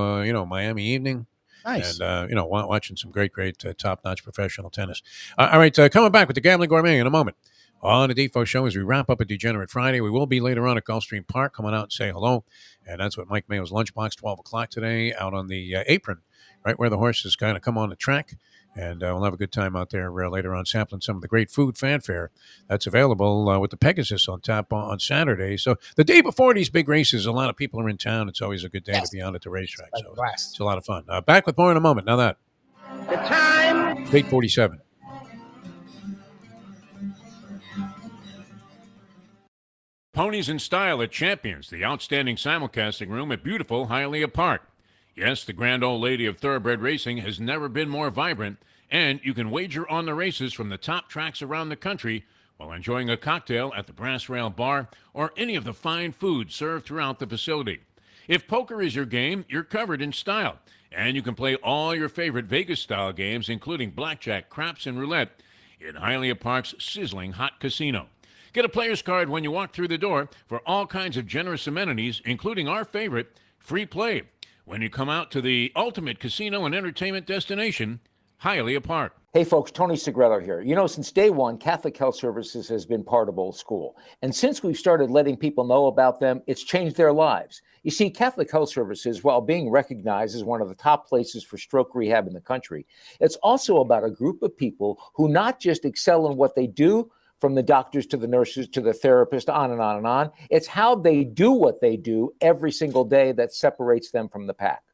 Miami evening. Nice. And, watching some great, top-notch professional tennis. All right, coming back with the Gambling Gourmet in a moment. On the Defo Show, as we wrap up a Degenerate Friday, we will be later on at Gulfstream Park. Come on out and say hello. And that's what Mike Mayo's Lunchbox, 12 o'clock today, out on the apron, right where the horses kind of come on the track. And we'll have a good time out there later on, sampling some of the great food fanfare that's available with the Pegasus on tap on Saturday. So the day before these big races, a lot of people are in town. It's always a good day to be out at the racetrack. So it's a lot of fun. Back with more in a moment. Now that. The time. 8:47. Ponies in Style at Champions, the outstanding simulcasting room at beautiful Hialeah Park. Yes, the grand old lady of thoroughbred racing has never been more vibrant, and you can wager on the races from the top tracks around the country while enjoying a cocktail at the Brass Rail Bar or any of the fine food served throughout the facility. If poker is your game, you're covered in style, and you can play all your favorite Vegas-style games, including blackjack, craps, and roulette, in Hialeah Park's sizzling hot casino. Get a player's card when you walk through the door for all kinds of generous amenities, including our favorite, free play, when you come out to the ultimate casino and entertainment destination, Hialeah Park. Hey folks, Tony Segreto here. You know, since day one, Catholic Health Services has been part of Old School. And since we've started letting people know about them, it's changed their lives. You see, Catholic Health Services, while being recognized as one of the top places for stroke rehab in the country, it's also about a group of people who not just excel in what they do, from the doctors to the nurses to the therapist, on and on and on. It's how they do what they do every single day that separates them from the pack.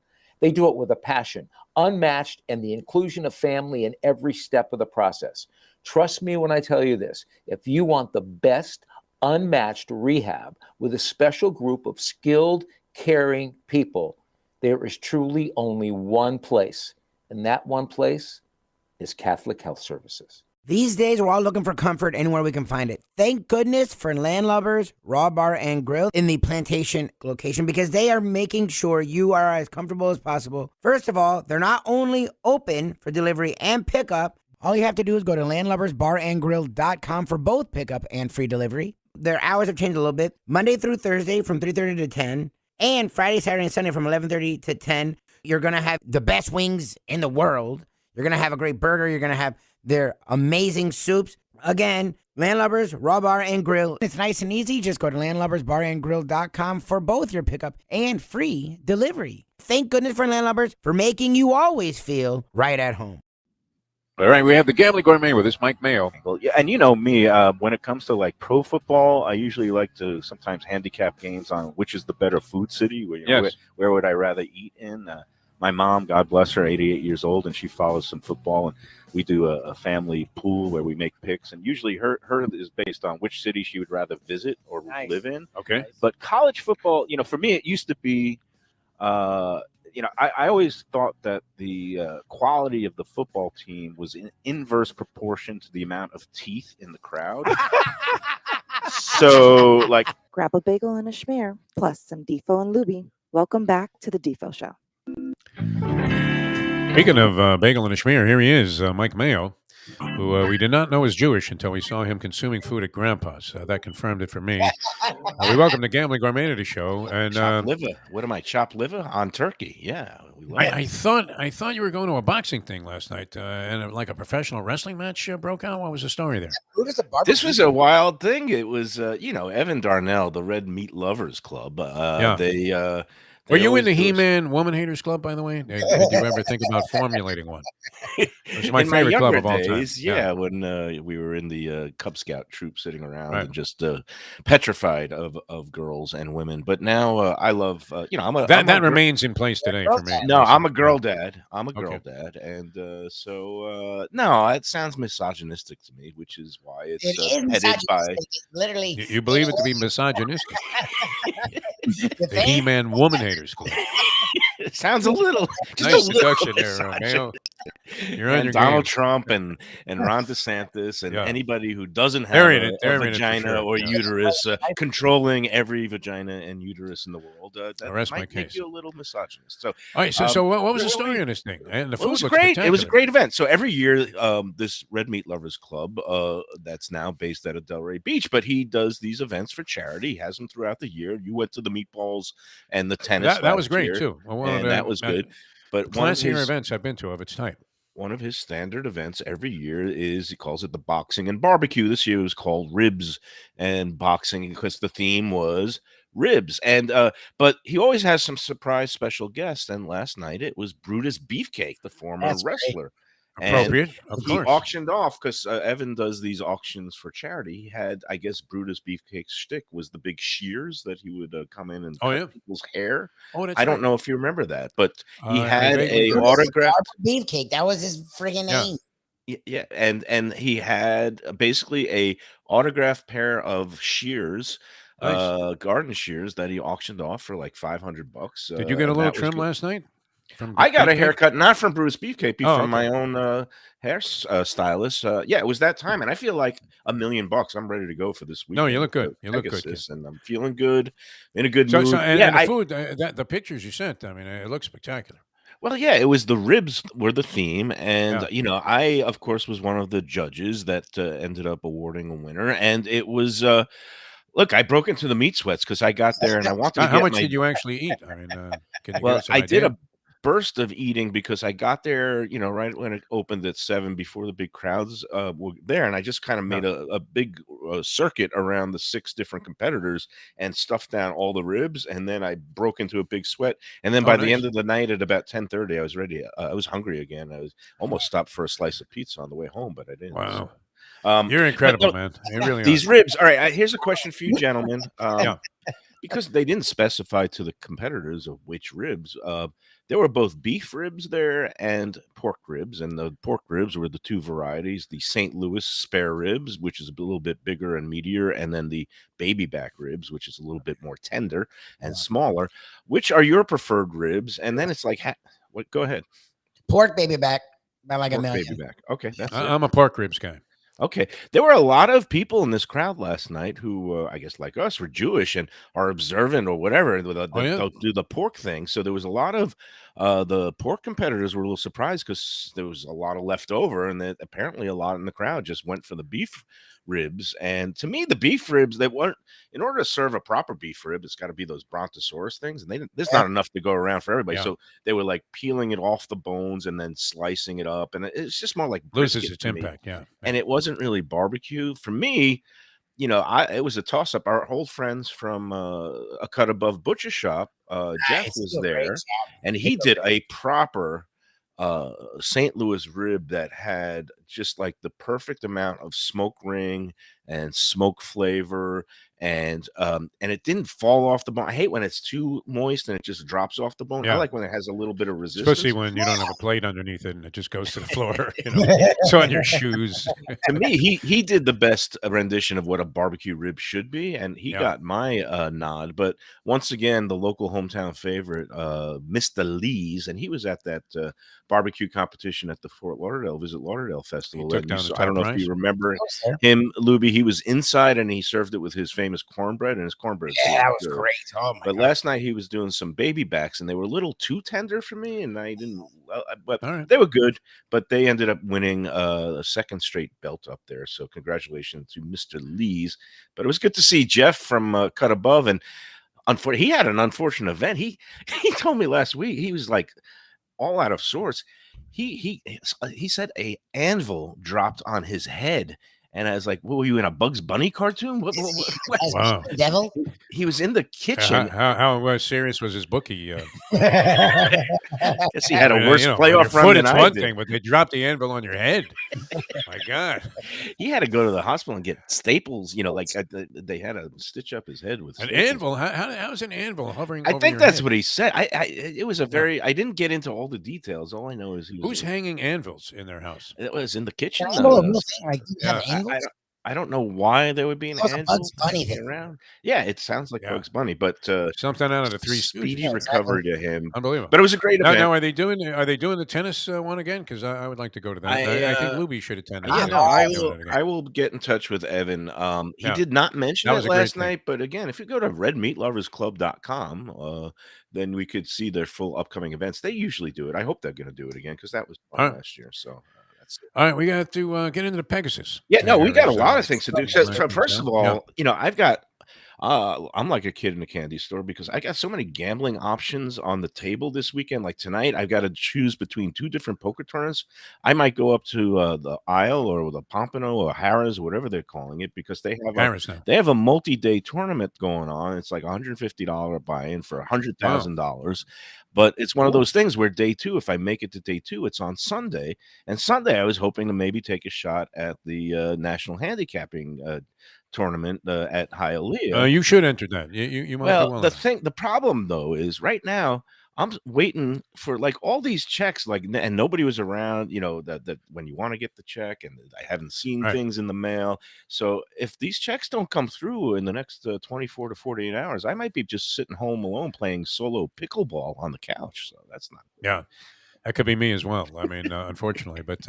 They do it with a passion, unmatched, and the inclusion of family in every step of the process. Trust me when I tell you this. If you want the best, unmatched rehab with a special group of skilled, caring people, there is truly only one place, and that one place is Catholic Health Services. These days, we're all looking for comfort anywhere we can find it. Thank goodness for Landlubbers Raw Bar and Grill in the Plantation location, because they are making sure you are as comfortable as possible. First of all, they're not only open for delivery and pickup. All you have to do is go to landlubbersbarandgrill.com for both pickup and free delivery. Their hours have changed a little bit. Monday through Thursday from 3:30 to 10, and Friday, Saturday, and Sunday from 11:30 to 10. You're going to have the best wings in the world. You're going to have a great burger. You're going to have their amazing soups. Again, Landlubbers, Raw Bar and Grill. It's nice and easy. Just go to landlubbersbarandgrill.com for both your pickup and free delivery. Thank goodness for Landlubbers for making you always feel right at home. All right, we have the Gambling Gourmet with us, Mike Mayo. Well, yeah, and you know me, when it comes to like pro football, I usually like to sometimes handicap games on which is the better food city. Where would I rather eat in? My mom, God bless her, 88 years old, and she follows some football, and we do a family pool where we make picks, and usually her is based on which city she would rather visit or live in. Okay. But college football, for me, it used to be, I always thought that the quality of the football team was in inverse proportion to the amount of teeth in the crowd. So, grab a bagel and a schmear, plus some Defo and Lubie. Welcome back to the Defo Show. Speaking of bagel and a schmear, here he is, Mike Mayo, who we did not know was Jewish until we saw him consuming food at Grandpa's. That confirmed it for me. We welcome the Gambling Gourmet to the show. And chopped liver. What am I? Chopped liver on turkey? Yeah. I thought you were going to a boxing thing last night, and like a professional wrestling match broke out. What was the story there? This was a wild thing. It was, Evan Darnell, the Red Meat Lovers Club. Were you in the He-Man Woman Haters Club, by the way? Did you ever think about formulating one? It's my in my favorite club younger of all time. days, yeah, when we were in the Cub Scout troop sitting around and just petrified of girls and women. But now I love, that remains in place today for me. No, I'm a girl dad. I'm a girl dad, and no, it sounds misogynistic to me, which is why it's headed by. Literally, You believe it to be misogynistic? The He-Man Woman Haters Club. It sounds a little nice deduction there, Mayo. You're on your Donald game. Trump and Ron DeSantis and anybody who doesn't have They're a vagina or uterus controlling every vagina and uterus in the world. That rest might my make case. you a little misogynist. So, all right. So what was the story on this thing? And the food it was looks great. It was a spectacular. great event. So every year, this Red Meat Lovers Club, that's now based out of Delray Beach, but he does these events for charity. He has them throughout the year. You went to the meatballs and the tennis. That was great year, too. And that was good. But classier events I've been to of its type. One of his standard events every year is, he calls it the boxing and barbecue. This year was called ribs and boxing because the theme was ribs. And but he always has some surprise special guests. And last night it was Brutus Beefcake, the former wrestler. Appropriate, and of he course. auctioned off because Evan does these auctions for charity. He had, I guess, Brutus Beefcake's shtick was the big shears that he would come in and cut people's hair. Oh, that's I don't right. know if you remember that, but he I had vaguely a do. autographed Beefcake. That was his friggin' name. yeah, and he had basically a autographed pair of shears, Nice. garden shears that he auctioned off for like $500. Did you get a and little that was trim good. last night? I got a Beefcake? haircut, not from Bruce Beefcake, but Oh, from my okay. own hair stylist. Yeah, it was that time, and I feel like $1 million. I'm ready to go for this weekend. No, you look good. to You look good, Pegasus, kid. and I'm feeling good, in a good So, mood. and the food, the pictures you sent, I mean, it looks spectacular. Well, yeah, it was the ribs were the theme, and I, of course, was one of the judges that ended up awarding a winner, and it was. Look, I broke into the meat sweats because I got there and I wanted to How get much my. did you actually eat? I mean, can you Well, give us an I idea? did a burst of eating because I got there, right when it opened at 7 before the big crowds were there, and I just kind of made a big circuit around the 6 different competitors and stuffed down all the ribs, and then I broke into a big sweat, and then by the end of the night at about 10:30, I was ready. I was hungry again. I was almost stopped for a slice of pizza on the way home, but I didn't. Wow. So. You're incredible, man. You really These are. ribs. All right, here's a question for you, gentlemen. Because they didn't specify to the competitors of which ribs. There were both beef ribs there and pork ribs, and the pork ribs were the 2 varieties: the St. Louis spare ribs, which is a little bit bigger and meatier, and then the baby back ribs, which is a little bit more tender and smaller. Which are your preferred ribs? And then it's like, what? Go ahead. Pork baby back by like Pork $1 million. baby back. Okay, that's it. I'm a pork ribs guy. Okay. There were a lot of people in this crowd last night who, I guess like us, were Jewish and are observant or whatever. They'll do the pork thing. So there was a lot of the pork competitors were a little surprised because there was a lot of leftover, and that apparently a lot in the crowd just went for the beef ribs. And to me, the beef ribs, they weren't, in order to serve a proper beef rib, it's got to be those brontosaurus things, and there's not enough to go around for everybody. So they were like peeling it off the bones and then slicing it up, and it's just more like Loses its to me. impact, And it wasn't really barbecue for me. It was a toss up. Our old friends from a cut above butcher shop, Jeff was there, and he did a proper St. Louis rib that had just like the perfect amount of smoke ring and smoke flavor, and it didn't fall off the bone. I hate when it's too moist and it just drops off the bone. I like when it has a little bit of resistance, especially when you don't have a plate underneath it and it just goes to the floor. It's on your shoes. To me, he did the best rendition of what a barbecue rib should be, and he got my nod. But once again, the local hometown favorite, Mr. Lee's, and he was at that barbecue competition at the Fort Lauderdale Visit Lauderdale Festival. Took down I don't know if you remember him, Lubie. He was inside and he served it with his famous cornbread, and his cornbread. Yeah, that was great. Oh my But God. last night he was doing some baby backs, and they were a little too tender for me, and I didn't. But they were good. But they ended up winning a second straight belt up there. So congratulations to Mr. Lee's. But it was good to see Jeff from Cut Above, and he had an unfortunate event. He told me last week he was like all out of sorts. He said a anvil dropped on his head, And I was like, "What, were you in a Bugs Bunny cartoon? What?" Wow. Devil? He was in the kitchen. How serious was his bookie? Guess he had a worse on your playoff run foot, than it's I one did. thing, but they dropped the anvil on your head. My God. He had to go to the hospital and get staples, like they had to stitch up his head with An staples. anvil? How is an anvil hovering I over think your that's head? what he said. It was a very. I didn't get into all the details. All I know is he was. Who's hanging anvils in their house? It was in the kitchen. An anvil a real thing? Like, do you have anvils? I don't know why there would be an That was a anvil Bugs Bunny thing. around. Yeah, it sounds like Bugs Bunny, but something out of the Three speedy Stooges. recovery to him. Unbelievable. But it was a great event. Now, are they doing the tennis one again? Because I would like to go to that. I think Lubie should attend. Yeah, no, I will get in touch with Evan. He did not mention it last night, but again, if you go to redmeatloversclub.com, then we could see their full upcoming events. They usually do it. I hope they're going to do it again because that was fun last year. So. All right, we got to get into the Pegasus. Yeah, no, we got a lot of things to do. So, first of all, I've got I'm like a kid in a candy store because I got so many gambling options on the table this weekend. Like tonight, I've got to choose between 2 different poker tournaments. I might go up to the Isle or the Pompano or Harrah's, whatever they're calling it, because they have a multi-day tournament going on. It's like $150 buy-in for $100,000. But it's one of those things where day 2, if I make it to day 2, it's on Sunday. And Sunday, I was hoping to maybe take a shot at the National Handicapping tournament at Hialeah. You should enter that. You might be well. The problem though is right now I'm waiting for like all these checks, and nobody was around. That when you want to get the check, and I haven't seen things in the mail. So if these checks don't come through in the next 24 to 48 hours, I might be just sitting home alone playing solo pickleball on the couch. So that's not. Yeah. That could be me as well. I mean, unfortunately, but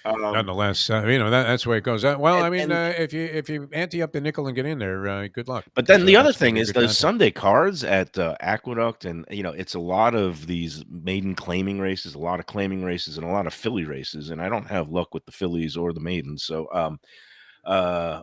nonetheless, that's the way it goes. If you ante up the nickel and get in there, good luck. But then the other thing is those Sunday cards at Aqueduct, and it's a lot of these maiden claiming races, a lot of claiming races, and a lot of filly races. And I don't have luck with the fillies or the maidens, so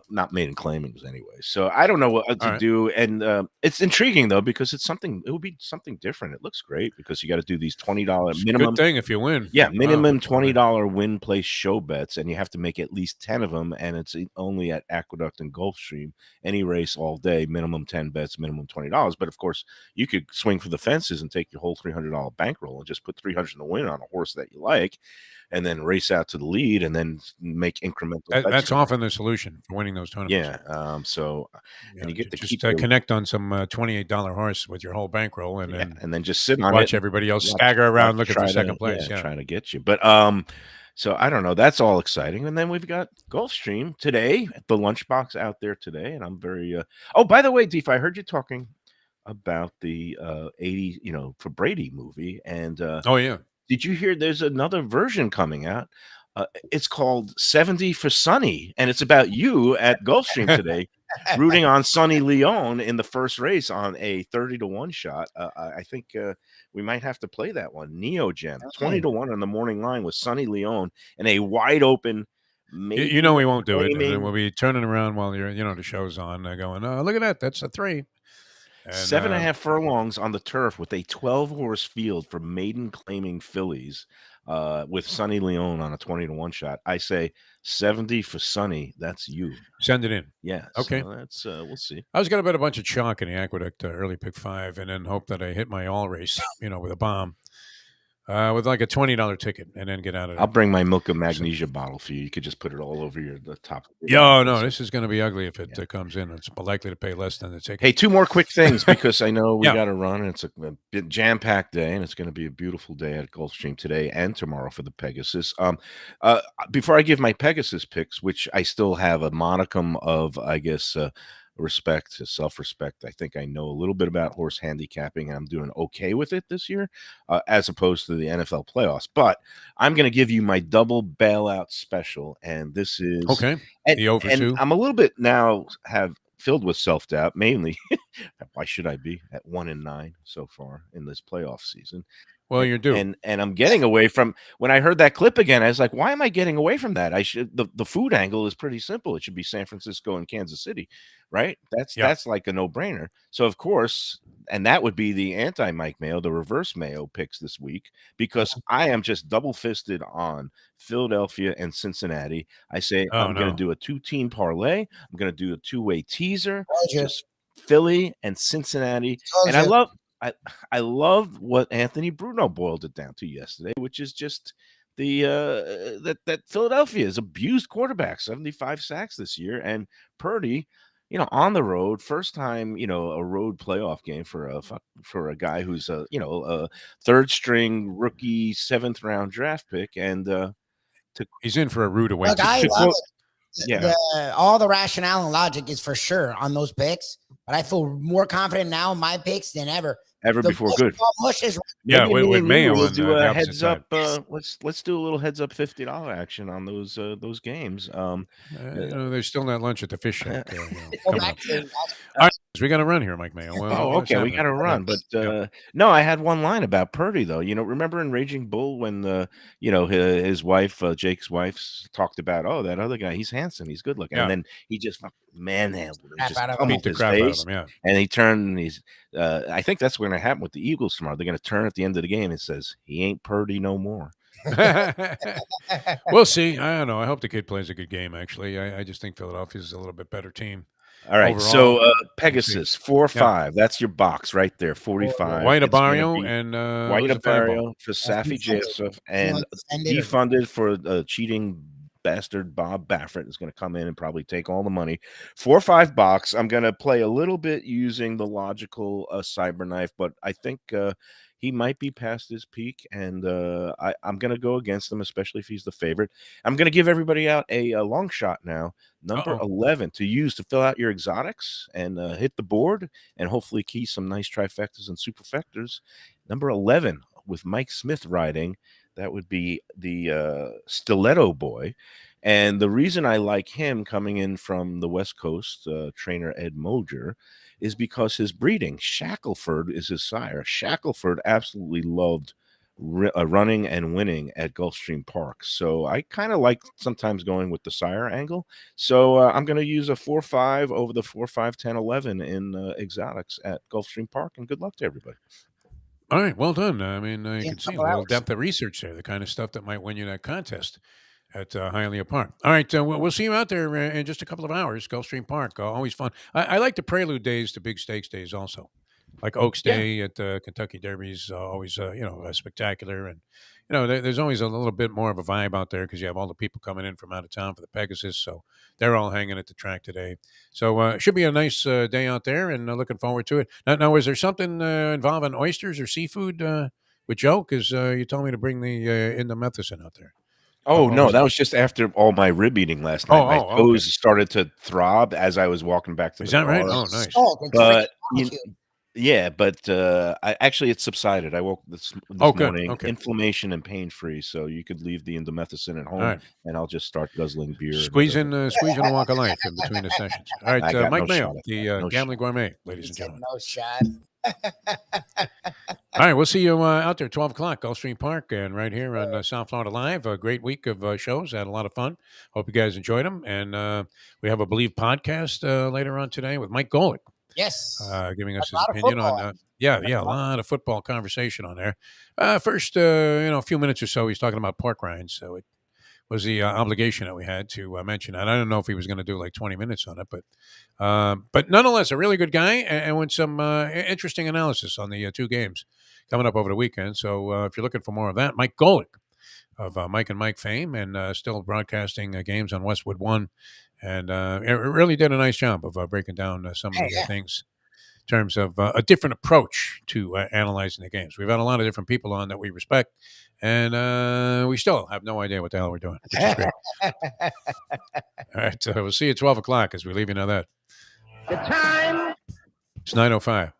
not maiden claimings anyway. So I don't know what to do, and it's intriguing though because it would be something different. It looks great because you got to do these $20 minimum. Good thing if you win. Yeah, minimum $20 win place show bets, and you have to make at least 10 of them, and it's only at Aqueduct and Gulfstream. Any race all day, minimum 10 bets, minimum $20. But of course, you could swing for the fences and take your whole $300 bankroll and just put $300 to win on a horse that you like, and then race out to the lead, and then make incremental. That's often the solution for winning those tournaments. Yeah. And you get to just connect on some $28 horse with your whole bankroll, and then just sit on watch everybody else stagger around looking for second place. Trying to get you. But so I don't know. That's all exciting. And then we've got Gulfstream today, the lunchbox out there today, and I'm very. Oh, by the way, Defo, I heard you talking about the 80, for Brady movie, and oh yeah. Did you hear there's another version coming out? It's called 70 for Sonny, and it's about you at Gulfstream today, rooting on Sonny Leon in the first race on a 30-1 shot. I think we might have to play that one. Neogen, 20-1 on the morning line with Sonny Leon and a wide open. We won't do it, and then we'll be turning around while the show's on, going, "Oh, look at that! That's a 3." And, 7.5 furlongs on the turf with a 12-horse field for maiden claiming fillies, with Sonny Leon on a 20-1 shot. I say 70 for Sonny. That's you. Send it in. Yeah. Okay. So that's we'll see. I was going to bet a bunch of chalk in the Aqueduct early pick 5, and then hope that I hit my all race, with a bomb. With like a $20 ticket, and then get out of it. I'll bring my milk of magnesia bottle for you. You could just put it all over the top. No, this is going to be ugly if it comes in. It's likely to pay less than the ticket. Hey, 2 more quick things because I know we got to run. And it's a jam-packed day, and it's going to be a beautiful day at Gulfstream today and tomorrow for the Pegasus. Before I give my Pegasus picks, which I still have a modicum of, I guess, self-respect. I think I know a little bit about horse handicapping, and I'm doing okay with it this year, as opposed to the NFL playoffs. But I'm going to give you my double bailout special, and this is okay. The over 2. I'm a little bit now filled with self-doubt, mainly. Why should I be at 1-9 so far in this playoff season? Well, you're due. And I'm getting away from when I heard that clip again, I was like, why am I getting away from that? The food angle is pretty simple. It should be San Francisco and Kansas City, right? That's like a no-brainer. So of course, and that would be the anti-Mike Mayo, the reverse Mayo picks this week, because I am just double-fisted on Philadelphia and Cincinnati. I say I'm going to do a 2-team parlay. I'm going to do a 2-way teaser, just Philly and Cincinnati. And I love what Anthony Bruno boiled it down to yesterday, which is just the that Philadelphia has abused quarterbacks, 75 sacks this year, and Purdy, on the road, first time, a road playoff game for a guy who's a third string rookie, 7th round draft pick, and he's in for a rude awakening. Look, I love it. All the rationale and logic is for sure on those picks, but I feel more confident now in my picks than ever. Before. Good. With Mayo, we'll do a heads up. Let's do a little heads up $50 action on those games. There's still that lunch at the fish shack. All right, we got to run here, Mike Mayo. Okay, we got to run. But no, I had one line about Purdy though. Remember in Raging Bull when his wife, Jake's wife, talked about that other guy. He's handsome, he's good looking, and then he just manhandled him, just pummeled his face, and he turned. I think that's what's going to happen with the Eagles tomorrow. They're going to turn at the end of the game and says he ain't Purdy no more. We'll see. I don't know. I hope the kid plays a good game. Actually, I just think Philadelphia's a little bit better team. All right, overall. So Pegasus 4-5. That's your box right there. 45. White Abario and White Abario for Safi Joseph and defunded for cheating bastard Bob Baffert is going to come in and probably take all the money. 4-5 box. I'm going to play a little bit using the logical Cyberknife, but I think he might be past his peak, and I'm going to go against him, especially if he's the favorite. I'm going to give everybody out a long shot now. Number 11 to use to fill out your exotics and hit the board and hopefully key some nice trifectas and superfectas. Number 11 with Mike Smith riding. That would be the Stiletto Boy. And the reason I like him coming in from the West Coast, trainer Ed Moger, is because his breeding. Shackelford is his sire. Shackelford absolutely loved running and winning at Gulfstream Park. So I kind of like sometimes going with the sire angle. So I'm going to use a 4-5 over the 4-5, 10, 11 in exotics at Gulfstream Park. And good luck to everybody. All right, well done. I mean, you can see a little depth of research there, the kind of stuff that might win you that contest at Hialeah Park. All right, we'll see you out there in just a couple of hours, Gulfstream Park. Always fun. I like the prelude days to big stakes days also, like Oaks Day at Kentucky Derby's always, spectacular. And, there's always a little bit more of a vibe out there because you have all the people coming in from out of town for the Pegasus. So they're all hanging at the track today. So it should be a nice day out there, and looking forward to it. Now, is there something involving oysters or seafood with Joe? Because you told me to bring the indomethacin out there. Oh, no, that was just after all my rib eating last night. My toes started to throb as I was walking back to the car. Is that right? Oh, nice. But it subsided. I woke this morning, inflammation and pain-free, so you could leave the indomethacin at home, and I'll just start guzzling beer. Squeezing a walk of life in between the sessions. All right, Mike Mayo, the Gambling Gourmet, ladies and gentlemen. No shot. All right, we'll see you out there 12 o'clock, Gulfstream Park, and right here on South Florida Live. A great week of shows. Had a lot of fun. Hope you guys enjoyed them. And we have a Believe podcast later on today with Mike Golick. Yes. Giving us his opinion on, a lot of football conversation on there. First, a few minutes or so, he's talking about pork rinds. So it was the obligation that we had to mention that. I don't know if he was going to do like 20 minutes on it, but nonetheless, a really good guy and with some interesting analysis on the two games coming up over the weekend. So if you're looking for more of that, Mike Golick of Mike and Mike fame and still broadcasting games on Westwood One. And it really did a nice job of breaking down some of the things in terms of a different approach to analyzing the games. We've had a lot of different people on that we respect, and we still have no idea what the hell we're doing, which is great. All right, we'll see you at 12 o'clock as we leave you know that. The time. It's 9:05.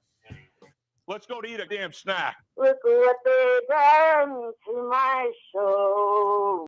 Let's go to eat a damn snack. Look what they done to my soul.